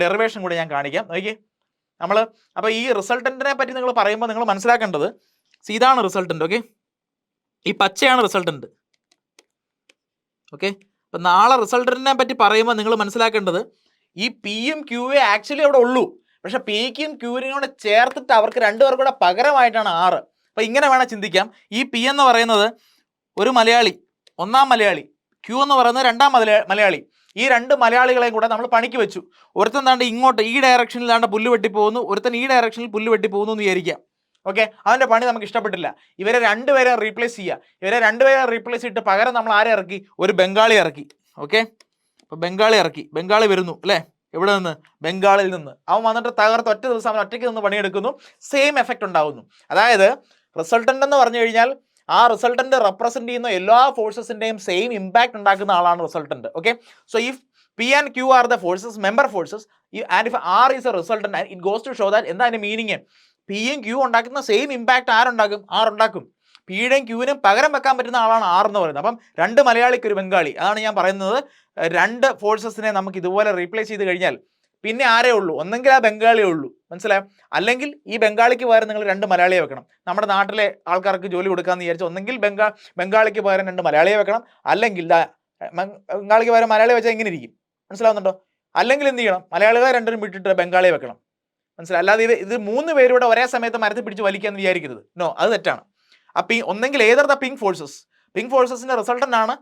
Speaker 1: ഡെറിവേഷൻ കൂടി ഞാൻ കാണിക്കാം. നോക്കിയേ, നമ്മൾ അപ്പോൾ ഈ റിസൾട്ടൻറ്റിനെ പറ്റി നിങ്ങൾ പറയുമ്പോൾ നിങ്ങൾ മനസ്സിലാക്കേണ്ടത് ഇതാണ് റിസൾട്ടൻറ്റ്. ഓക്കെ, ഈ പച്ചയാണ് റിസൾട്ടൻറ്റ്. ഓക്കെ, അപ്പോൾ നാളെ റിസൾട്ടൻറ്റിനെ പറ്റി പറയുമ്പോൾ നിങ്ങൾ മനസ്സിലാക്കേണ്ടത് ഈ പിയും ക്യൂവേ ആക്ച്വലി അവിടെ ഉള്ളൂ. പക്ഷേ പിക്കും ക്യൂവിനും കൂടെ ചേർത്തിട്ട് അവർക്ക് രണ്ടുപേർക്കും കൂടെ പകരമായിട്ടാണ് 6. അപ്പോൾ ഇങ്ങനെ വേണം ചിന്തിക്കാം. ഈ പി എന്ന് പറയുന്നത് ഒരു മലയാളി, ഒന്നാം മലയാളി, ക്യൂ എന്ന് പറയുന്നത് രണ്ടാം മലയാളി. ഈ 2 മലയാളികളെയും കൂടെ നമ്മൾ പണിക്ക് വെച്ചു. ഒരുത്തൻ താണ്ട് ഇങ്ങോട്ട് ഈ ഡയറക്ഷനിൽ താണ്ട് പുല്ല് വെട്ടിപ്പോകുന്നു, ഒരുത്തൻ ഈ ഡയറക്ഷനിൽ പുല്ല് വെട്ടിപ്പോകുന്നു എന്ന് വിചാരിക്കാം. ഓക്കെ, അവൻ്റെ പണി നമുക്ക് ഇഷ്ടപ്പെട്ടില്ല. ഇവരെ രണ്ടുപേരെ റീപ്ലേസ് ചെയ്യുക. ഇവരെ രണ്ടുപേരെ റീപ്ലേസ് ചെയ്തിട്ട് പകരം നമ്മൾ ആരെ ഇറക്കി? ഒരു ബംഗാളി ഇറക്കി. ഓക്കെ, അപ്പോൾ ബംഗാളി ഇറക്കി. ബംഗാളി വരുന്നു അല്ലേ? എവിടെ നിന്ന്? ബംഗാളിൽ നിന്ന്. അവൻ വന്നിട്ട് തകർത്ത് ഒറ്റ ദിവസം അവൻ ഒറ്റയ്ക്ക് നിന്ന് പണിയെടുക്കുന്നു. സെയിം എഫക്റ്റ് ഉണ്ടാകുന്നു. അതായത് റിസൾട്ടൻ്റ് എന്ന് പറഞ്ഞു കഴിഞ്ഞാൽ ആ റിസൾട്ടൻ്റ് റെപ്രസെൻറ്റ് ചെയ്യുന്ന എല്ലാ ഫോഴ്സസിൻ്റെയും സെയിം ഇമ്പാക്ട് ഉണ്ടാക്കുന്ന ആളാണ് resultant. Okay, so if P and Q are the forces, member forces, and if R is a resultant, it goes to show that എന്താ അതിൻ്റെ മീനിങ്? പിയും ക്യൂ ഉണ്ടാക്കുന്ന സെയിം ഇമ്പാക്ട് ആരുണ്ടാക്കും? ആർ ഉണ്ടാക്കും. പിയുടെയും ക്യൂവിനും പകരം വെക്കാൻ പറ്റുന്ന ആളാണ് ആർ എന്ന് പറയുന്നത്. അപ്പം 2 മലയാളിക്ക് ഒരു ബംഗാളി. അതാണ് ഞാൻ പറയുന്നത്. 2 ഫോഴ്സസിനെ നമുക്ക് ഇതുപോലെ റീപ്ലേസ് ചെയ്ത് കഴിഞ്ഞാൽ പിന്നെ ആരേ ഉള്ളൂ? ഒന്നെങ്കിൽ ആ ബംഗാളിയേ ഉള്ളൂ. മനസ്സിലായോ? അല്ലെങ്കിൽ ഈ ബംഗാളിക്ക് പകരം നിങ്ങൾ 2 മലയാളിയെ വെക്കണം. നമ്മുടെ നാട്ടിലെ ആൾക്കാർക്ക് ജോലി കൊടുക്കാമെന്ന് വിചാരിച്ചു ഒന്നെങ്കിൽ ബംഗാളിക്ക് പകരം 2 മലയാളിയെ വെക്കണം, അല്ലെങ്കിൽ ബംഗാളിക്ക് പകരം മലയാളി വെച്ചാൽ എങ്ങനെ ഇരിക്കും? മനസ്സിലാവുന്നുണ്ടോ? അല്ലെങ്കിൽ എന്ത് ചെയ്യണം? മലയാളികളെ 2 വിട്ടിട്ട് ബംഗാളിയെ വെക്കണം. മനസ്സിലായി? അല്ലാതെ ഇത് 3 പേരൂടെ ഒരേ സമയത്ത് മരത്തിൽ പിടിച്ച് വലിക്കാമെന്ന് വിചാരിക്കരുത്. നോ, അത് തെറ്റാണ്. അപ്പം ഒന്നെങ്കിൽ ഏതർ ദ പിങ്ക് ഫോഴ്സസിൻ്റെ റിസൾട്ടൻ്റ് ആണ്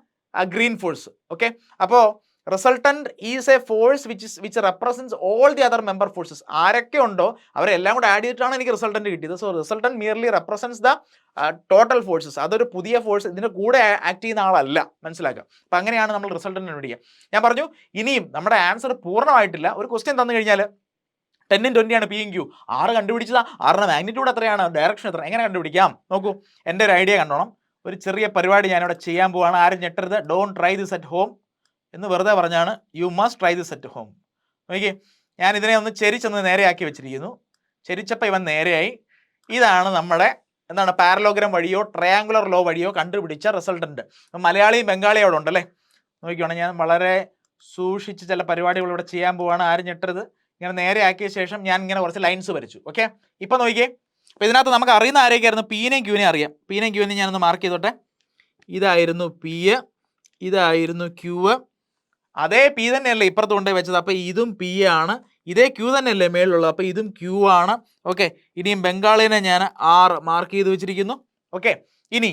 Speaker 1: ഗ്രീൻ ഫോഴ്സ്. ഓക്കെ, അപ്പോൾ resultant is A force which represents all the other member forces. ആരൊക്കെ ഉണ്ടോ അവരെല്ലാം കൂടെ ആഡ് ചെയ്തിട്ടാണ് എനിക്ക് റിസൾട്ടൻറ്റ് കിട്ടിയത്. So resultant merely represents the total forces. അതൊരു പുതിയ ഫോഴ്സ്, ഇതിൻ്റെ കൂടെ ആക്ട് ചെയ്യുന്ന ആളല്ല. മനസ്സിലാക്കുക. അപ്പം അങ്ങനെയാണ് നമ്മൾ റിസൾട്ടൻറ്റ് കണ്ടുപിടിക്കുക. ഞാൻ പറഞ്ഞു ഇനിയും നമ്മുടെ ആൻസർ പൂർണ്ണമായിട്ടില്ല. ഒരു ക്വസ്റ്റ്യൻ തന്നു കഴിഞ്ഞാൽ 10 20 ആണ് പിയും ക്യൂ. 6 കണ്ടുപിടിച്ചതാ. 6ന്റെ മാഗ്നിറ്റ്യൂഡ് എത്രയാണ്? ഡയറക്ഷൻ എത്ര? എങ്ങനെ കണ്ടുപിടിക്കാം? നോക്കൂ, എൻ്റെ ഒരു ഐഡിയ കണ്ടോണം. ഒരു ചെറിയ പരിപാടി ഞാനിവിടെ ചെയ്യാൻ പോവാണ്. ആരും ഞെട്ടരുത്. Don't try this at home എന്ന് വെറുതെ പറഞ്ഞാണ്. You must try this at home. നോക്കിയേ, ഞാൻ ഇതിനെ ഒന്ന് ചെരിച്ചൊന്ന് നേരെയാക്കി വെച്ചിരിക്കുന്നു. ചെരിച്ചപ്പോൾ ഇവൻ നേരെയായി. ഇതാണ് നമ്മുടെ എന്താണ് പാരലോഗ്രാം വഴിയോ ട്രയാങ്കുലർ ലോ വഴിയോ കണ്ടുപിടിച്ച റിസൾട്ടൻറ്റ്. മലയാളിയും ബംഗാളിയും അവിടെ ഉണ്ടല്ലേ? നോക്കിക്കോണം, ഞാൻ വളരെ സൂക്ഷിച്ച് ചില പരിപാടികൾ ഇവിടെ ചെയ്യാൻ പോവാണ്. ആരും ഞെട്ടരുത്. ഇങ്ങനെ നേരെ ആക്കിയ ശേഷം ഞാൻ ഇങ്ങനെ കുറച്ച് ലൈൻസ് വരച്ചു. ഓക്കെ, ഇപ്പം നോക്കിയേ, അപ്പോൾ ഇതിനകത്ത് നമുക്ക് അറിയുന്ന ആരെയൊക്കെയായിരുന്നു? പിനെയും ക്യൂവിനെയും അറിയാം. പിനെയും ക്യൂവിനെയും ഞാനൊന്ന് മാർക്ക് ചെയ്തോട്ടെ. ഇതായിരുന്നു പി, ഇതായിരുന്നു ക്യൂ. അതേ പി തന്നെയല്ലേ ഇപ്പുറത്ത് കൊണ്ടുപോയി വെച്ചത്? അപ്പോൾ ഇതും പി ആണ്. ഇതേ ക്യൂ തന്നെയല്ലേ മേളിലുള്ളത്? അപ്പോൾ ഇതും ക്യൂ ആണ്. ഓക്കെ, ഇനിയും ബംഗാളിനെ ഞാൻ 6 മാർക്ക് ചെയ്ത് വെച്ചിരിക്കുന്നു. ഓക്കെ, ഇനി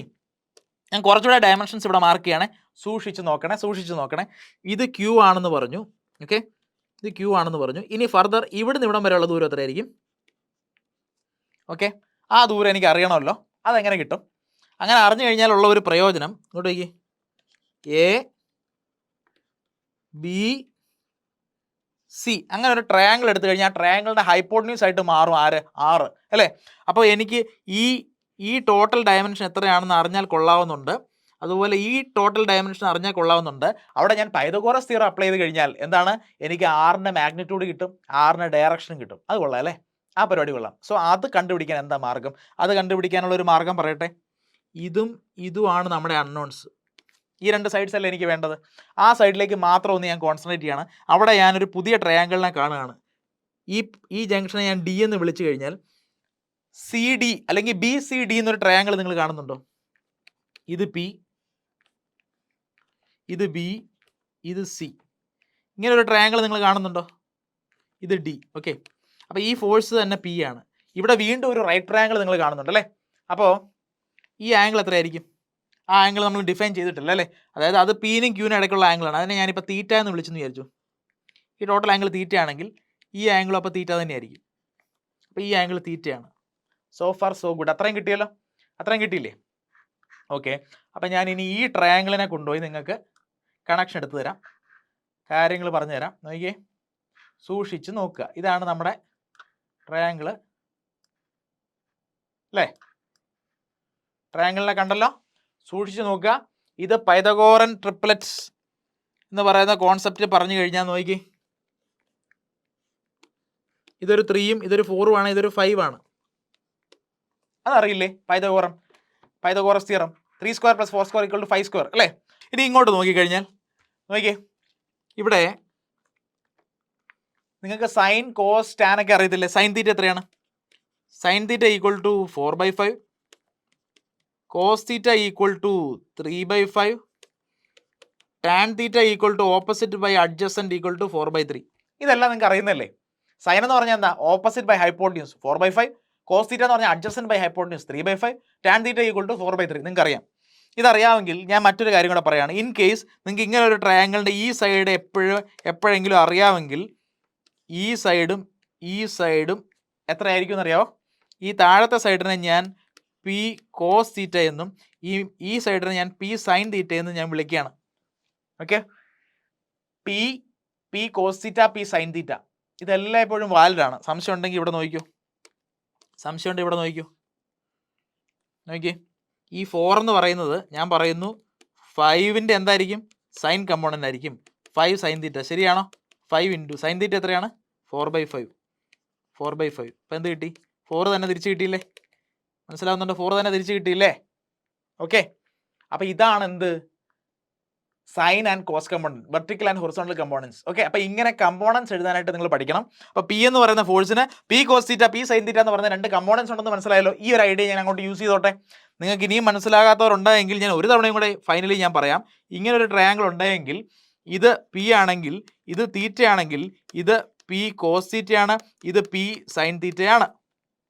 Speaker 1: ഞാൻ കുറച്ചുകൂടെ ഡയമെൻഷൻസ് ഇവിടെ മാർക്ക് ചെയ്യണേ. സൂക്ഷിച്ച് നോക്കണേ. ഇത് ക്യൂ ആണെന്ന് പറഞ്ഞു. ഓക്കെ, ഇത് ക്യൂ ആണെന്ന് പറഞ്ഞു. ഇനി ഫർദർ ഇവിടുന്ന് ഇവിടം വരെയുള്ള ദൂരം എത്രയായിരിക്കും? ഓക്കെ, ആ ദൂരം എനിക്ക് അറിയണമല്ലോ. അതെങ്ങനെ കിട്ടും? അങ്ങനെ അറിഞ്ഞു കഴിഞ്ഞാലുള്ള ഒരു പ്രയോജനം ഇങ്ങോട്ട് നോക്കി. എ ബി സി അങ്ങനെ ഒരു ട്രയാങ്കിൾ എടുത്തു കഴിഞ്ഞാൽ ട്രയാങ്കിളിൻ്റെ ഹൈപ്പോട്ടന്യൂസ് ആയിട്ട് മാറും 6 അല്ലേ? അപ്പോൾ എനിക്ക് ഈ ടോട്ടൽ ഡയമെൻഷൻ എത്രയാണെന്ന് അറിഞ്ഞാൽ കൊള്ളാവുന്നുണ്ട്. അതുപോലെ ഈ ടോട്ടൽ ഡയമെൻഷൻ അറിഞ്ഞാൽ കൊള്ളാവുന്നുണ്ട്. അവിടെ ഞാൻ പൈതഗോറസ് തിയറം അപ്ലൈ ചെയ്ത് കഴിഞ്ഞാൽ എന്താണ്? എനിക്ക് 6ന്റെ മാഗ്നിറ്റ്യൂഡ് കിട്ടും, 6ന്റെ ഡയറക്ഷനും കിട്ടും. അത് കൊള്ളാം അല്ലേ? ആ പരിപാടി കൊള്ളാം. സോ അത് കണ്ടുപിടിക്കാൻ എന്താ മാർഗം? അത് കണ്ടുപിടിക്കാനുള്ള ഒരു മാർഗം പറയട്ടെ. ഇതുമാണ് നമ്മുടെ അൺനോൺസ്. ഈ 2 സൈഡ്സ് അല്ലേ എനിക്ക് വേണ്ടത്? ആ സൈഡിലേക്ക് മാത്രം ഒന്ന് ഞാൻ കോൺസെൻട്രേറ്റ് ചെയ്യാണ്. അവിടെ ഞാനൊരു പുതിയ ട്രയാങ്കിളിനെ കാണുകയാണ്. ഈ ജംഗ്ഷനെ ഞാൻ ഡി എന്ന് വിളിച്ചു കഴിഞ്ഞാൽ സി ഡി അല്ലെങ്കിൽ ബി സി ഡി എന്നൊരു ട്രയാങ്കിൾ നിങ്ങൾ കാണുന്നുണ്ടോ? ഇത് പി, ഇത് ബി, ഇത് സി, ഇങ്ങനെ ഒരു ട്രയാങ്കിൾ നിങ്ങൾ കാണുന്നുണ്ടോ? ഇത് ഡി. ഓക്കെ, അപ്പോൾ ഈ ഫോഴ്സ് തന്നെ പി ആണ്. ഇവിടെ വീണ്ടും ഒരു റൈറ്റ് ട്രയാങ്കിൾ നിങ്ങൾ കാണുന്നുണ്ട് അല്ലേ? അപ്പോൾ ഈ ആംഗിൾ എത്രയായിരിക്കും? ആ ആംഗിൾ നമ്മൾ ഡിഫൈൻ ചെയ്തിട്ടില്ല അല്ലേ? അതായത് അത് പീനും ക്യൂനും ഇടയ്ക്കുള്ള ആംഗിളാണ്. അതിനെ ഞാനിപ്പോൾ തീറ്റ എന്ന് വിളിച്ചെന്ന് വിചാരിച്ചു. ഈ ടോട്ടൽ ആംഗിൾ തീറ്റ ആണെങ്കിൽ ഈ ആംഗിളും അപ്പോൾ തീറ്റ തന്നെയായിരിക്കും. അപ്പോൾ ഈ ആംഗിൾ തീറ്റയാണ്. So far so good. അത്രയും കിട്ടിയല്ലോ? അത്രയും കിട്ടിയില്ലേ? ഓക്കെ, അപ്പം ഞാൻ ഇനി ഈ ട്രയാങ്കിളിനെ കൊണ്ടുപോയി നിങ്ങൾക്ക് കണക്ഷൻ എടുത്തു തരാം, കാര്യങ്ങൾ പറഞ്ഞു തരാം. നോക്കിയേ, സൂക്ഷിച്ച് നോക്കുക. ഇതാണ് നമ്മുടെ ട്രയാങ്കിള് അല്ലേ? ട്രയാങ്കിളിനെ കണ്ടല്ലോ, സൂക്ഷിച്ച് നോക്കുക. ഇത് പൈതഗോറൻ ട്രിപ്ലറ്റ്സ് എന്ന് പറയുന്ന കോൺസെപ്റ്റ് പറഞ്ഞു കഴിഞ്ഞാൽ നോക്കി, ഇതൊരു 3ഉം ഇതൊരു 4ഉമാണ്, ഇതൊരു 5 ആണ്. അതറിയില്ലേ? പൈതഗോറസ് തിയറം 3² + 4² = 5² അല്ലേ? ഇനി ഇങ്ങോട്ട് നോക്കിക്കഴിഞ്ഞാൽ നോക്കിയേ, ഇവിടെ നിങ്ങൾക്ക് സൈൻ കോസ് ടാൻ ഒക്കെ അറിയത്തില്ലേ? സൈൻ തീറ്റ എത്രയാണ്? Sine theta = 4/5, cos theta = 3/5, tan theta = opposite by adjacent = 4/3. ഇതെല്ലാം നിങ്ങൾക്ക് അറിയുന്നല്ലേ? സൈൻ എന്ന് പറഞ്ഞാൽ എന്താ? Opposite by hypotenuse 4/5, cos theta എന്ന് പറഞ്ഞാൽ adjacent by hypotenuse 3/5, tan theta = 4/3. നിങ്ങൾക്ക് അറിയാം. ഇതറിയാമെങ്കിൽ ഞാൻ മറ്റൊരു കാര്യം കൂടെ പറയുകയാണ്. ഇൻ കേസ് നിങ്ങൾക്ക് ഇങ്ങനെ ഒരു ട്രയാങ്കിളിൻ്റെ ഈ സൈഡ് എപ്പോഴെങ്കിലും അറിയാമെങ്കിൽ ഈ സൈഡും എത്രയായിരിക്കും എന്നറിയാമോ? ഈ താഴത്തെ സൈഡിനെ ഞാൻ പി കോസ് തീറ്റ എന്നും ഈ സൈഡിനെ ഞാൻ പി സൈൻ തീറ്റ എന്നും ഞാൻ വിളിക്കുകയാണ്. Okay, P cos theta, P sine theta, ഇതെല്ലാം എപ്പോഴും വാലിഡാണ്. സംശയം ഉണ്ടെങ്കിൽ ഇവിടെ നോക്കിക്കോ, നോക്കിയേ. ഈ 4 എന്ന് പറയുന്നത് ഞാൻ പറയുന്നു 5ൻ്റെ എന്തായിരിക്കും? സൈൻ കമ്പോണൻ്റ് ആയിരിക്കും. 5 സൈൻ തീറ്റ, ശരിയാണോ? 5 ഇൻറ്റു സൈൻ തീറ്റ എത്രയാണ്? 4/5. അപ്പോൾ എന്ത് കിട്ടി? 4 തന്നെ തിരിച്ച് കിട്ടിയില്ലേ? മനസ്സിലാവുന്നുണ്ടോ? 4 തന്നെ തിരിച്ച് കിട്ടിയില്ലേ? ഓക്കെ, അപ്പോൾ ഇതാണ് എന്ത്? Sine and cos component, vertical and horizontal components. Okay, അപ്പോൾ ഇങ്ങനെ കമ്പോണൻസ് എഴുതാനായിട്ട് നിങ്ങൾ പഠിക്കണം. അപ്പോൾ പി എന്ന് പറയുന്ന ഫോഴ്സിന് P cos theta, P sine theta എന്ന് പറയുന്ന 2 കമ്പോണൻസ് ഉണ്ടെന്ന് മനസ്സിലായല്ലോ? ഈ ഒരു ഐഡിയ ഞാൻ അങ്ങോട്ട് യൂസ് ചെയ്തോട്ടെ. നിങ്ങൾക്ക് ഇനിയും മനസ്സിലാകാത്തവരുണ്ടെങ്കിൽ ഞാൻ ഒരു തവണയും കൂടെ ഫൈനലി ഞാൻ പറയാം. ഇങ്ങനൊരു ട്രയാങ്കിൾ ഉണ്ടെങ്കിൽ ഇത് പി ആണെങ്കിൽ, ഇത് തീറ്റ ആണെങ്കിൽ, ഇത് പി കോസ് തീറ്റയാണ്, ഇത് പി സൈൻ തീറ്റയാണ്.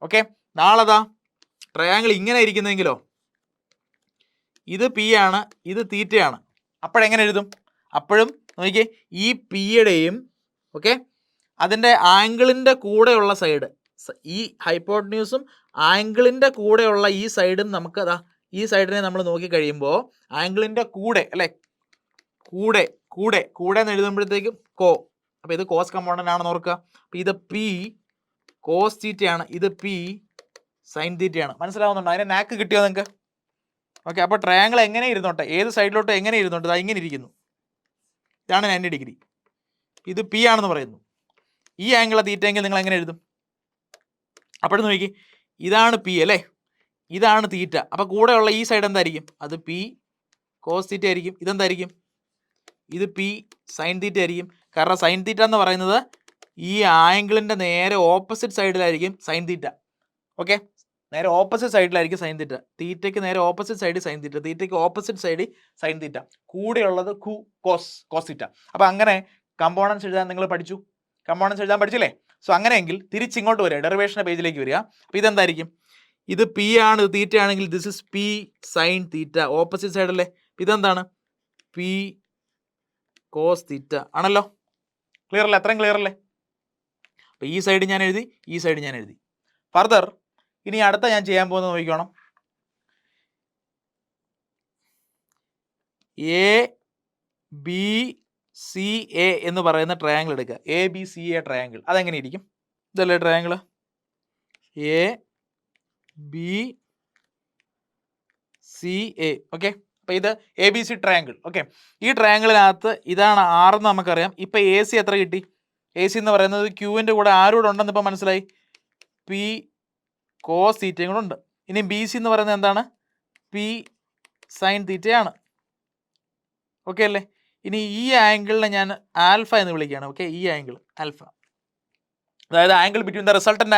Speaker 1: ഓക്കെ, നാളെതാ ട്രയാങ്കിൾ ഇങ്ങനെ ഇരിക്കുന്നെങ്കിലോ, ഇത് പി ആണ്, ഇത് തീറ്റയാണ്. അപ്പോഴെങ്ങനെ എഴുതും? അപ്പോഴും നോക്കിയേ, ഈ പിയുടെയും ഓക്കെ അതിൻ്റെ ആംഗിളിൻ്റെ കൂടെയുള്ള സൈഡ്, ഈ ഹൈപ്പോട്ടന്യൂസും ആംഗിളിൻ്റെ കൂടെയുള്ള ഈ സൈഡും നമുക്ക് അതാ ഈ സൈഡിനെ നമ്മൾ നോക്കി കഴിയുമ്പോൾ ആംഗിളിൻ്റെ കൂടെ അല്ലേ, കൂടെ എന്ന് എഴുതുമ്പോഴത്തേക്കും അപ്പോൾ ഇത് കോസ് കമ്പോണൻ്റ് ആണെന്ന് ഓർക്കുക. അപ്പോൾ ഇത് പി കോസ് തീറ്റയാണ്, ഇത് പി സൈൻ തീറ്റയാണ്. മനസ്സിലാവുന്നുണ്ടോ? അതിനെ നാക്ക് കിട്ടിയോ നിങ്ങൾക്ക്? ഓക്കെ, അപ്പോൾ ട്രയാങ്കിൾ എങ്ങനെ ഇരുന്നോട്ടെ, ഏത് സൈഡിലോട്ട് എങ്ങനെ ഇരുന്നോട്ടെ, അത് ഇങ്ങനെ ഇരിക്കുന്നു. ഇതാണ് 90 ഡിഗ്രി. ഇത് പി ആണെന്ന് പറയുന്നു. ഈ ആംഗിൾ തീറ്റയെങ്കിൽ നിങ്ങൾ എങ്ങനെ എഴുതും? അപ്പോഴും നോക്കി, ഇതാണ് പി അല്ലേ, ഇതാണ് തീറ്റ. അപ്പോൾ കൂടെയുള്ള ഈ സൈഡ് എന്തായിരിക്കും? അത് പി കോസ് തീറ്റ ആയിരിക്കും. ഇതെന്തായിരിക്കും? ഇത് പി സൈൻ തീറ്റ ആയിരിക്കും. കാരണം സൈൻ തീറ്റ എന്ന് പറയുന്നത് ഈ ആംഗിളിൻ്റെ നേരെ ഓപ്പോസിറ്റ് സൈഡിലായിരിക്കും സൈൻ തീറ്റ. ഓക്കെ, നേരെ ഓപ്പോസിറ്റ് സൈഡിലായിരിക്കും സൈൻ തീറ്റ. തീറ്റയ്ക്ക് നേരെ ഓപ്പോസിറ്റ് സൈഡിൽ സൈൻ തീറ്റ, തീറ്റയ്ക്ക് ഓപ്പോസിറ്റ് സൈഡിൽ സൈൻ തീറ്റ, കൂടെയുള്ളത് കോസ് തീറ്റ. അപ്പോൾ അങ്ങനെ കമ്പോണൻസ് എഴുതാൻ നിങ്ങൾ പഠിച്ചു, കമ്പോണൻസ് എഴുതാൻ പഠിച്ചില്ലേ? സോ അങ്ങനെയെങ്കിൽ തിരിച്ചിങ്ങോട്ട് വരിക, ഡെറിവേഷൻ്റെ പേജിലേക്ക് വരിക. അപ്പോൾ ഇതെന്തായിരിക്കും? ഇത് പി ആണ്, ഇത് തീറ്റ ആണെങ്കിൽ this is P sine theta, opposite സൈഡല്ലേ. ഇതെന്താണ്? പി കോസ് തീറ്റ ആണല്ലോ. ക്ലിയർ അല്ലേ? അത്രയും ക്ലിയർ അല്ലേ? അപ്പോൾ ഈ സൈഡ് ഞാൻ എഴുതി, ഈ സൈഡ് ഞാൻ എഴുതി. ഫർദർ ഇനി അടുത്ത ഞാൻ ചെയ്യാൻ പോകുന്നത് നോക്കിക്കോണം. എ ബി സി എ എന്ന് പറയുന്ന ട്രയാങ്കിൾ എടുക്കുക. A B C A triangle, അതെങ്ങനെ ഇരിക്കും? ഇതല്ലേ triangle A B C A. Okay, അപ്പോൾ ഇത് A B C triangle. Okay, ഈ ട്രയാങ്കിളിനകത്ത് ഇതാണ് ആറെന്ന് നമുക്കറിയാം. ഇപ്പം എ സി എത്ര കിട്ടി? എ സി എന്ന് പറയുന്നത് ക്യൂവിൻ്റെ കൂടെ ആരോടെ ഉണ്ടെന്ന് ഇപ്പം മനസ്സിലായി, പി കോസ് തീറ്റയും കൂടെ ഉണ്ട്. ഇനി ബി സി എന്ന് പറയുന്നത് എന്താണ്? പി സൈൻ തീറ്റയാണ്. ഓക്കെ അല്ലേ? ഇനി ഈ ആംഗിളിനെ ഞാൻ ആൽഫ എന്ന് വിളിക്കുകയാണ്. ഓക്കെ, ഈ ആംഗിൾ ആൽഫ. അതായത് angle between the resultant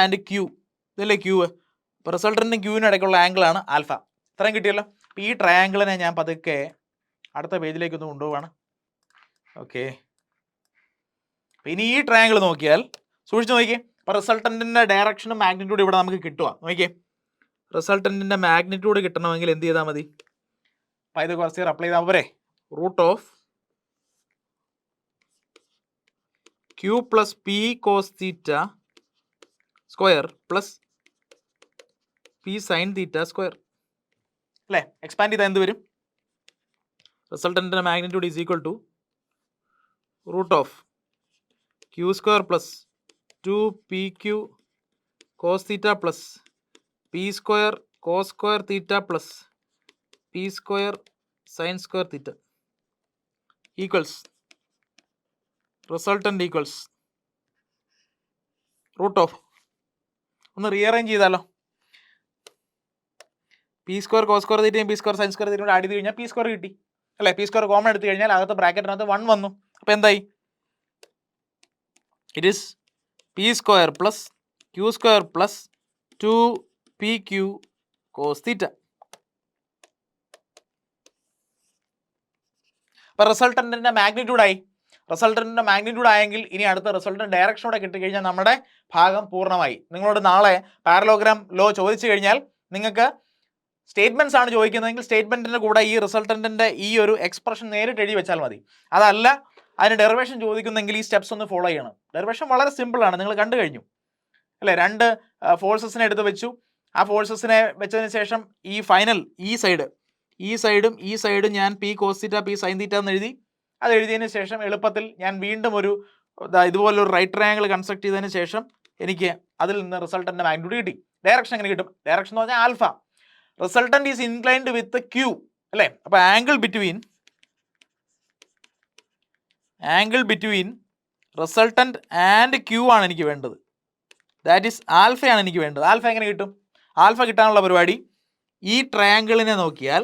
Speaker 1: and Q, ഇതല്ലേ ക്യൂ. അപ്പോൾ റിസൾട്ടൻറ്റും ക്യൂവിനും ഇടയ്ക്കുള്ള ആംഗിളാണ് ആൽഫ. ഇത്രയും കിട്ടിയല്ലോ. അപ്പോൾ ഈ ട്രയാങ്കിളിനെ ഞാൻ പതുക്കെ അടുത്ത പേജിലേക്ക് ഒന്ന് കൊണ്ടുപോവാണ്. ഓക്കെ, ഇനി ഈ ട്രയാങ്കിൾ നോക്കിയാൽ സൂക്ഷിച്ച് നോക്കിയേ. അപ്പോൾ റിസൾട്ടൻറ്റിൻ്റെ ഡയറക്ഷനും മാഗ്നിറ്റ്യൂഡ് ഇവിടെ നമുക്ക് കിട്ടുക. നോക്കിയേ, റിസൾട്ടൻറ്റിൻ്റെ മാഗ്നിറ്റ്യൂഡ് കിട്ടണമെങ്കിൽ എന്ത് ചെയ്താൽ മതി? പൈതഗോറസ് അപ്ലൈ ചെയ്താൽ പോരെ. Root of Q plus P cos theta square plus P sine theta square അല്ലേ? എക്സ്പാൻഡ് ചെയ്താൽ എന്ത് വരും? റിസൾട്ടൻറ്റിൻ്റെ magnitude is equal to root of Q square plus 2pq cos theta plus P square cos square theta plus P square sine square theta equals resultant equals root of, ഒന്ന് rearrange ചെയ്താലോ. P square cos square തീറ്റയും P square sine square തീറ്റയും കൂടെ add ചെയ്ത് കഴിഞ്ഞാൽ P square കിട്ടി അല്ലേ? P square common എടുത്തു കഴിഞ്ഞാൽ അകത്ത് ബ്രാക്കറ്റിനകത്ത് 1 വന്നു. അപ്പോൾ എന്തായി? It is P square plus Q square plus 2pq cos theta. അപ്പോൾ റിസൾട്ടൻറ്റിൻ്റെ മാഗ്നിറ്റ്യൂഡായി. റിസൾട്ടൻറ്റിൻ്റെ മാഗ്നിറ്റ്യൂഡ് ആയെങ്കിൽ ഇനി അടുത്ത റിസൾട്ടൻ്റ് ഡയറക്ഷനോടെ കിട്ടിക്കഴിഞ്ഞാൽ നമ്മുടെ ഭാഗം പൂർണ്ണമായി. നിങ്ങളോട് നാളെ പാരലോഗ്രാം ലോ ചോദിച്ചു കഴിഞ്ഞാൽ നിങ്ങൾക്ക് സ്റ്റേറ്റ്മെൻറ്റ്സ് ആണ് ചോദിക്കുന്നതെങ്കിൽ സ്റ്റേറ്റ്മെൻറ്റിൻ്റെ കൂടെ ഈ റിസൾട്ടൻറ്റിൻ്റെ ഈ ഒരു എക്സ്പ്രഷൻ നേരിട്ട് എഴുതി വെച്ചാൽ മതി. അതല്ല അതിന് ഡെറിവേഷൻ ചോദിക്കുന്നെങ്കിൽ ഈ സ്റ്റെപ്സ് ഒന്ന് ഫോളോ ചെയ്യണം. ഡെറിവേഷൻ വളരെ സിമ്പിളാണ്, നിങ്ങൾ കണ്ടു കഴിഞ്ഞു അല്ലേ? 2 ഫോഴ്സസിനെ എടുത്ത് വെച്ചു. ആ ഫോഴ്സസിനെ വെച്ചതിന് ശേഷം ഈ ഫൈനൽ ഈ സൈഡും ഞാൻ P cos theta P sine theta എന്ന് എഴുതി. അത് എഴുതിയതിന് ശേഷം എളുപ്പത്തിൽ ഞാൻ വീണ്ടും ഒരു ഇതുപോലൊരു റൈറ്റ് ട്രയാങ്കിൾ കൺസ്ട്രക്ട് ചെയ്തതിന് ശേഷം എനിക്ക് അതിൽ നിന്ന് റിസൾട്ടൻ്റെ മാഗ്നിറ്റ്യൂഡ് കിട്ടി. ഡയറക്ഷൻ എങ്ങനെ കിട്ടും? ഡയറക്ഷൻ എന്ന് പറഞ്ഞാൽ alpha. Resultant is inclined with Q അല്ലേ? അപ്പോൾ angle between resultant and Q ആണ് എനിക്ക് വേണ്ടത്. ദാറ്റ് ഈസ് ആൽഫയാണ് എനിക്ക് വേണ്ടത്. ആൽഫ എങ്ങനെ കിട്ടും? ആൽഫ കിട്ടാനുള്ള പരിപാടി ഈ ട്രയാങ്കിളിനെ നോക്കിയാൽ,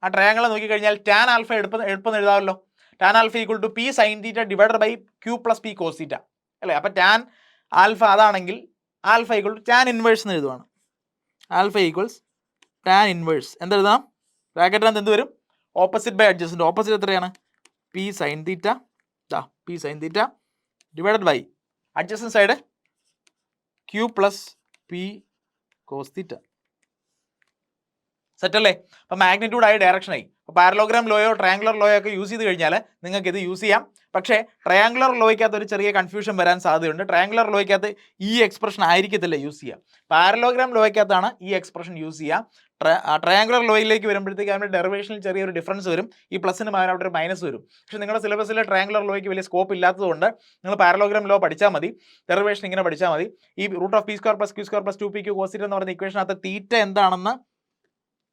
Speaker 1: ആ ട്രയാങ്കിളെ നോക്കിക്കഴിഞ്ഞാൽ ടാൻ ആൽഫ എളുപ്പം എഴുതാമല്ലോ. Tan alpha equal to P sine theta divided by Q plus P cos theta അല്ലേ? അപ്പോൾ ടാൻ ആൽഫ അതാണെങ്കിൽ alpha equal to tan inverse എന്ന് എഴുതുവാണ്. ആൽഫ ഈക്വൽസ് ടാൻ ഇൻവേഴ്സ് എന്തെഴുതാം? ബ്രാക്കറ്റിനകത്ത് എന്ത് വരും? Opposite by adjacent. ഓപ്പോസിറ്റ് എത്രയാണ്? P sine theta divided by adjacent side Q plus P cos theta. സെറ്റല്ലേ? അപ്പോൾ മാഗ്നിറ്റ്യൂഡായി ഡയറക്ഷനായി. അപ്പോൾ പാരലോഗ്രാം ലോയോ ട്രയാങ്കുലർ ലോയോ ഒക്കെ യൂസ് ചെയ്ത് കഴിഞ്ഞാൽ നിങ്ങൾക്ക് ഇത് യൂസ് ചെയ്യാം. പക്ഷേ ട്രയാങ്കുലർ ലോയ്ക്കകത്ത് ഒരു ചെറിയ കൺഫ്യൂഷൻ വരാൻ സാധ്യതയുണ്ട്. ട്രയാങ്കുലർ ലോയ്ക്കകത്ത് ഈ എക്സ്പ്രഷൻ ആയിരിക്കത്തില്ല യൂസ് ചെയ്യുക. പാരലോഗ്രാം ലോയ്ക്കകത്താണ് ഈ എക്സ്പ്രഷൻ യൂസ് ചെയ്യുക. ട്രയാങ്കുലർ ലോയിലേക്ക് വരുമ്പോഴത്തേക്ക് അതിൻ്റെ ഡെറിവേഷനിൽ ചെറിയൊരു ഡിഫറൻസ് വരും. ഈ പ്ലസിന് പകരം അവിടെ ഒരു മൈനസ് വരും. പക്ഷേ നിങ്ങളുടെ സിലബസിൽ ട്രയാങ്കുലർ ലോയ്ക്ക് വലിയ സ്കോപ്പ് ഇല്ലാത്തതുകൊണ്ട് നിങ്ങൾ പാരലോഗ്രാം ലോ പഠിച്ചാൽ മതി. ഡെറിവേഷൻ ഇങ്ങനെ പഠിച്ചാൽ മതി. ഈ root of P square plus Q square plus 2pq cos theta എന്ന് പറയുന്ന ഇക്വേഷനകത്ത് തീറ്റ എന്താണെന്ന്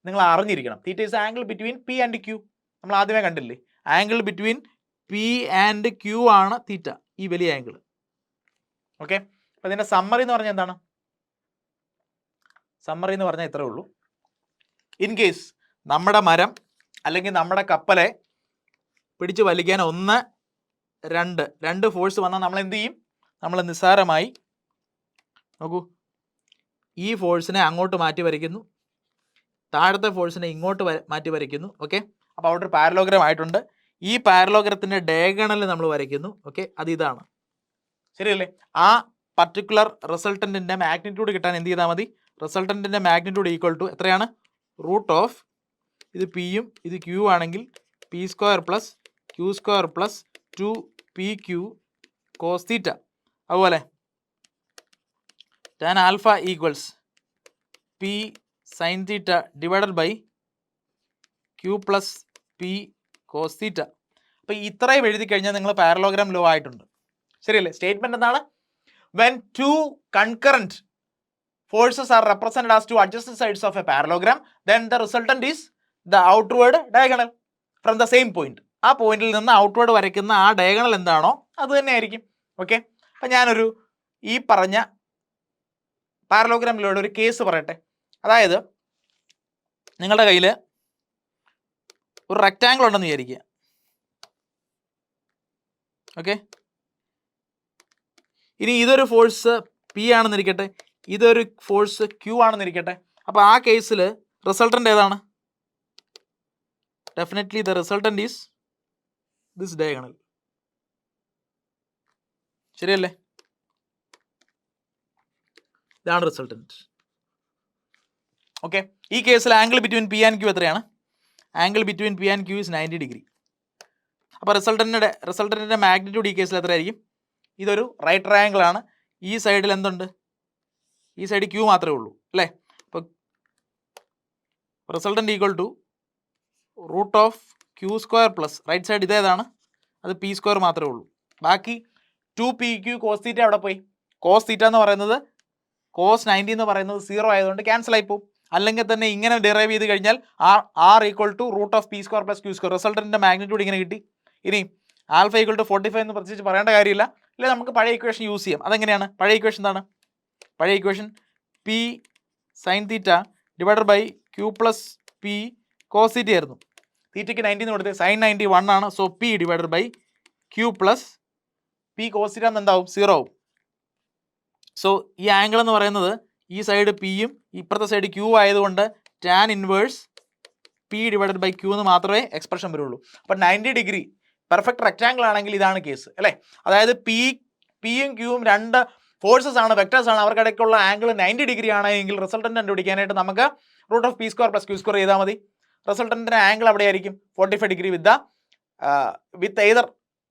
Speaker 1: നിങ്ങൾ അറിഞ്ഞിരിക്കണം. Theta is angle between P and Q. നമ്മൾ ആദ്യമേ കണ്ടില്ലേ? Angle between P and Q ആണ് തീറ്റ, ഈ വലിയ ആംഗിൾ. ഓക്കെ, അപ്പോൾ ഇതിൻ്റെ സമ്മറി എന്ന് പറഞ്ഞാൽ എന്താണ്? സമ്മറി എന്ന് പറഞ്ഞാൽ ഇത്രേ ഉള്ളൂ. ഇൻ കേസ് നമ്മുടെ മരം അല്ലെങ്കിൽ നമ്മുടെ കപ്പലെ പിടിച്ച് വലിക്കാൻ 1, 2 ഫോഴ്സ് വന്നാൽ നമ്മൾ എന്ത് ചെയ്യും? നമ്മൾ നിസ്സാരമായി നോക്കൂ, ഈ ഫോഴ്സിനെ അങ്ങോട്ട് മാറ്റി വരയ്ക്കുന്നു, താഴത്തെ ഫോഴ്സിനെ ഇങ്ങോട്ട് മാറ്റി വരയ്ക്കുന്നു. ഓക്കെ, അപ്പോൾ അവിടെ ഒരു പാരലോഗ്രാം ആയിട്ടുണ്ട്. ഈ പാരലോഗ്രത്തിൻ്റെ ഡയഗണൽ നമ്മൾ വരയ്ക്കുന്നു. ഓക്കെ, അത് ഇതാണ്, ശരിയല്ലേ? ആ പർട്ടിക്കുലർ റിസൾട്ടൻറ്റിൻ്റെ മാഗ്നിറ്റ്യൂഡ് കിട്ടാൻ എന്ത് ചെയ്താൽ മതി? റിസൾട്ടൻറ്റിൻ്റെ മാഗ്നിറ്റ്യൂഡ് ഈക്വൽ ടു എത്രയാണ്? റൂട്ട് ഓഫ് ഇത് പിയും ഇത് ക്യൂ ആണെങ്കിൽ P square plus Q square plus 2pq cos theta. അതുപോലെ tan alpha equals P sine theta divided by Q plus P cos theta. അപ്പോൾ ഇത്രയും എഴുതി കഴിഞ്ഞാൽ നിങ്ങൾ പാരലോഗ്രാം ലോ ആയിട്ടുണ്ട്, ശരിയല്ലേ? സ്റ്റേറ്റ്മെന്റ് എന്താണ്? When 2 concurrent forces are represented as 2 adjacent sides of a parallelogram, then the resultant is the outward diagonal from the same point. ആ പോയിന്റിൽ നിന്ന് ഔട്ട്വേർഡ് വരയ്ക്കുന്ന ആ ഡയഗണൽ എന്താണോ അത് തന്നെ ആയിരിക്കും. ഓക്കെ, അപ്പം ഞാനൊരു ഈ പറഞ്ഞ പാരലോഗ്രാം ലോയുടെ ഒരു കേസ് പറയട്ടെ. അതായത് നിങ്ങളുടെ കയ്യിൽ ഒരു റെക്റ്റാങ്കിൾ ഉണ്ടെന്ന് വിചാരിക്കുക. ഓക്കെ, ഇനി ഇതൊരു ഫോഴ്സ് പി ആണെന്നിരിക്കട്ടെ, ഇതൊരു ഫോഴ്സ് ക്യൂ ആണെന്നിരിക്കട്ടെ. അപ്പോൾ ആ കേസിൽ റിസൾട്ടൻ്റ് ഏതാണ്? Definitely the resultant is this diagonal. ശരിയല്ലേ? ഇതാണ് റിസൾട്ടൻ്റ്. ഓക്കെ, ഈ കേസിൽ angle between P and Q എത്രയാണ്? Angle between P and Q is 90 degree. അപ്പോൾ റിസൾട്ടൻറ്റിൻ്റെ മാഗ്നിറ്റ്യൂഡ് ഈ കേസിൽ എത്രയായിരിക്കും? ഇതൊരു റൈറ്റ് ട്രയാങ്കിൾ ആണ്. ഈ സൈഡിൽ എന്തുണ്ട്? ഈ സൈഡ് ക്യൂ മാത്രമേ ഉള്ളൂ അല്ലേ? അപ്പോൾ resultant equal to root of Q square plus right side ഇതേതാണ്, അത് പി സ്ക്വയർ മാത്രമേ ഉള്ളൂ. ബാക്കി 2pq കോസ് തീറ്റ അവിടെ പോയി. കോസ് തീറ്റ എന്ന് പറയുന്നത് കോസ് 90 എന്ന് പറയുന്നത് 0 ആയതുകൊണ്ട് ക്യാൻസൽ ആയി പോകും. അല്ലെങ്കിൽ തന്നെ ഇങ്ങനെ ഡിറൈവ് ചെയ്ത് കഴിഞ്ഞാൽ R equal to root of P square plus Q square. റിസൾട്ടൻ്റെ മാഗ്നിറ്റ്യൂഡ് ഇങ്ങനെ കിട്ടി. ഇനി ആൽഫ ഈക്വൽ ടു 45 എന്ന് പ്രത്യേകിച്ച് പറയേണ്ട കാര്യമില്ല. ഇല്ല, നമുക്ക് പഴയ ഇക്വേഷൻ യൂസ് ചെയ്യാം. അതെങ്ങനെയാണ്? പഴയ ഇക്വേഷൻ എന്താണ്? പഴയ equation P sine theta divided by Q plus P cos theta ആയിരുന്നു. തീറ്റയ്ക്ക് 90 എന്ന് കൊടുത്ത് സൈൻ 90 1 ആണ്. So P divided by Q plus P cos theta എന്താവും? 0 ആവും. സോ ഈ ആംഗിൾ എന്ന് പറയുന്നത് ഈ സൈഡ് പിയും ഇപ്പുറത്തെ സൈഡ് ക്യൂ ആയതുകൊണ്ട് tan inverse P divided by Q എന്ന് മാത്രമേ എക്സ്പ്രഷൻ വരുള്ളൂ. അപ്പം 90 ഡിഗ്രി പെർഫെക്റ്റ് റെക്റ്റാങ്കിൾ ആണെങ്കിൽ ഇതാണ് കേസ് അല്ലേ? അതായത് പിയും ക്യൂവും രണ്ട് ഫോഴ്സസ് ആണ്, വെക്ടേഴ്സ് ആണ്, അവർക്കിടയ്ക്കുള്ള ആംഗിൾ 90 ഡിഗ്രി ആണെങ്കിൽ റിസൾട്ടൻ്റ് കണ്ടുപിടിക്കാനായിട്ട് നമുക്ക് root of P square plus Q square ചെയ്താൽ മതി. റിസൾട്ടൻ്റെ ആംഗിൾ അവിടെ ആയിരിക്കും 45 ഡിഗ്രി വിത്ത് എയ്തർ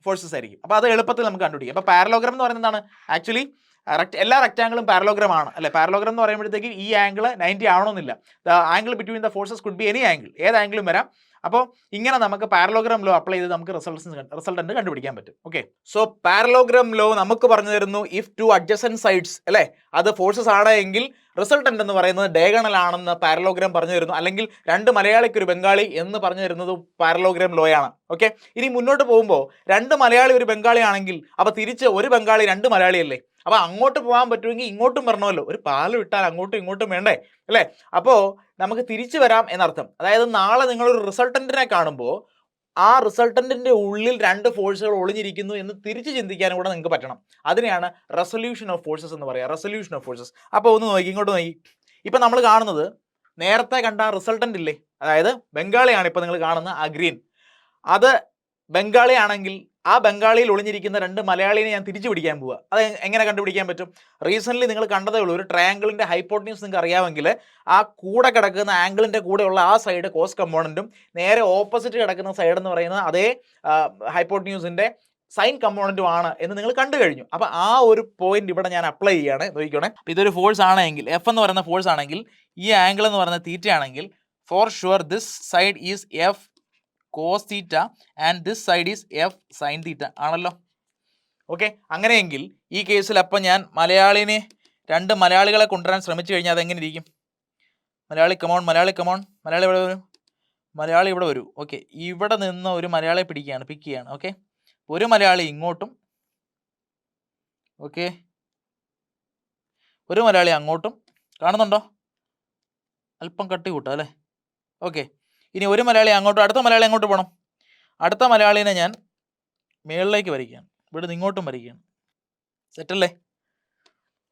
Speaker 1: ഫോഴ്സസ് ആയിരിക്കും. അപ്പോൾ അത് എളുപ്പത്തിൽ നമുക്ക് കണ്ടുപിടിക്കാം. അപ്പോൾ പാരലോഗ്രാം എന്ന് പറയുന്നത് എന്താണ്? ആക്ച്വലി എല്ലാ റെക്റ്റാങ്കിളും പാരലോഗ്രാം ആണ് അല്ലേ? പാരലോഗ്രാം എന്ന് പറയുമ്പോഴത്തേക്ക് ഈ ആംഗിൾ 90 ആവണമെന്നില്ല. The angle between the forces could be any angle, ഏത് ആംഗിളും വരാം. അപ്പോൾ ഇങ്ങനെ നമുക്ക് പാരലോഗ്രാം ലോ അപ്ലൈ ചെയ്ത് നമുക്ക് റിസൾട്ടൻ്റ് കണ്ടുപിടിക്കാൻ പറ്റും. ഓക്കെ, സോ പാരലോഗ്രാം ലോ നമുക്ക് പറഞ്ഞു തരുന്നു ഇഫ് ടു അഡ്ജസൻറ്റ് സൈഡ്സ് അല്ലേ അത് ഫോഴ്സസ് ആണ് എങ്കിൽ റിസൾട്ടൻ്റ് എന്ന് പറയുന്നത് ഡയഗണൽ ആണെന്ന് പാരലോഗ്രാം പറഞ്ഞു തരുന്നു. അല്ലെങ്കിൽ രണ്ട് മലയാളിക്ക് ഒരു ബംഗാളി എന്ന് പറഞ്ഞു തരുന്നത് പാരലോഗ്രാം ലോ ആണ്. ഓക്കെ, ഇനി മുന്നോട്ട് പോകുമ്പോൾ രണ്ട് മലയാളി ഒരു ബംഗാളി ആണെങ്കിൽ അപ്പോൾ തിരിച്ച് ഒരു ബംഗാളി രണ്ട് മലയാളി അല്ലേ? അപ്പോൾ അങ്ങോട്ട് പോകാൻ പറ്റുമെങ്കിൽ ഇങ്ങോട്ടും വരണമല്ലോ. ഒരു പാല് വിട്ടാൽ അങ്ങോട്ടും ഇങ്ങോട്ടും വേണ്ടേ അല്ലേ? അപ്പോൾ നമുക്ക് തിരിച്ചു വരാം എന്നർത്ഥം. അതായത് നാളെ നിങ്ങളൊരു റിസൾട്ടൻറ്റിനെ കാണുമ്പോൾ ആ റിസൾട്ടൻറ്റിൻ്റെ ഉള്ളിൽ രണ്ട് ഫോഴ്സുകൾ ഒളിഞ്ഞിരിക്കുന്നു എന്ന് തിരിച്ച് ചിന്തിക്കാനും കൂടെ നിങ്ങൾക്ക് പറ്റണം. അതിനെയാണ് റെസൊല്യൂഷൻ ഓഫ് ഫോഴ്സസ് എന്ന് പറയുക. Resolution of forces. അപ്പോൾ ഒന്ന് നോക്കി, ഇങ്ങോട്ട് നോക്കി. ഇപ്പം നമ്മൾ കാണുന്നത് നേരത്തെ കണ്ട റിസൾട്ടൻ്റ് ഇല്ലേ, അതായത് ബംഗാളിയാണ് ഇപ്പോൾ നിങ്ങൾ കാണുന്ന ആ ഗ്രീൻ, അത് ബംഗാളിയാണെങ്കിൽ ആ ബംഗാളിയിൽ ഒളിഞ്ഞിരിക്കുന്ന രണ്ട് മലയാളിനെ ഞാൻ തിരിച്ചു പിടിക്കാൻ പോവുക. അത് എങ്ങനെ കണ്ടുപിടിക്കാൻ പറ്റും? റീസെൻ്റ്ലി നിങ്ങൾ കണ്ടതേ ഉള്ളൂ, ഒരു ട്രയാങ്കിളിൻ്റെ ഹൈപ്പോട്ടന്യൂസ് നിങ്ങൾക്ക് അറിയാമെങ്കിൽ ആ കൂടെ കിടക്കുന്ന ആംഗിളിൻ്റെ കൂടെയുള്ള ആ സൈഡ് കോസ് കമ്പോണൻറ്റും നേരെ ഓപ്പോസിറ്റ് കിടക്കുന്ന സൈഡ് എന്ന് പറയുന്നത് അതേ ഹൈപ്പോട്ടന്യൂസിൻ്റെ സൈൻ കമ്പോണൻറ്റും ആണ് എന്ന് നിങ്ങൾ കണ്ടു കഴിഞ്ഞു. അപ്പോൾ ആ ഒരു പോയിന്റ് ഇവിടെ ഞാൻ അപ്ലൈ ചെയ്യുകയാണ്. നോക്കിക്കോണേ, അപ്പോൾ ഇതൊരു ഫോഴ്സ് ആണെങ്കിൽ, എഫ് എന്ന് പറയുന്ന ഫോഴ്സ് ആണെങ്കിൽ, ഈ ആംഗിൾ എന്ന് പറയുന്ന തീറ്റ ആണെങ്കിൽ, for sure this side is F cos theta and this side is F sine theta ആണല്ലോ. ഓക്കെ, അങ്ങനെയെങ്കിൽ ഈ കേസിൽ അപ്പം ഞാൻ രണ്ട് മലയാളികളെ കൊണ്ടുവരാൻ ശ്രമിച്ചു കഴിഞ്ഞാൽ അതെങ്ങനെ ഇരിക്കും? മലയാളി കമോൺ, മലയാളി ഇവിടെ വരും, മലയാളി ഇവിടെ വരൂ. ഓക്കെ, ഇവിടെ നിന്ന് ഒരു മലയാളിയെ പിക്ക് ചെയ്യാണ്. ഓക്കെ, ഒരു മലയാളി ഇങ്ങോട്ടും, ഓക്കെ, ഒരു മലയാളി അങ്ങോട്ടും. കാണുന്നുണ്ടോ? അല്പം കട്ടി കൂട്ടാം അല്ലേ? ഓക്കെ, ഇനി ഒരു മലയാളി അങ്ങോട്ടും, അടുത്ത മലയാളി അങ്ങോട്ട് പോകണം. അടുത്ത മലയാളീനെ ഞാൻ മുകളിലേക്ക് വരയ്ക്കുകയാണ്, ഇവിടെ നിന്ന് ഇങ്ങോട്ടും വരയ്ക്കുകയാണ്. സെറ്റല്ലേ?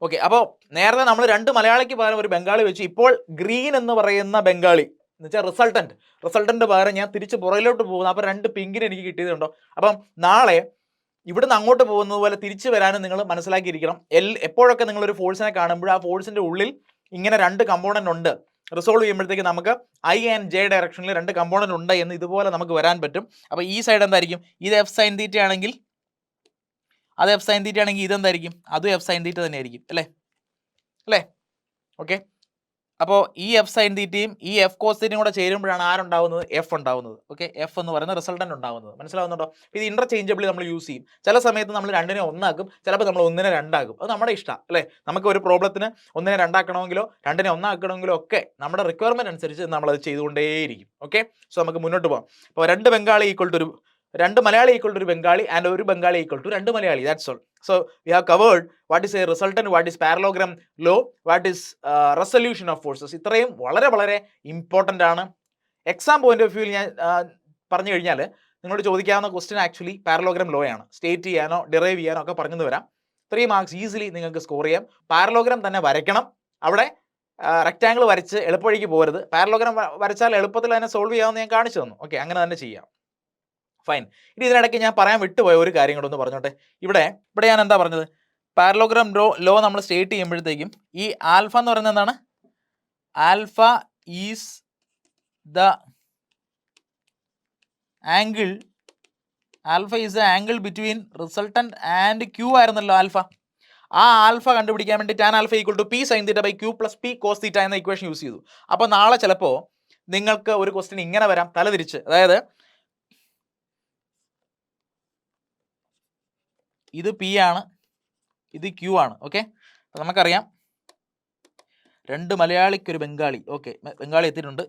Speaker 1: ഓക്കെ, അപ്പോൾ നേരത്തെ നമ്മൾ രണ്ട് മലയാളിക്ക് പകരം ഒരു ബംഗാളി വെച്ചു. ഇപ്പോൾ ഗ്രീൻ എന്ന് പറയുന്ന ബംഗാളി എന്ന് വെച്ചാൽ റിസൾട്ടൻ്റ് പകരം ഞാൻ തിരിച്ച് പുറകിലോട്ട് പോകുന്നു. അപ്പോൾ രണ്ട് പിങ്കിന് എനിക്ക് കിട്ടിയതുണ്ടോ? അപ്പം നാളെ ഇവിടുന്ന് അങ്ങോട്ട് പോകുന്നത് പോലെ തിരിച്ചു വരാനും നിങ്ങൾ മനസ്സിലാക്കിയിരിക്കണം. എപ്പോഴൊക്കെ നിങ്ങളൊരു ഫോഴ്സിനെ കാണുമ്പോൾ ആ ഫോഴ്സിൻ്റെ ഉള്ളിൽ ഇങ്ങനെ രണ്ട് കമ്പോണൻ്റ് ഉണ്ട്, റിസോൾവ് ചെയ്യുമ്പോഴത്തേക്ക് നമുക്ക് ഐ ആൻഡ് ജെ ഡയറക്ഷനിൽ രണ്ട് കമ്പോണൻ്റ് ഉണ്ട് എന്ന് ഇതുപോലെ നമുക്ക് വരാൻ പറ്റും. അപ്പോൾ ഈ സൈഡ് എന്തായിരിക്കും? ഇത് എഫ് സൈൻ തീറ്റ ആണെങ്കിൽ, അത് എഫ് സൈൻ തീറ്റ ആണെങ്കിൽ ഇതെന്തായിരിക്കും? അതും എഫ് സൈൻ തീറ്റ തന്നെയായിരിക്കും അല്ലേ? ഓക്കെ, അപ്പോൾ ഈ എഫ് സൈൻ തീറ്റയും ഈ എഫ് കോസ് തീറ്റയും കൂടെ ചേരുമ്പോഴാണ് ആരുണ്ടാവുന്നത്? എഫ് ഉണ്ടാവുന്നത്. ഓക്കെ, എഫ് എന്ന് പറയുന്ന റിസൾട്ടൻ്റ് ഉണ്ടാവുന്നത്. മനസ്സിലാവുന്നുണ്ടോ? ഇത് ഇൻ്റർചേഞ്ചബിളി നമ്മൾ യൂസ് ചെയ്യും. ചില സമയത്ത് നമ്മൾ രണ്ടിനെ ഒന്നാക്കും, ചിലപ്പോൾ നമ്മൾ ഒന്നിനെ രണ്ടാക്കും. അത് നമ്മുടെ ഇഷ്ടം അല്ലേ? നമുക്ക് ഒരു പ്രോബ്ലത്തിന് ഒന്നിനെ രണ്ടാക്കണമെങ്കിലോ രണ്ടിനെ ഒന്നാക്കണമെങ്കിലോ ഒക്കെ നമ്മുടെ റിക്വയർമെൻറ്റ് അനുസരിച്ച് നമ്മളത് ചെയ്തുകൊണ്ടേയിരിക്കും. ഓക്കെ, സോ നമുക്ക് മുന്നോട്ട് പോകാം. അപ്പോൾ രണ്ട് മലയാളി ഈക്വൽ ടു ഒരു ബംഗാളി ആൻഡ് ഒരു ബംഗാളി ഈക്വൽ ടു രണ്ട് Malayali. That's all. So we have covered what is A resultant, what is parallelogram law, what is resolution of forces. ഇത്രയും വളരെ വളരെ ഇമ്പോർട്ടൻ്റ് ആണ്. എക്സാം പോയിന്റ് ഓഫ് വ്യൂവിൽ ഞാൻ പറഞ്ഞു കഴിഞ്ഞാൽ നിങ്ങളോട് ചോദിക്കാവുന്ന ക്വസ്റ്റ്യൻ ആക്ച്വലി പാരലോഗ്രാം ലോ ആണ്. സ്റ്റേറ്റ് ചെയ്യാനോ ഡിറൈവ് ചെയ്യാനോ ഒക്കെ പറഞ്ഞു വരാം. 3 മാർക്സ് ഈസിലി നിങ്ങൾക്ക് സ്കോർ ചെയ്യാം. പാരലോഗ്രാം തന്നെ വരയ്ക്കണം. അവിടെ റെക്റ്റാങ്കിൾ വരച്ച് എളുപ്പവഴിക്ക് പോകരുത്. പാരലോഗ്രാം വരച്ചാൽ എളുപ്പത്തിൽ തന്നെ സോൾവ് ചെയ്യാമെന്ന് ഞാൻ കാണിച്ചു തന്നു. ഓക്കെ, അങ്ങനെ തന്നെ ചെയ്യാം. ഫൈൻ. ഇനി ഇതിനിടയ്ക്ക് ഞാൻ പറയാൻ വിട്ടുപോയ ഒരു കാര്യം കൂടെ ഒന്ന് പറഞ്ഞോട്ടെ. ഇവിടെ ഞാൻ എന്താ പറഞ്ഞത്, പാരലോഗ്രാം ലോ നമ്മൾ സ്റ്റേറ്റ് ചെയ്യുമ്പോഴത്തേക്കും ഈ ആൽഫ എന്ന് പറയുന്നത് എന്താണ്? Alpha is the angle between resultant and Q ആയിരുന്നല്ലോ ആൽഫ. ആ ആൽഫ കണ്ടുപിടിക്കാൻ വേണ്ടി tan alpha equal to P sine theta by Q plus P cos theta എന്ന ഇക്വേഷൻ യൂസ് ചെയ്തു. അപ്പോൾ നാളെ ചിലപ്പോൾ നിങ്ങൾക്ക് ഒരു ക്വസ്റ്റ്യൻ ഇങ്ങനെ വരാം, തലതിരിച്ച്. അതായത് ഇത് പി ആണ്, ഇത് ക്യൂ ആണ്. ഓക്കെ, നമുക്കറിയാം 2 മലയാളിക്കൊരു ബംഗാളി. ഓക്കെ, ബംഗാളി എത്തിയിട്ടുണ്ട്.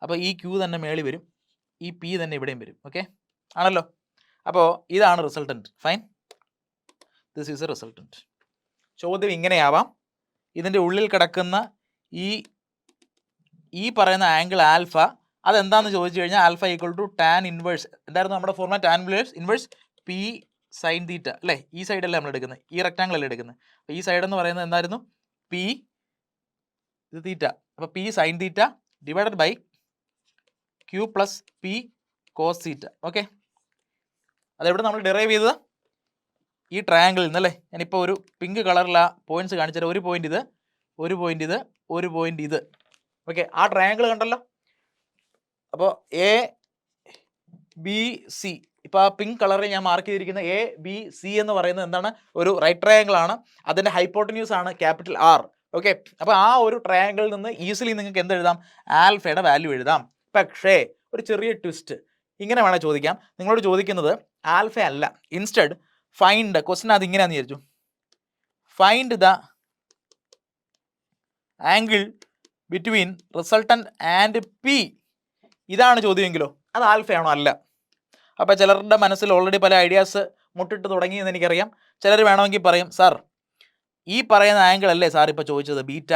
Speaker 1: അപ്പോൾ ഈ ക്യൂ തന്നെ മേളി വരും, ഈ പി തന്നെ ഇവിടെയും വരും. ഓക്കെ ആണല്ലോ. അപ്പോൾ ഇതാണ് resultant. Fine, this is A resultant. ചോദ്യം ഇങ്ങനെയാവാം. ഇതിൻ്റെ ഉള്ളിൽ കിടക്കുന്ന ഈ പറയുന്ന ആംഗിൾ ആൽഫ അതെന്താണെന്ന് ചോദിച്ചു കഴിഞ്ഞാൽ alpha equal to tan inverse, എന്തായിരുന്നു നമ്മുടെ formula? Tan inverse P sine theta അല്ലേ? ഈ സൈഡല്ലേ നമ്മൾ എടുക്കുന്നത്, ഈ റെക്റ്റാങ്കിൾ അല്ലേ എടുക്കുന്നത്. അപ്പോൾ ഈ സൈഡ് എന്ന് പറയുന്നത് എന്തായിരുന്നു? പി, ഇത് തീറ്റ. അപ്പോൾ P sine theta divided by Q plus P cos theta. Okay, അതെവിടെ നമ്മൾ ഡിറൈവ് ചെയ്തത്? ഈ ട്രയാങ്കിളിൽ നിന്നല്ലേ. ഞാനിപ്പോൾ ഒരു പിങ്ക് കളറിൽ ആ പോയിന്റ്സ് കാണിച്ചാൽ ഒരു പോയിന്റ് ഇത്, ഒരു പോയിന്റ് ഇത്, ഒരു പോയിന്റ് ഇത്. ഓക്കെ, ആ ട്രയാങ്കിൾ കണ്ടല്ലോ. അപ്പോൾ എ ബി സി, ഇപ്പോൾ ആ പിങ്ക് കളറിൽ ഞാൻ മാർക്ക് ചെയ്തിരിക്കുന്ന എ ബി സി എന്ന് പറയുന്നത് എന്താണ്? ഒരു റൈറ്റ് ട്രയാങ്കിൾ ആണ്. അതിൻ്റെ ഹൈപ്പോട്ടന്യൂസ് ആണ് ക്യാപിറ്റൽ ആർ. ഓക്കെ, അപ്പോൾ ആ ഒരു ട്രയാങ്കിളിൽ നിന്ന് ഈസിലി നിങ്ങൾക്ക് എന്ത് എഴുതാം? ആൽഫയുടെ വാല്യൂ എഴുതാം. പക്ഷേ ഒരു ചെറിയ ട്വിസ്റ്റ്, ഇങ്ങനെ വേണേൽ ചോദിക്കാം. നിങ്ങളോട് ചോദിക്കുന്നത് ആൽഫ അല്ല, ഇൻസ്റ്റഡ് ഫൈൻഡ്, ക്വസ്റ്റ്യൻ അത് ഇങ്ങനെയാണെന്ന് വിചാരിച്ചു, find the angle between resultant and P. ഇതാണ് ചോദ്യമെങ്കിലോ അത് ആൽഫയാണോ? അല്ല. അപ്പോൾ ചിലരുടെ മനസ്സിൽ ഓൾറെഡി പല ഐഡിയാസ് മുട്ടിട്ട് തുടങ്ങിയെന്ന് എനിക്കറിയാം. ചിലർ വേണമെങ്കിൽ പറയും, സാർ ഈ പറയുന്ന ആംഗിൾ അല്ലേ സാർ ഇപ്പോൾ ചോദിച്ചത് ബീറ്റ.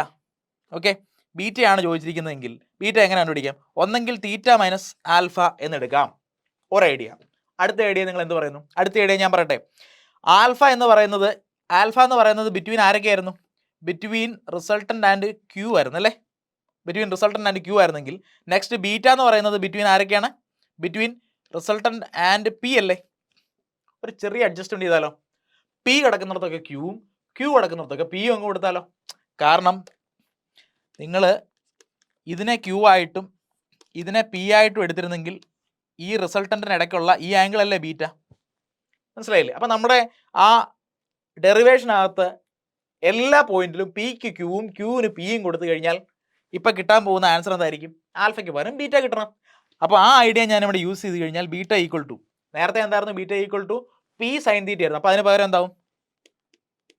Speaker 1: ഓക്കെ, ബീറ്റയാണ് ചോദിച്ചിരിക്കുന്നതെങ്കിൽ ബീറ്റ എങ്ങനെ കണ്ടുപിടിക്കാം? ഒന്നെങ്കിൽ തീറ്റ മൈനസ് ആൽഫ എന്നെടുക്കാം, ഒരു ഐഡിയ. അടുത്ത ഐഡിയ നിങ്ങൾ എന്ത് പറയുന്നു? അടുത്ത ഐഡിയ ഞാൻ പറയട്ടെ. ആൽഫ എന്ന് പറയുന്നത് ബിറ്റ്വീൻ ആരൊക്കെയായിരുന്നു? ബിറ്റ്വീൻ റിസൾട്ടൻ്റ് ആൻഡ് ക്യൂ ആയിരുന്നു അല്ലേ? ബിറ്റ്വീൻ റിസൾട്ടൻ്റ് ആൻഡ് ക്യൂ ആയിരുന്നെങ്കിൽ നെക്സ്റ്റ് ബീറ്റ എന്ന് പറയുന്നത് ബിറ്റ്വീൻ ആരൊക്കെയാണ്? ബിറ്റ്വീൻ റിസൾട്ടൻ്റ് ആൻഡ് പി അല്ലേ? ഒരു ചെറിയ അഡ്ജസ്റ്റ്മെൻറ്റ് ചെയ്താലോ? പി കിടക്കുന്നിടത്തൊക്കെ ക്യൂവും ക്യൂ കിടക്കുന്നിടത്തൊക്കെ പിയും അങ്ങ് കൊടുത്താലോ? കാരണം നിങ്ങൾ ഇതിനെ ക്യൂ ആയിട്ടും ഇതിനെ പി ആയിട്ടും എടുത്തിരുന്നെങ്കിൽ ഈ റിസൾട്ടൻറ്റിന് ഇടയ്ക്കുള്ള ഈ ആംഗിൾ അല്ലേ ബീറ്റ. മനസ്സിലായില്ലേ? അപ്പം നമ്മുടെ ആ ഡെറിവേഷനകത്ത് എല്ലാ പോയിന്റിലും പിക്ക് ക്യൂവും ക്യൂവിന് പിയും കൊടുത്തു കഴിഞ്ഞാൽ ഇപ്പം കിട്ടാൻ പോകുന്ന ആൻസർ എന്തായിരിക്കും? ആൽഫയ്ക്ക് പകരം ബീറ്റ കിട്ടണം. അപ്പോൾ ആ ഐഡിയ ഞാനിവിടെ യൂസ് ചെയ്ത് കഴിഞ്ഞാൽ ബീറ്റ ഈക്വൽ ടു, നേരത്തെ എന്തായിരുന്നു? Beta equal to P sine theta ആയിരുന്നു. അപ്പോൾ അതിന് പകരം എന്താവും?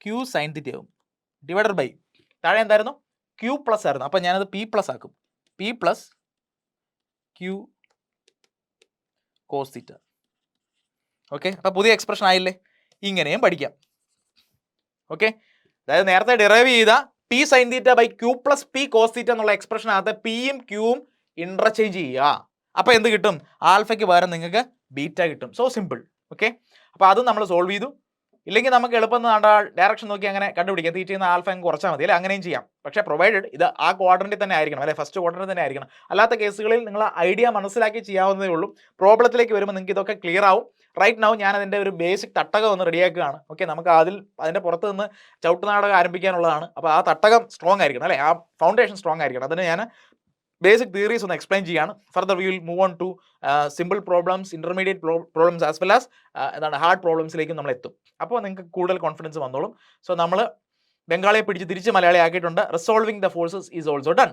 Speaker 1: ക്യൂ സൈൻ തീറ്റ ആവും ഡിവൈഡഡ് ബൈ താഴെ എന്തായിരുന്നു? ക്യൂ പ്ലസ് ആയിരുന്നു. അപ്പോൾ ഞാനത് പി പ്ലസ് ആക്കും, P plus Q cos theta. Okay, അപ്പോൾ പുതിയ എക്സ്പ്രഷൻ ആയില്ലേ? ഇങ്ങനെയും പഠിക്കാം. ഓക്കെ, അതായത് നേരത്തെ ഡിറൈവ് ചെയ്ത P sine theta by Q plus P cos theta എന്നുള്ള എക്സ്പ്രഷനകത്ത് പിയും ക്യൂവും ഇൻ്റർചേഞ്ച് ചെയ്യുക. അപ്പോൾ എന്ത് കിട്ടും? ആൽഫയ്ക്ക് പകരം നിങ്ങൾക്ക് ബീറ്റ കിട്ടും. So simple. ഓക്കെ, അപ്പോൾ അതും നമ്മൾ സോൾവ് ചെയ്തു. ഇല്ലെങ്കിൽ നമുക്ക് എളുപ്പം ഡയറക്ഷൻ നോക്കി അങ്ങനെ കണ്ടുപിടിക്കാം. തീറ്റയിൽ നിന്ന് ആൽഫ അങ്ങ് കുറച്ചാൽ മതി അല്ലേ? അങ്ങനെയും ചെയ്യാം. പക്ഷേ പ്രൊവൈഡഡ് ഇത് ആ ക്വാഡ്രൻറ്റിൽ തന്നെ ആയിരിക്കണം അല്ലെ? ഫസ്റ്റ് ക്വാഡ്രൻറ്റിൽ തന്നെ ആയിരിക്കണം. അല്ലാത്ത കേസുകളിൽ നിങ്ങൾ ഐഡിയ മനസ്സിലാക്കി ചെയ്യാവുന്നതേ ഉള്ളൂ. പ്രോബ്ലത്തിലേക്ക് വരുമ്പോൾ നിങ്ങൾക്ക് ഇതൊക്കെ ക്ലിയർ ആവും. റൈറ്റ് നൗ ഞാൻ അതിൻ്റെ ഒരു ബേസിക് തട്ടകം ഒന്ന് റെഡിയാക്കുകയാണ്. ഓക്കെ, നമുക്ക് അതിൻ്റെ പുറത്ത് നിന്ന് ചവിട്ടുനാടകം ആരംഭിക്കാനുള്ളതാണ്. അപ്പോൾ ആ തട്ടകം സ്ട്രോങ് ആയിരിക്കണം അല്ലേ? ആ ഫൗണ്ടേഷൻ സ്ട്രോങ് ആയിരിക്കണം. അതിന് ഞാൻ ബേസിക് തിയറീസ് ഒന്ന് എക്സ്പ്ലെയിൻ ചെയ്യാണ്. Further we will move on to simple problems, intermediate problems as well as hard പ്രോബ്ലംസിലേക്കും നമ്മൾ എത്തും. അപ്പോൾ നിങ്ങൾക്ക് കൂടുതൽ കോൺഫിഡൻസ് വന്നോളും. സോ നമ്മൾ ബംഗാളിയെ പിടിച്ച് തിരിച്ച് മലയാളി ആക്കിയിട്ടുണ്ട്. Resolving the forces is also done.